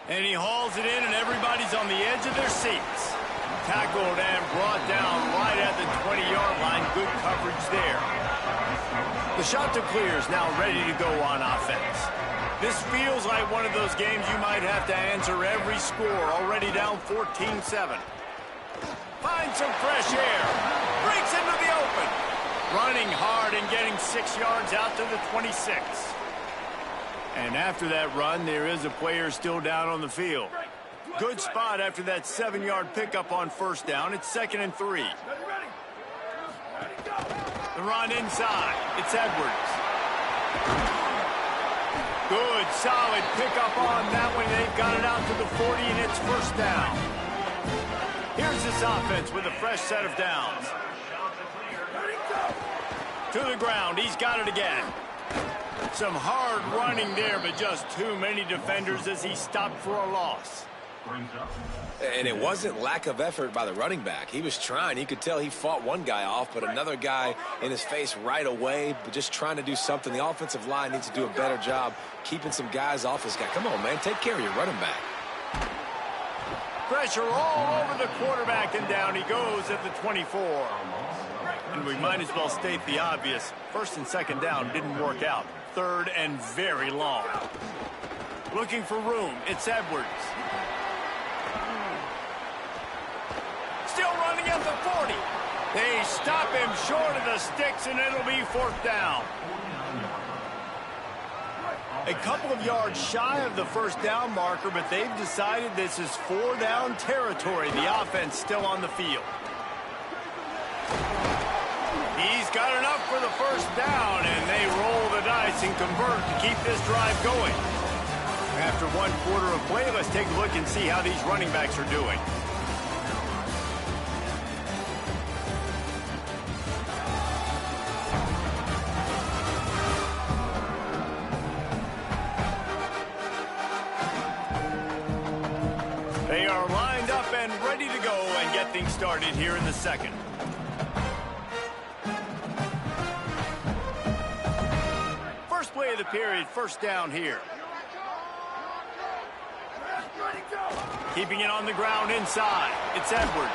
And he hauls it in, and everybody's on the edge of their seats. Tackled and brought down right at the 20-yard line. Good coverage there. The shot to clear is now ready to go on offense. This feels like one of those games you might have to answer every score. Already down 14-7. Finds some fresh air. Breaks into the open. Running hard and getting 6 yards out to the 26. And after that run, there is a player still down on the field. Good spot after that 7-yard pickup on first down. It's 2nd and 3. The run inside. It's Edwards. Good, solid pickup on that one. They've got it out to the 40, and it's first down. Here's this offense with a fresh set of downs. To the ground. He's got it again. Some hard running there, but just too many defenders as he stopped for a loss. And it wasn't lack of effort by the running back. He was trying. You could tell he fought one guy off, but another guy in his face right away, but just trying to do something. The offensive line needs to do a better job keeping some guys off his guy. Come on, man. Take care of your running back. Pressure all over the quarterback, and down he goes at the 24. And we might as well state the obvious. First and second down didn't work out. 3rd and very long. Looking for room. It's Edwards. Still running at the 40. They stop him short of the sticks, and it'll be 4th down. A couple of yards shy of the first down marker, but they've decided this is 4-down territory. The offense still on the field. He's got enough for the first down, and they roll the dice points and convert to keep this drive going. After 1 quarter of play, let's take a look and see how these running backs are doing. They are lined up and ready to go and get things started here in the second. First play of the period, first down here. Keeping it on the ground inside. It's Edwards.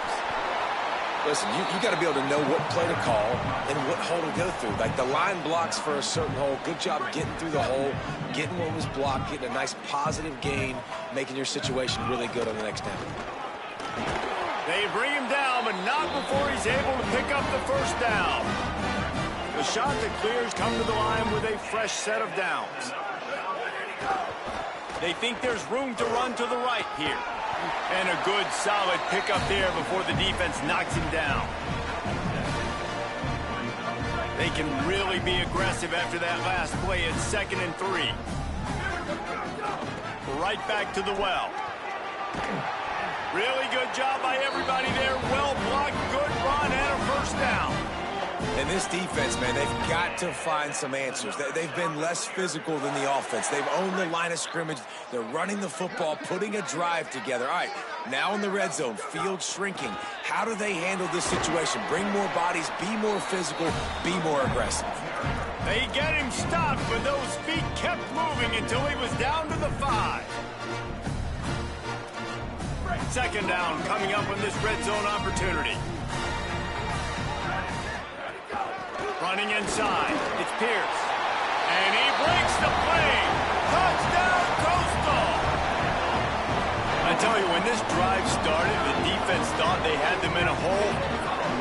Listen, you got to be able to know what play to call and what hole to go through. Like the line blocks for a certain hole. Good job getting through the hole, getting what was blocked, getting a nice positive gain, making your situation really good on the next down. They bring him down, but not before he's able to pick up the first down. The shot that clears come to the line with a fresh set of downs. They think there's room to run to the right here. And a good, solid pickup there before the defense knocks him down. They can really be aggressive after that last play at 2nd and 3. Right back to the well. Really good job by everybody there. Well blocked, good run, and a first down. And this defense, man, they've got to find some answers. They've been less physical than the offense. They've owned the line of scrimmage. They're running the football, putting a drive together. All right, now in the red zone, field shrinking. How do they handle this situation? Bring more bodies, be more physical, be more aggressive. They get him stopped, but those feet kept moving until he was down to the 5. Second down coming up on this red zone opportunity. Running inside, it's Pierce. And he breaks the play. Touchdown, Coastal! I tell you, when this drive started, the defense thought they had them in a hole.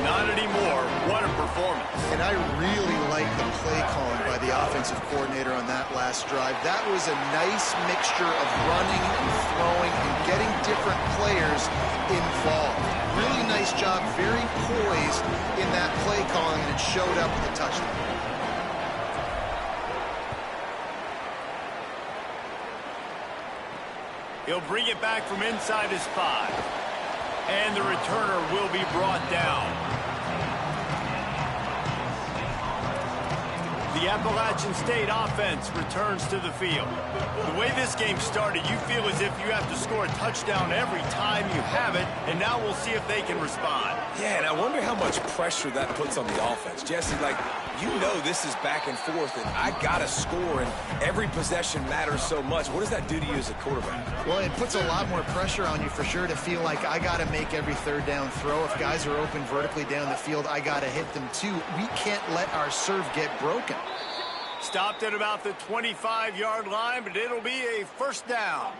Not anymore. What a performance. And I really like the play calling by the offensive coordinator on that last drive. That was a nice mixture of running and throwing and getting different players involved. Really nice job, very poised in that play calling, and it showed up with the touchdown. He'll bring it back from inside his 5. And the returner will be brought down. The Appalachian State offense returns to the field. The way this game started, you feel as if you have to score a touchdown every time you have it, and now we'll see if they can respond. Yeah, and I wonder how much pressure that puts on the offense. Jesse, like, you know this is back and forth, and I got to score, and every possession matters so much. What does that do to you as a quarterback? Well, it puts a lot more pressure on you for sure to feel like I got to make every third down throw. If guys are open vertically down the field, I got to hit them too. We can't let our serve get broken. Stopped at about the 25-yard line, but it'll be a first down.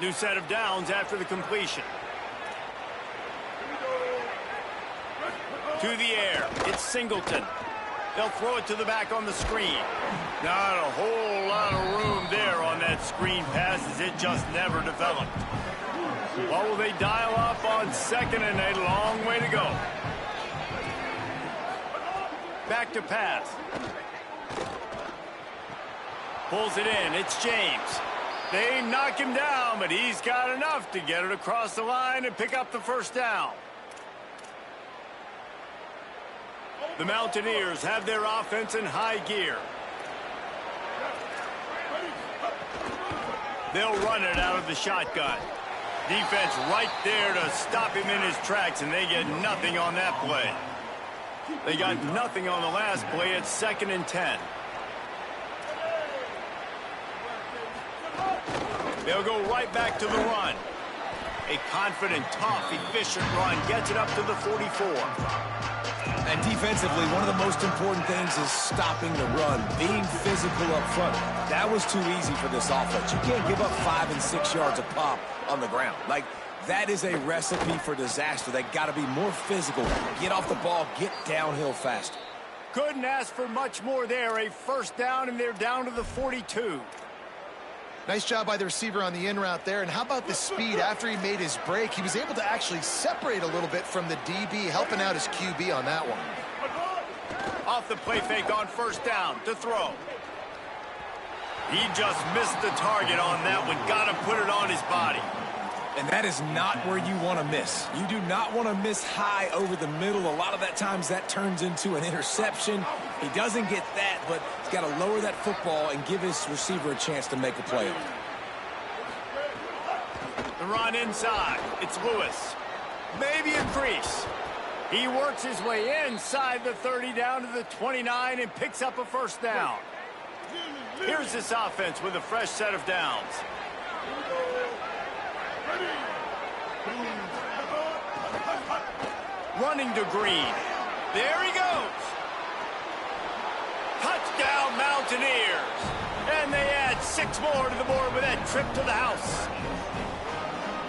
New set of downs after the completion. To the air, it's Singleton. They'll throw it to the back on the screen. Not a whole lot of room there on that screen pass, as it just never developed. What will they dial up on 2nd and a long way to go? Back to pass. Pulls it in. It's James. They knock him down, but he's got enough to get it across the line and pick up the first down. The Mountaineers have their offense in high gear. They'll run it out of the shotgun. Defense right there to stop him in his tracks, and they get nothing on that play. They got nothing on the last play. It's 2nd and 10. They'll go right back to the run. A confident, tough, efficient run gets it up to the 44. And defensively, one of the most important things is stopping the run, being physical up front. That was too easy for this offense. You can't give up 5 and 6 yards a pop on the ground. Like, that is a recipe for disaster. They got to be more physical, get off the ball, get downhill faster. Couldn't ask for much more there. A first down, and they're down to the 42. Nice job by the receiver on the in route there. And how about the speed after he made his break? He was able to actually separate a little bit from the DB, helping out his QB on that one. Off the play fake on first down to throw. He just missed the target on that one. Got to put it on his body. And that is not where you want to miss. You do not want to miss high over the middle. A lot of that times that turns into an interception. He doesn't get that, but he's got to lower that football and give his receiver a chance to make a play. The run inside. It's Lewis. Maybe a crease. He works his way inside the 30 down to the 29 and picks up a first down. Here's this offense with a fresh set of downs. Running to Green. There he goes. Touchdown, Mountaineers. And they add 6 more to the board with that trip to the house.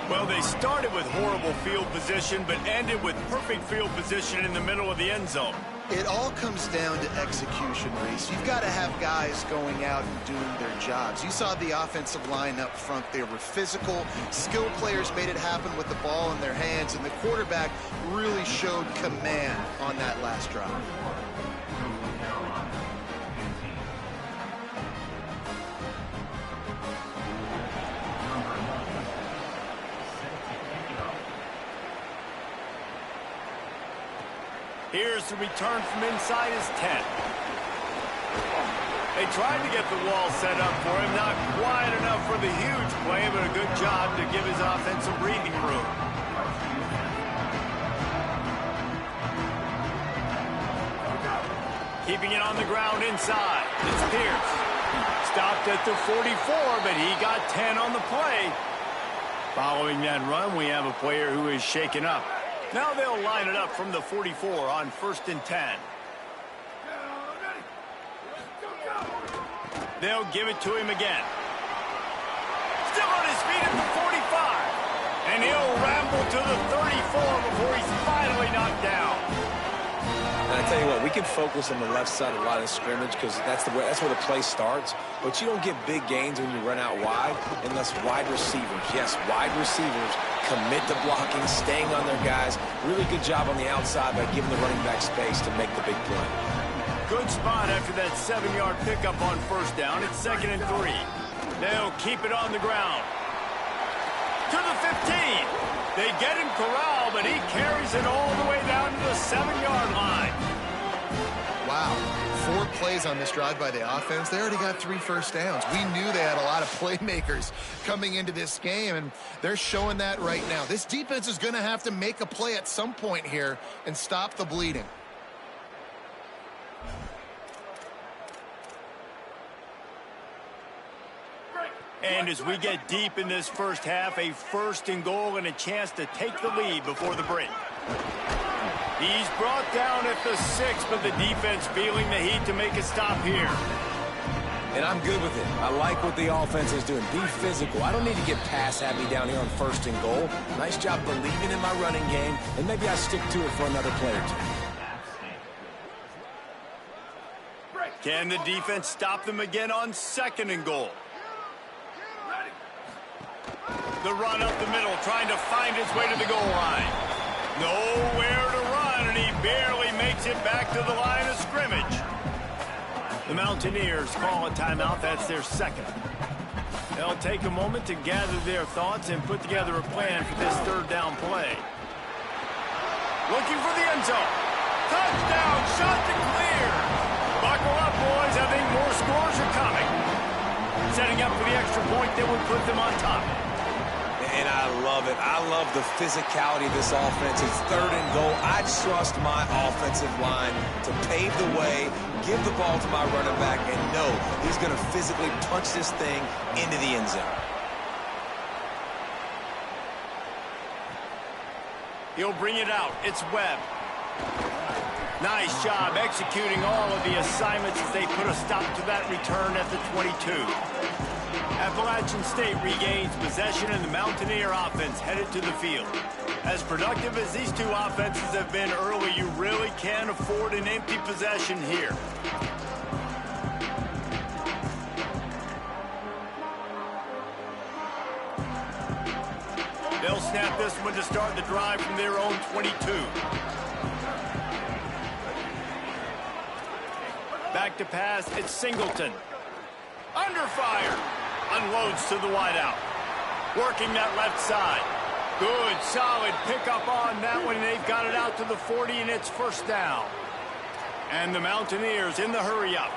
Well, they started with horrible field position, but ended with perfect field position in the middle of the end zone. It all comes down to execution, Reese. You've got to have guys going out and doing their jobs. You saw the offensive line up front. They were physical. Skilled players made it happen with the ball in their hands, and the quarterback really showed command on that last drive. Here's the return from inside his 10. They tried to get the wall set up for him. Not quite enough for the huge play, but a good job to give his offense some breathing room. Keeping it on the ground inside. It's Pierce. Stopped at the 44, but he got 10 on the play. Following that run, we have a player who is shaken up. Now they'll line it up from the 44 on 1st and 10. They'll give it to him again. Still on his feet at the 45. And he'll ramble to the 34 before he's finally knocked down. And I tell you what, we can focus on the left side of the line of scrimmage because that's where the play starts. But you don't get big gains when you run out wide unless wide receivers, yes, wide receivers, commit to blocking, staying on their guys. Really good job on the outside by giving the running back space to make the big play. Good spot after that 7-yard pickup on 1st down. It's 2nd and 3. They'll keep it on the ground. To the 15. They get him corralled, but he carries it all the way down to the 7-yard line. Wow. 4 plays on this drive by the offense. They already got 3 first downs. We knew they had a lot of playmakers coming into this game, and they're showing that right now. This defense is going to have to make a play at some point here and stop the bleeding. And as we get deep in this first half, a 1st and goal and a chance to take the lead before the break. He's brought down at the 6, but the defense feeling the heat to make a stop here. And I'm good with it. I like what the offense is doing. Be physical. I don't need to get pass happy down here on 1st and goal. Nice job believing in my running game, and maybe I stick to it for another play or 2. Can the defense stop them again on 2nd and goal? The run up the middle, trying to find his way to the goal line. Nowhere to run, and he barely makes it back to the line of scrimmage. The Mountaineers call a timeout. That's their 2nd. They'll take a moment to gather their thoughts and put together a plan for this 3rd down play. Looking for the end zone. Touchdown, shot to clear. Buckle up, boys. I think more scores are coming. Setting up for the extra point that would put them on top. And I love it. I love the physicality of this offense. It's 3rd and goal. I trust my offensive line to pave the way, give the ball to my running back, and know he's going to physically punch this thing into the end zone. He'll bring it out. It's Webb. Nice job executing all of the assignments as they put a stop to that return at the 22. Appalachian State regains possession, and the Mountaineer offense headed to the field. As productive as these 2 offenses have been early, you really can't afford an empty possession here. They'll snap this one to start the drive from their own 22. Back to pass, it's Singleton. Under fire. Unloads to the wideout. Working that left side. Good, solid pickup on that one. They've got it out to the 40, and it's first down. And the Mountaineers in the hurry-up.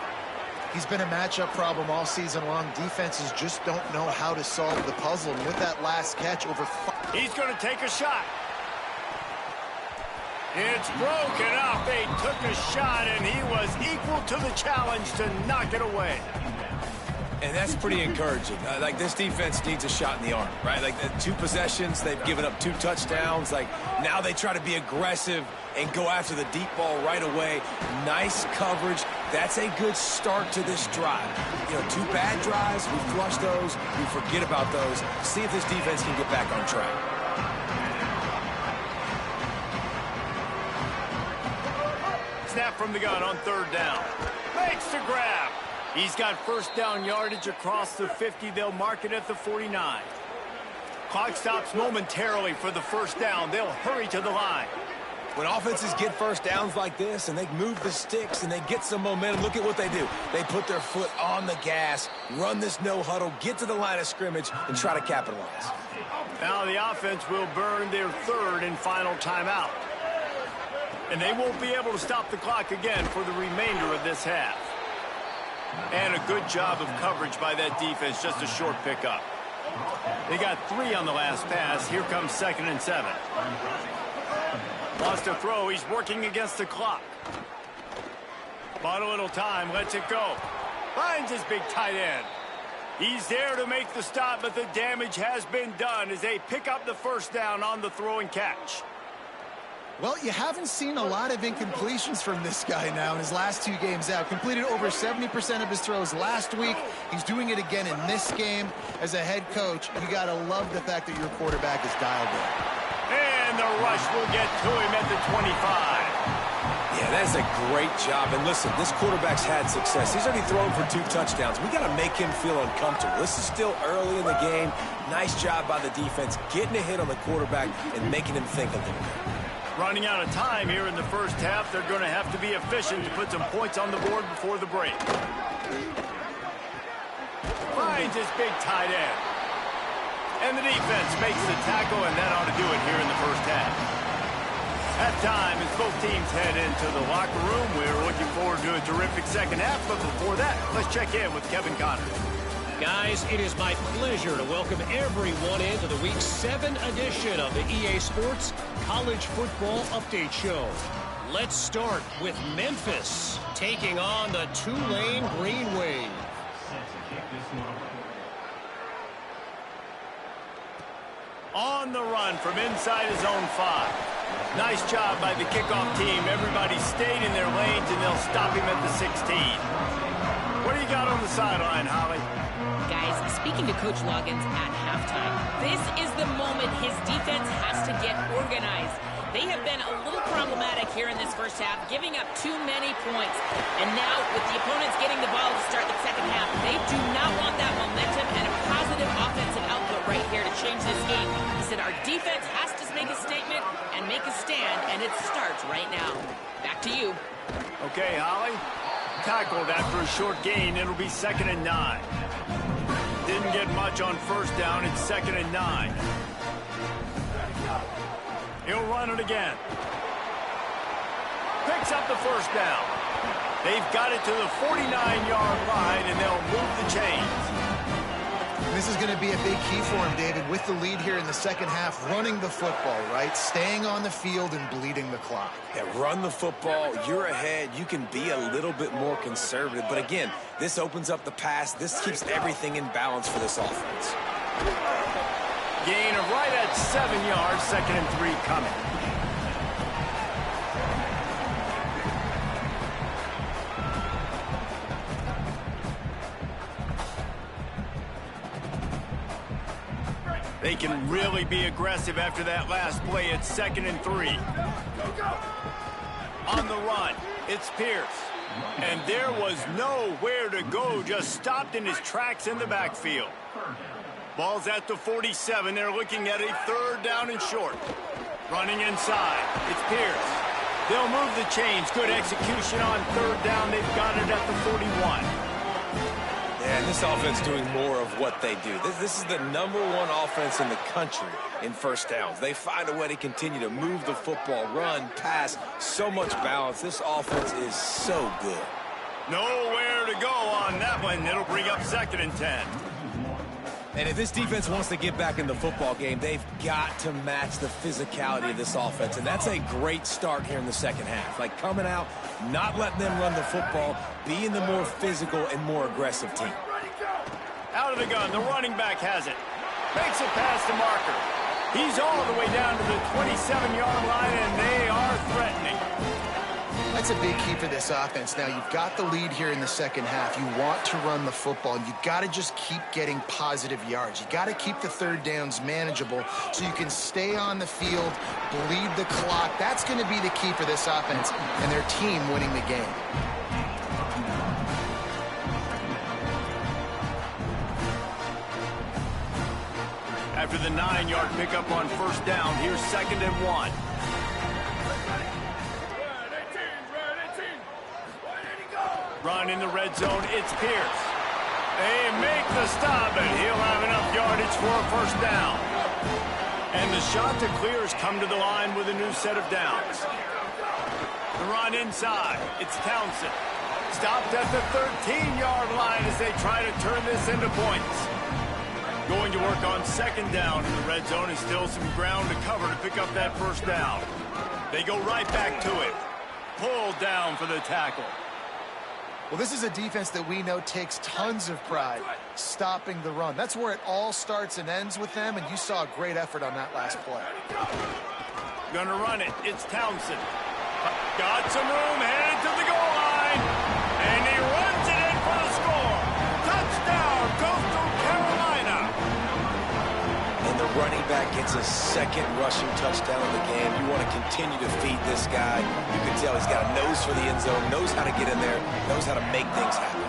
He's been a matchup problem all season long. Defenses just don't know how to solve the puzzle. And with that last catch, he's going to take a shot. It's broken up. They took a shot, and he was equal to the challenge to knock it away. And that's pretty encouraging. Like, this defense needs a shot in the arm, right? Like, 2 possessions, they've given up 2 touchdowns. Like, now they try to be aggressive and go after the deep ball right away. Nice coverage. That's a good start to this drive. You know, 2 bad drives, we flush those, we forget about those. See if this defense can get back on track. Snap from the gun on 3rd down. Makes the grab. He's got first down yardage across the 50. They'll mark it at the 49. Clock stops momentarily for the first down. They'll hurry to the line. When offenses get first downs like this and they move the sticks and they get some momentum, look at what they do. They put their foot on the gas, run this no huddle, get to the line of scrimmage, and try to capitalize. Now the offense will burn their 3rd and final timeout. And they won't be able to stop the clock again for the remainder of this half. And a good job of coverage by that defense, just a short pickup. They got 3 on the last pass. Here comes 2nd and 7. Lost a throw. He's working against the clock. Bought a little time. Lets it go. Finds his big tight end. He's there to make the stop, but the damage has been done as they pick up the first down on the throw and catch. well, you haven't seen a lot of incompletions from this guy now in his last 2 games out. Completed over 70% of his throws last week. He's doing it again in this game. As a head coach, you got to love the fact that your quarterback is dialed in. And the rush will get to him at the 25. Yeah, that's a great job. And listen, this quarterback's had success. He's already thrown for 2 touchdowns. We got to make him feel uncomfortable. This is still early in the game. Nice job by the defense, getting a hit on the quarterback and making him think a little bit. Running out of time here in the first half. They're going to have to be efficient to put some points on the board before the break. Finds his big tight end. And the defense makes the tackle, and that ought to do it here in the first half. At time, as both teams head into the locker room, we're looking forward to a terrific second half. But before that, let's check in with Kevin Connors. Guys, it is my pleasure to welcome everyone into the Week 7 edition of the EA Sports College Football Update Show. Let's start with Memphis taking on the Tulane Green Wave. On the run from inside his own 5. Nice job by the kickoff team. Everybody stayed in their lanes, and they'll stop him at the 16. What do you got on the sideline, Holly? Guys, speaking to Coach Loggins at halftime, this is the moment his defense has to get organized. They have been a little problematic here in this first half, giving up too many points. And now, with the opponents getting the ball to start the second half, they do not want that momentum and a positive offensive output right here to change this game. He said our defense has to make a statement and make a stand, and it starts right now. Back to you. Okay, Holly. Tackled after a short gain. It'll be 2nd and 9. Didn't get much on first down. It's 2nd and 9. He'll run it again. Picks up the first down. They've got it to the 49-yard line, and they'll move the chains. This is going to be a big key for him, David, with the lead here in the second half, running the football, right? Staying on the field and bleeding the clock. Yeah, run the football. You're ahead. You can be a little bit more conservative. But again, this opens up the pass. This keeps everything in balance for this offense. Gain of right at 7 yards, 2nd and 3 coming. They can really be aggressive after that last play. It's 2nd and 3. On the run, it's Pierce. And there was nowhere to go, just stopped in his tracks in the backfield. Ball's at the 47. They're looking at a 3rd down and short. Running inside, it's Pierce. They'll move the chains. Good execution on 3rd down. They've got it at the 41. And this offense doing more of what they do. This is the #1 offense in the country in first downs. They find a way to continue to move the football, run, pass, so much balance. This offense is so good. Nowhere to go on that one. It'll bring up 2nd and 10. And if this defense wants to get back in the football game, they've got to match the physicality of this offense. And that's a great start here in the second half. Like coming out, not letting them run the football, being the more physical and more aggressive team. Out of the gun, the running back has it. Makes it past the marker. He's all the way down to the 27-yard line, and they are threatening. That's a big key for this offense. Now, you've got the lead here in the second half. You want to run the football, and you've got to just keep getting positive yards. You got to keep the third downs manageable so you can stay on the field, bleed the clock. That's going to be the key for this offense and their team winning the game. After the 9-yard pickup on first down, here's 2nd and 1. Run in the red zone, it's Pierce. They make the stop, and he'll have enough yardage for a first down. And the shot to clear has come to the line with a new set of downs. The run inside, it's Townsend. Stopped at the 13-yard line as they try to turn this into points. Going to work on 2nd down in the red zone, and still some ground to cover to pick up that first down. They go right back to it. Pulled down for the tackle. Well, this is a defense that we know takes tons of pride stopping the run. That's where it all starts and ends with them, and you saw a great effort on that last play. Gonna run it. It's Townsend. Got some room, headed to the goal line, and he runs it in for the score. Touchdown, Coastal Carolina. And the running back gets a 2nd rushing touchdown in the game. You want to continue to feed this guy. You can tell he's got a nose for the end zone, knows how to get in there, knows how to make things happen.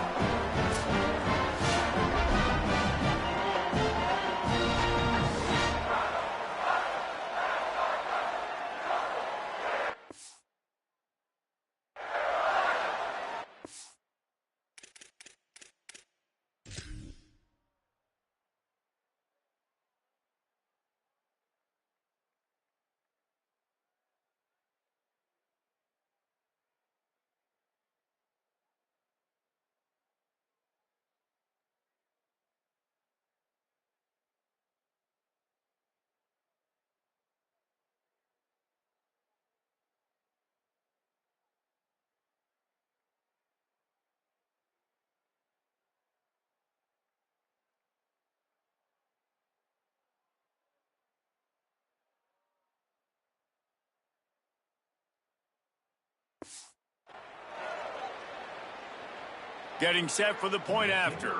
Getting set for the point after.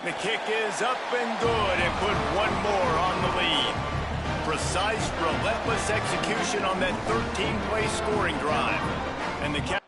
The kick is up and good, and put one more on the lead. Precise, relentless execution on that 13-play scoring drive. And the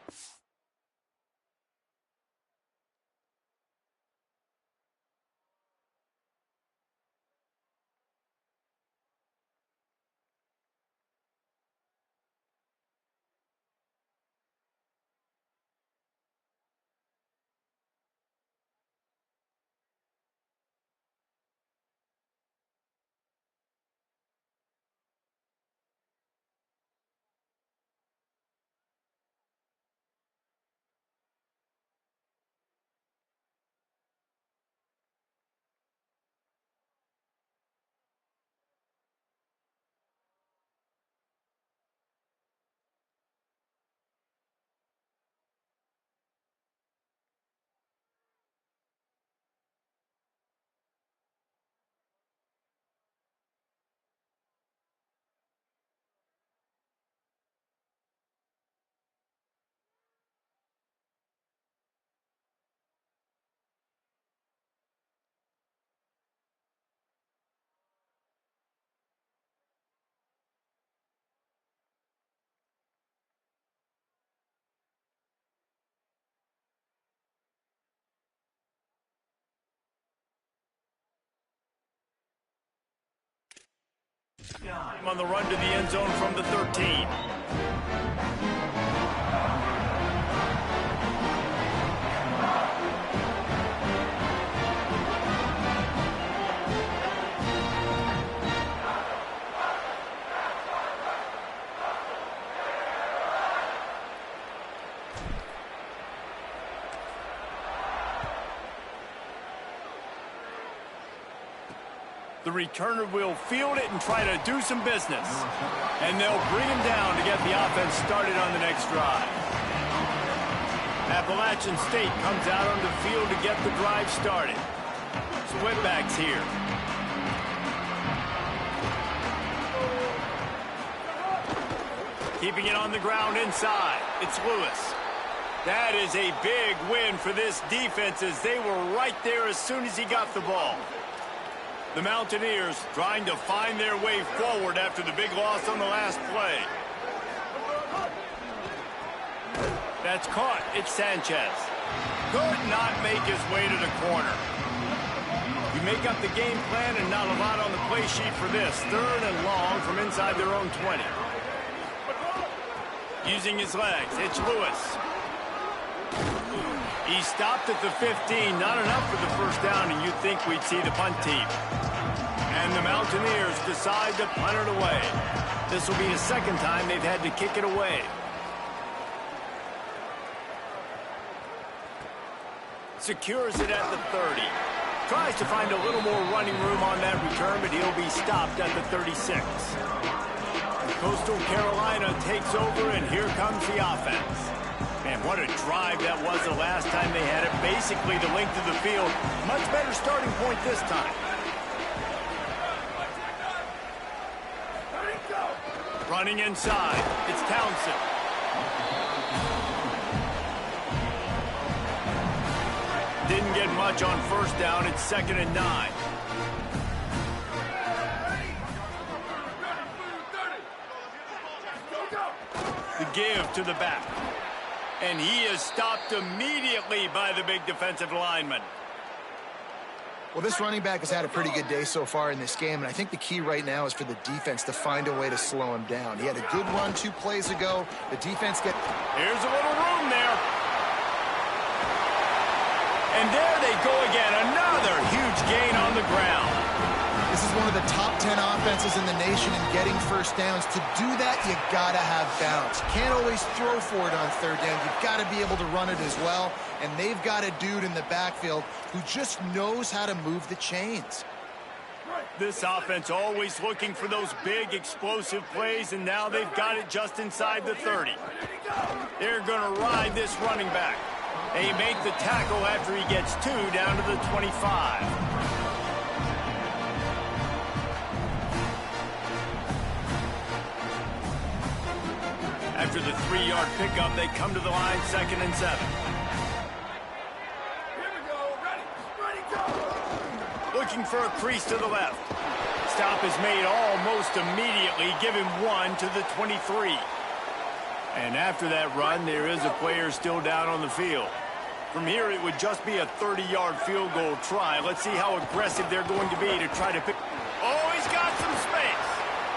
on the run to the end zone from the 13. The returner will field it and try to do some business. And they'll bring him down to get the offense started on the next drive. Appalachian State comes out on the field to get the drive started. So wetbacks here. Keeping it on the ground inside. It's Lewis. That is a big win for this defense as they were right there as soon as he got the ball. The Mountaineers trying to find their way forward after the big loss on the last play. That's caught. It's Sanchez. Could not make his way to the corner. You make up the game plan and not a lot on the play sheet for this. 3rd and long from inside their own 20. Using his legs, it's Lewis. He stopped at the 15, not enough for the first down, and you'd think we'd see the punt team. And the Mountaineers decide to punt it away. This will be the second time they've had to kick it away. Secures it at the 30. Tries to find a little more running room on that return, but he'll be stopped at the 36. Coastal Carolina takes over, and here comes the offense. Man, what a drive that was the last time they had it. Basically the length of the field. Much better starting point this time. Running inside. It's Townsend. Didn't get much on first down. It's 2nd and 9. The give to the back. And he is stopped immediately by the big defensive lineman. Well, this running back has had a pretty good day so far in this game, and I think the key right now is for the defense to find a way to slow him down. He had a good run 2 plays ago. The defense get... Here's a little room there. And there they go again. Another huge gain on the ground. This is one of the top 10 offenses in the nation in getting first downs. To do that, you got to have balance. You can't always throw for it on 3rd down. You've got to be able to run it as well. And they've got a dude in the backfield who just knows how to move the chains. This offense always looking for those big explosive plays, and now they've got it just inside the 30. They're going to ride this running back. They make the tackle after he gets 2 down to the 25. After the 3-yard pickup, they come to the line, 2nd and 7. Here we go. Ready, go. Looking for a crease to the left. Stop is made almost immediately. Give him 1 to the 23. And after that run, there is a player still down on the field. From here, it would just be a 30-yard field goal try. Let's see how aggressive they're going to be to try to pick. Oh, he's got some space.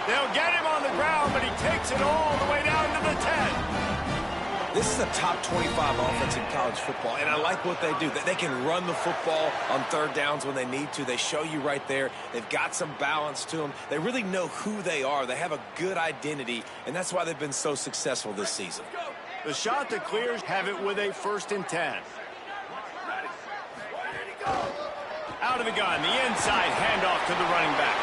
They'll get him on the ground, but he takes it all the way down to the 10. This is a top 25 offense in college football, and I like what they do. They can run the football on 3rd downs when they need to. They show you right there. They've got some balance to them. They really know who they are. They have a good identity, and that's why they've been so successful this season. The shot that clears have it with a 1st and 10. Out of the gun, the inside handoff to the running back.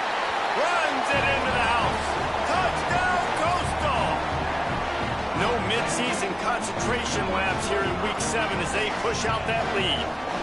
Runs it into the house. Touchdown, Coastal! No midseason concentration laps here in Week 7 as they push out that lead.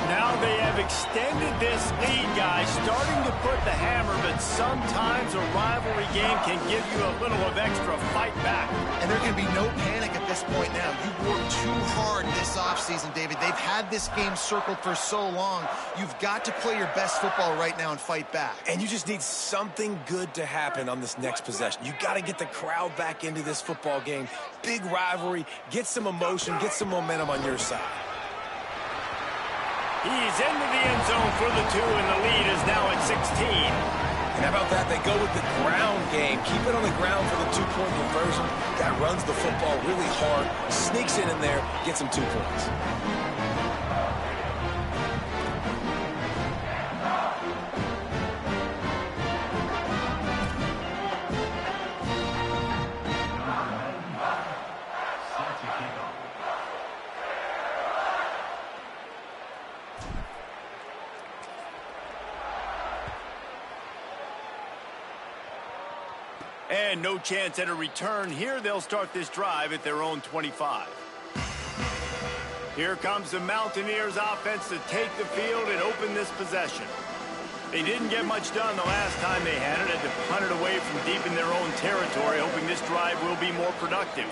Now they have extended this lead, guys, starting to put the hammer, but sometimes a rivalry game can give you a little of extra fight back. And there can be no panic at this point now. You worked too hard this offseason, David. They've had this game circled for so long. You've got to play your best football right now and fight back. And you just need something good to happen on this next possession. You got to get the crowd back into this football game. Big rivalry. Get some emotion. Get some momentum on your side. He's into the end zone for the 2, and the lead is now at 16. And how about that? They go with the ground game. Keep it on the ground for the 2-point conversion. That runs the football really hard, sneaks in there, gets them 2 points. And no chance at a return here. They'll start this drive at their own 25. Here comes the Mountaineers offense to take the field and open this possession. They didn't get much done the last time they had it. Had to punt it away from deep in their own territory, hoping this drive will be more productive.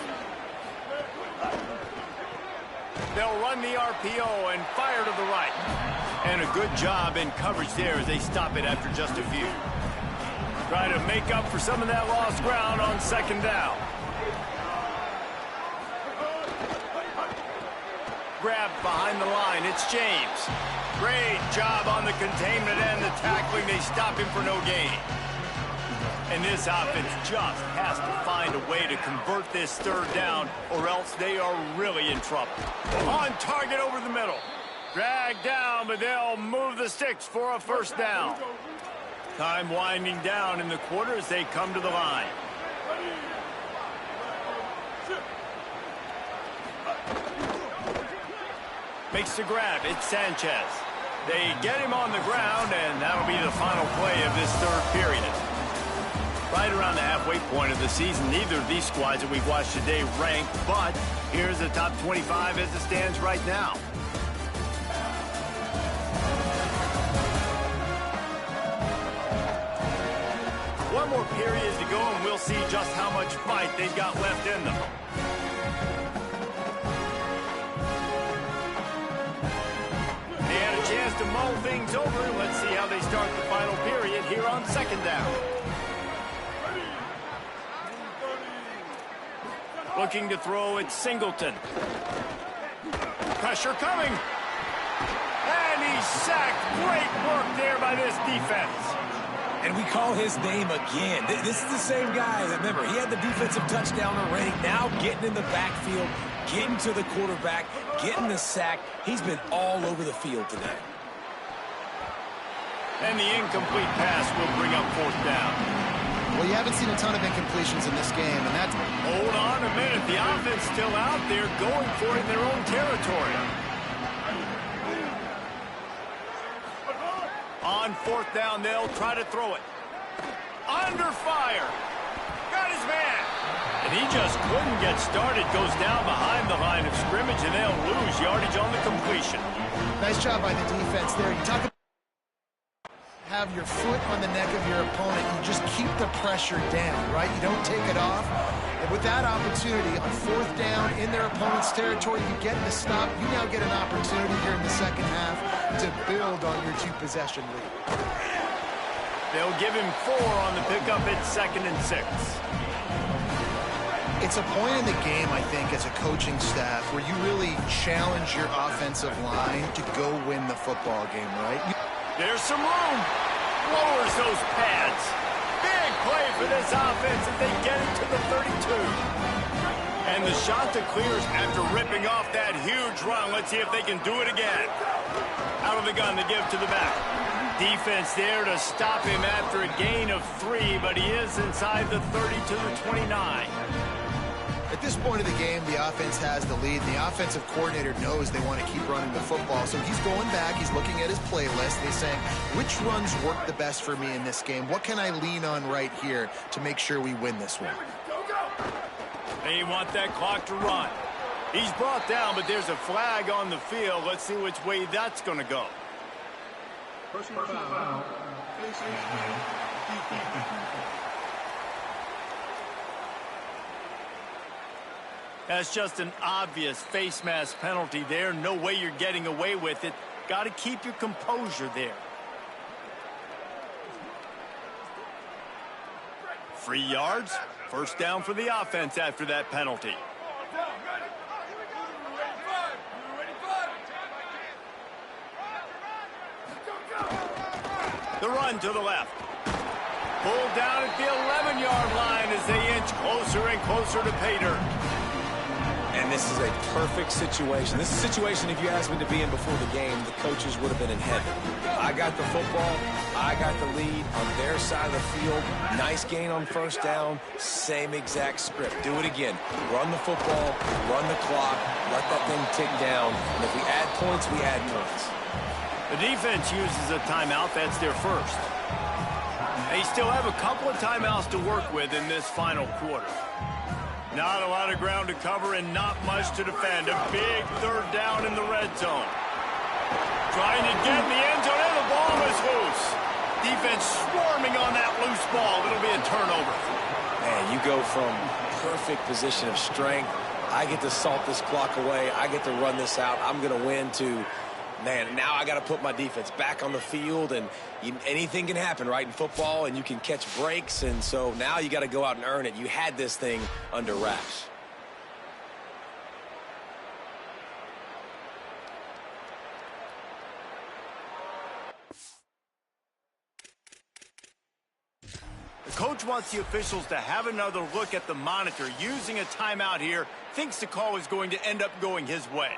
They'll run the RPO and fire to the right. And a good job in coverage there as they stop it after just a few. Try to make up for some of that lost ground on second down. Grab behind the line. It's James. Great job on the containment and the tackling. They stop him for no gain. And this offense just has to find a way to convert this third down, or else they are really in trouble. On target over the middle. Dragged down, but they'll move the sticks for a first down. Time winding down in the quarter as they come to the line. Makes the grab. It's Sanchez. They get him on the ground, and that'll be the final play of this third period. Right around the halfway point of the season, neither of these squads that we've watched today rank, but here's the top 25 as it stands right now. One more period to go, and we'll see just how much fight they've got left in them. They had a chance to mull things over. Let's see how they start the final period here on second down. Looking to throw at Singleton. Pressure coming. And he's sacked. Great work there by this defense. And we call his name again. This is the same guy. Remember, he had the defensive touchdown already. Now getting in the backfield, getting to the quarterback, getting the sack. He's been all over the field today. And the incomplete pass will bring up fourth down. Well, you haven't seen a ton of incompletions in this game, and that's... Hold on a minute. The offense still out there going for it in their own territory. On fourth down, they'll try to throw it. Under fire. Got his man. And he just couldn't get started. Goes down behind the line of scrimmage, and they'll lose yardage on the completion. Nice job by the defense there. You talk about have your foot on the neck of your opponent. You just keep the pressure down, right? You don't take it off. And with that opportunity on fourth down in their opponent's territory, you get the stop. You now get an opportunity here in the second half to build on your two-possession lead. They'll give him 4 on the pickup at 2nd and 6. It's a point in the game, I think, as a coaching staff where you really challenge your offensive line to go win the football game, right? There's some room. Lowers those pads. Big play for this offense if they get it to the 32. And the shot to clears after ripping off that huge run. Let's see if they can do it again. Out of the gun, they give to the back. Defense there to stop him after a gain of 3, but he is inside the 30 to the 29. At this point of the game, the offense has the lead. The offensive coordinator knows they want to keep running the football. So he's going back. He's looking at his playlist. He's saying, which runs work the best for me in this game? What can I lean on right here to make sure we win this one? They want that clock to run. He's brought down, but there's a flag on the field. Let's see which way that's going to go. Personal foul. That's just an obvious face mask penalty there. No way you're getting away with it. Got to keep your composure there. Free yards. First down for the offense after that penalty. The run to the left. Pulled down at the 11-yard line as they inch closer and closer to pay dirt. And this is a perfect situation. This is a situation, if you asked me to be in before the game, the coaches would have been in heaven. I got the football. I got the lead on their side of the field. Nice gain on first down. Same exact script. Do it again. Run the football. Run the clock. Let that thing tick down. And if we add points, we add points. The defense uses a timeout. That's their first. They still have a couple of timeouts to work with in this final quarter. Not a lot of ground to cover and not much to defend. A big third down in the red zone. Trying to get in the end zone, and the ball is loose. Defense swarming on that loose ball. It'll be a turnover. Man, you go from perfect position of strength. I get to salt this clock away. I get to run this out. I'm going to win to, man, now I got to put my defense back on the field, and anything can happen, right, in football, and you can catch breaks, and so now you got to go out and earn it. You had this thing under wraps. The coach wants the officials to have another look at the monitor. Using a timeout here, thinks the call is going to end up going his way.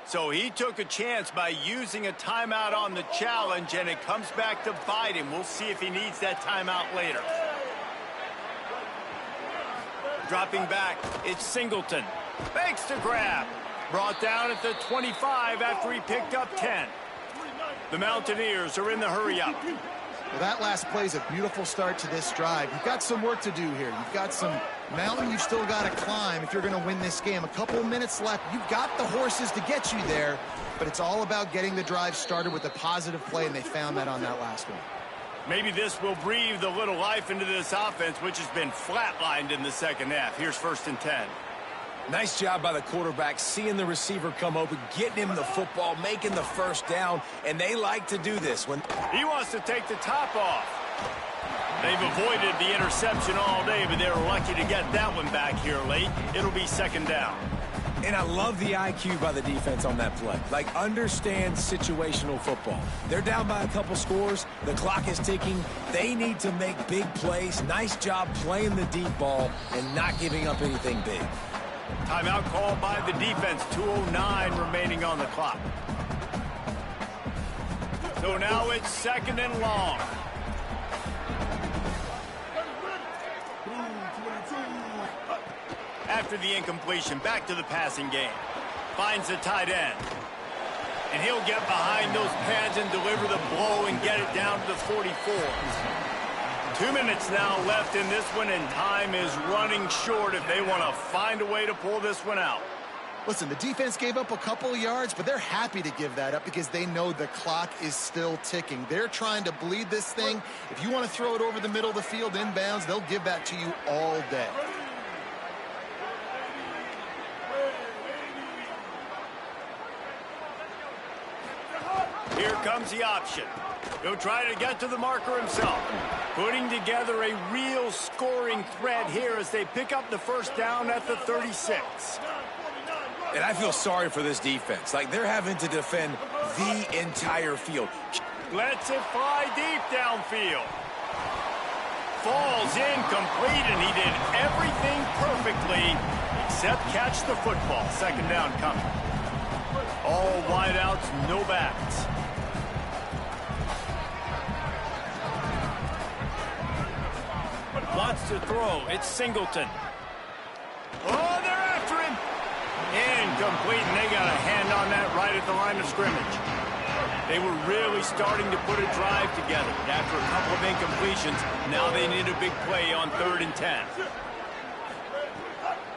So he took a chance by using a timeout on the challenge, and it comes back to bite him. We'll see if he needs that timeout later. Dropping back, it's Singleton. Makes the grab. Brought down at the 25 after he picked up 10. The Mountaineers are in the hurry-up. Well, that last play is a beautiful start to this drive. You've got some work to do here. You've got some mountain you've still got to climb if you're going to win this game. A couple of minutes left. You've got the horses to get you there, but it's all about getting the drive started with a positive play, and they found that on that last one. Maybe this will breathe a little life into this offense, which has been flatlined in the second half. Here's 1st and 10. Nice job by the quarterback, seeing the receiver come open, getting him the football, making the first down, and they like to do this. When he wants to take the top off. They've avoided the interception all day, but they're lucky to get that one back here late. It'll be 2nd down. And I love the IQ by the defense on that play. Like, understand situational football. They're down by a couple scores. The clock is ticking. They need to make big plays. Nice job playing the deep ball and not giving up anything big. Timeout called by the defense. 2:09 remaining on the clock. So now it's 2nd and long. After the incompletion, back to the passing game. Finds the tight end. And he'll get behind those pads and deliver the blow and get it down to the 44. 2 minutes now left in this one, and time is running short if they want to find a way to pull this one out. Listen, the defense gave up a couple of yards, but they're happy to give that up because they know the clock is still ticking. They're trying to bleed this thing. If you want to throw it over the middle of the field inbounds, they'll give that to you all day. Here comes the option. He'll try to get to the marker himself. Putting together a real scoring threat here as they pick up the first down at the 36. And I feel sorry for this defense. Like, they're having to defend the entire field. Lets it fly deep downfield. Falls incomplete, and he did everything perfectly except catch the football. 2nd down coming. All wideouts, no backs. Wants to throw. It's Singleton. Oh, they're after him. Incomplete, and they got a hand on that right at the line of scrimmage. They were really starting to put a drive together. After a couple of incompletions, now they need a big play on 3rd and 10.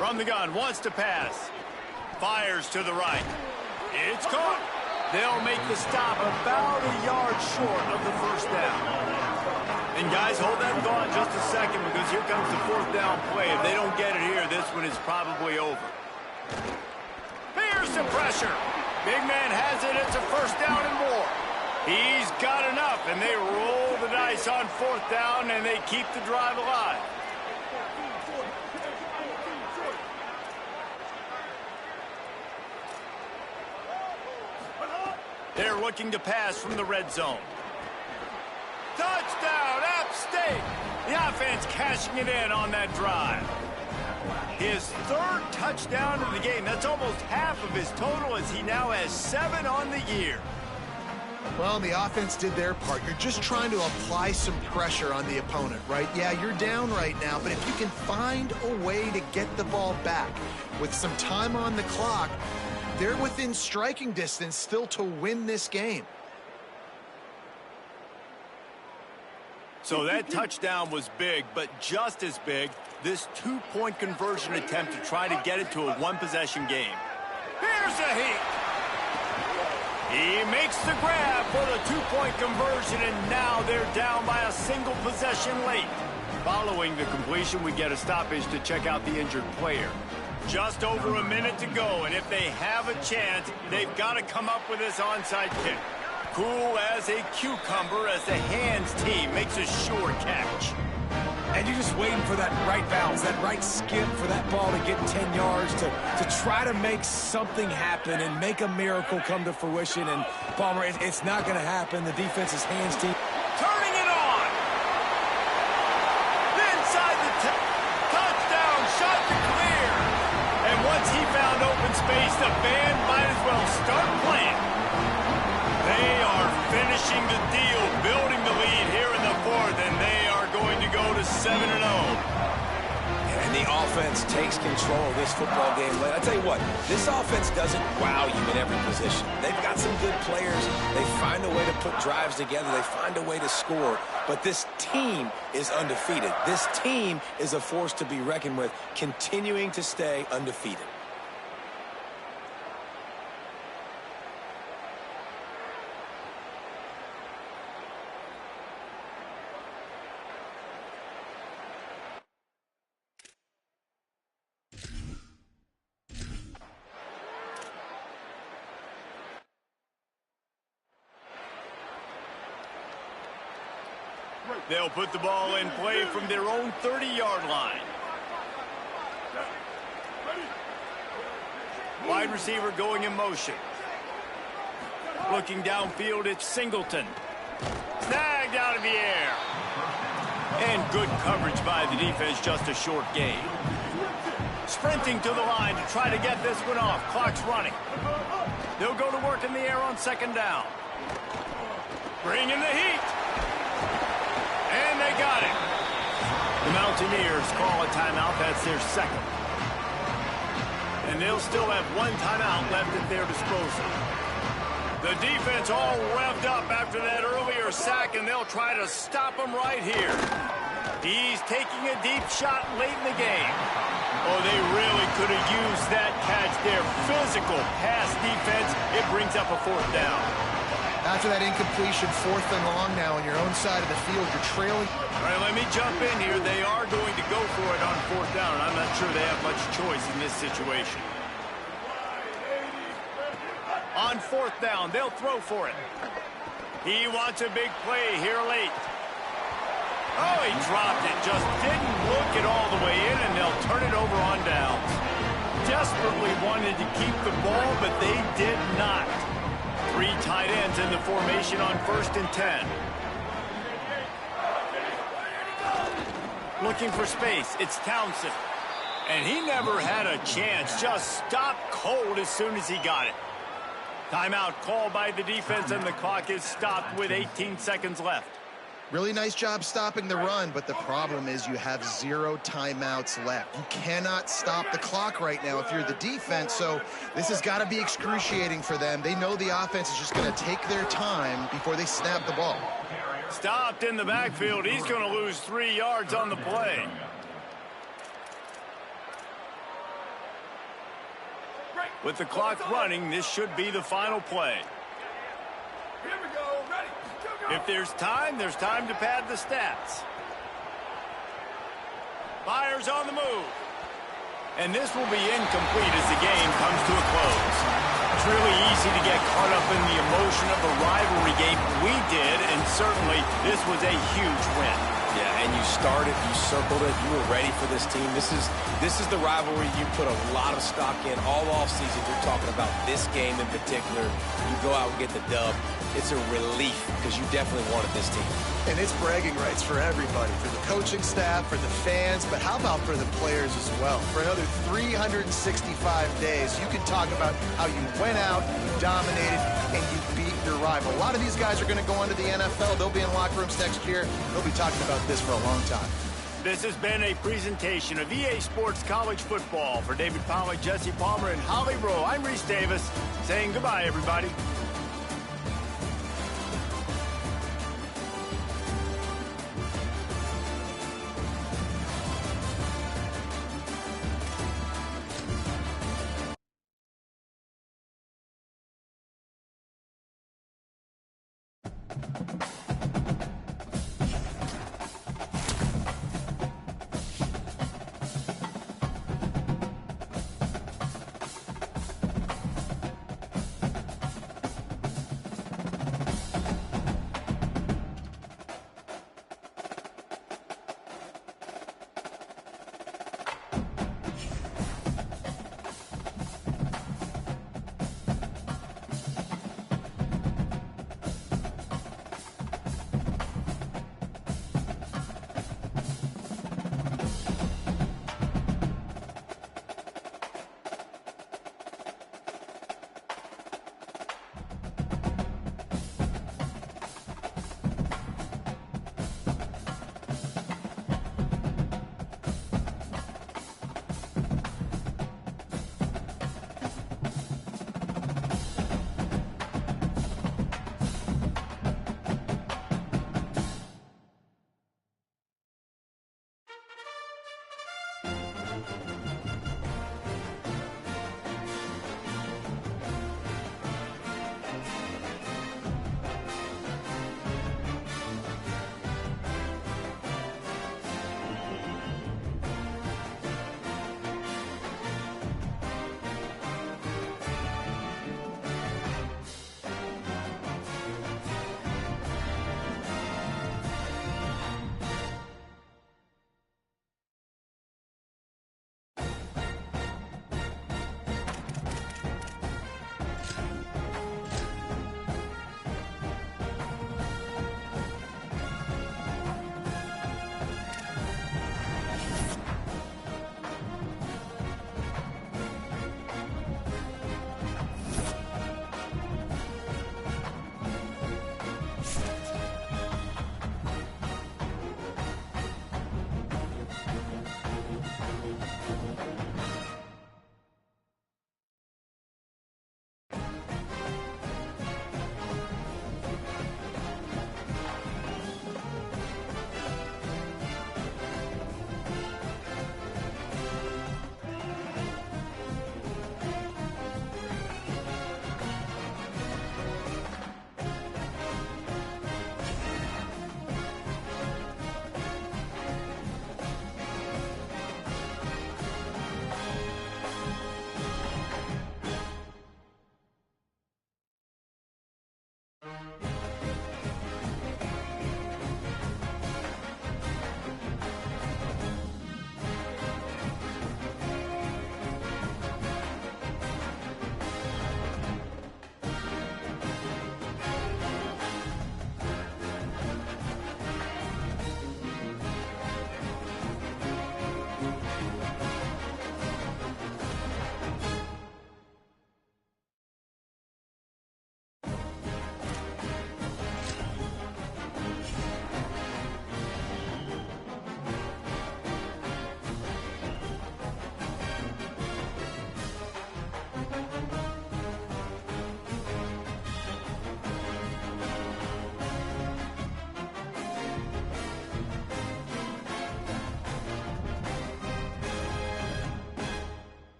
From the gun, wants to pass. Fires to the right. It's caught. They'll make the stop about a yard short of the first down. And guys, hold that thought just a second, because here comes the 4th down play. If they don't get it here, this one is probably over. Here's the pressure. Big man has it. It's a 1st down and more. He's got enough, and they roll the dice on 4th down, and they keep the drive alive. They're looking to pass from the red zone. Touchdown, App State! The offense cashing it in on that drive. His 3rd touchdown of the game. That's almost half of his total, as he now has 7 on the year. Well, and the offense did their part. You're just trying to apply some pressure on the opponent, right? Yeah, you're down right now, but if you can find a way to get the ball back with some time on the clock, they're within striking distance still to win this game. So that touchdown was big, but just as big, this two-point conversion attempt to try to get it to a one-possession game. Here's a heat. He makes the grab for the two-point conversion, and now they're down by a single possession late. Following the completion, we get a stoppage to check out the injured player. Just over a minute to go, and if they have a chance, they've got to come up with this onside kick. Cool as a cucumber as the hands team makes a sure catch. And you're just waiting for that right bounce, that right skip for that ball to get 10 yards to try to make something happen and make a miracle come to fruition. And, Palmer, it's not going to happen. The defense's hands team. Turning it on. Inside the touchdown, shot to clear. And once he found open space, the band might as well start playing. They are finishing the deal, building the lead here in the fourth, and they are going to go to 7-0. And the offense takes control of this football game. I tell you what, this offense doesn't wow you in every position. They've got some good players. They find a way to put drives together. They find a way to score. But this team is undefeated. This team is a force to be reckoned with, continuing to stay undefeated. They'll put the ball in play from their own 30-yard line. Wide receiver going in motion. Looking downfield, it's Singleton. Snagged out of the air. And good coverage by the defense, just a short gain. Sprinting to the line to try to get this one off. Clock's running. They'll go to work in the air on second down. Bring in the heat. And they got it. The Mountaineers call a timeout. That's their second. And they'll still have one timeout left at their disposal. The defense all revved up after that earlier sack, and they'll try to stop him right here. He's taking a deep shot late in the game. Oh, they really could have used that catch there. Physical pass defense. It brings up a fourth down. After that incompletion, 4th and long now on your own side of the field, you're trailing. All right, let me jump in here. They are going to go for it on 4th down. I'm not sure they have much choice in this situation. On 4th down, they'll throw for it. He wants a big play here late. Oh, he dropped it. Just didn't look it all the way in, and they'll turn it over on downs. Desperately wanted to keep the ball, but they did not. 3 tight ends in the formation on 1st and 10. Looking for space. It's Townsend. And he never had a chance. Just stopped cold as soon as he got it. Timeout called by the defense, and the clock is stopped with 18 seconds left. Really nice job stopping the run, but the problem is you have 0 timeouts left. You cannot stop the clock right now if you're the defense, so this has got to be excruciating for them. They know the offense is just going to take their time before they snap the ball. Stopped in the backfield. He's going to lose 3 yards on the play. With the clock running, this should be the final play. Here we go. Ready. If there's time to pad the stats. Fires on the move. And this will be incomplete as the game comes to a close. It's really easy to get caught up in the emotion of a rivalry game. We did, and certainly this was a huge win. Yeah, and you started, you circled it, you were ready for this team. This is the rivalry you put a lot of stock in all offseason. You're talking about this game in particular. You go out and get the dub. It's a relief because you definitely wanted this team. And it's bragging rights for everybody, for the coaching staff, for the fans, but how about for the players as well? For another 365 days, you can talk about how you went out, you dominated, and you beat your rival. A lot of these guys are going to go into the NFL. They'll be in locker rooms next year. They'll be talking about this for a long time. This has been a presentation of EA Sports College Football. For David Pollack, Jesse Palmer, and Holly Rowe, I'm Reese Davis, saying goodbye, everybody.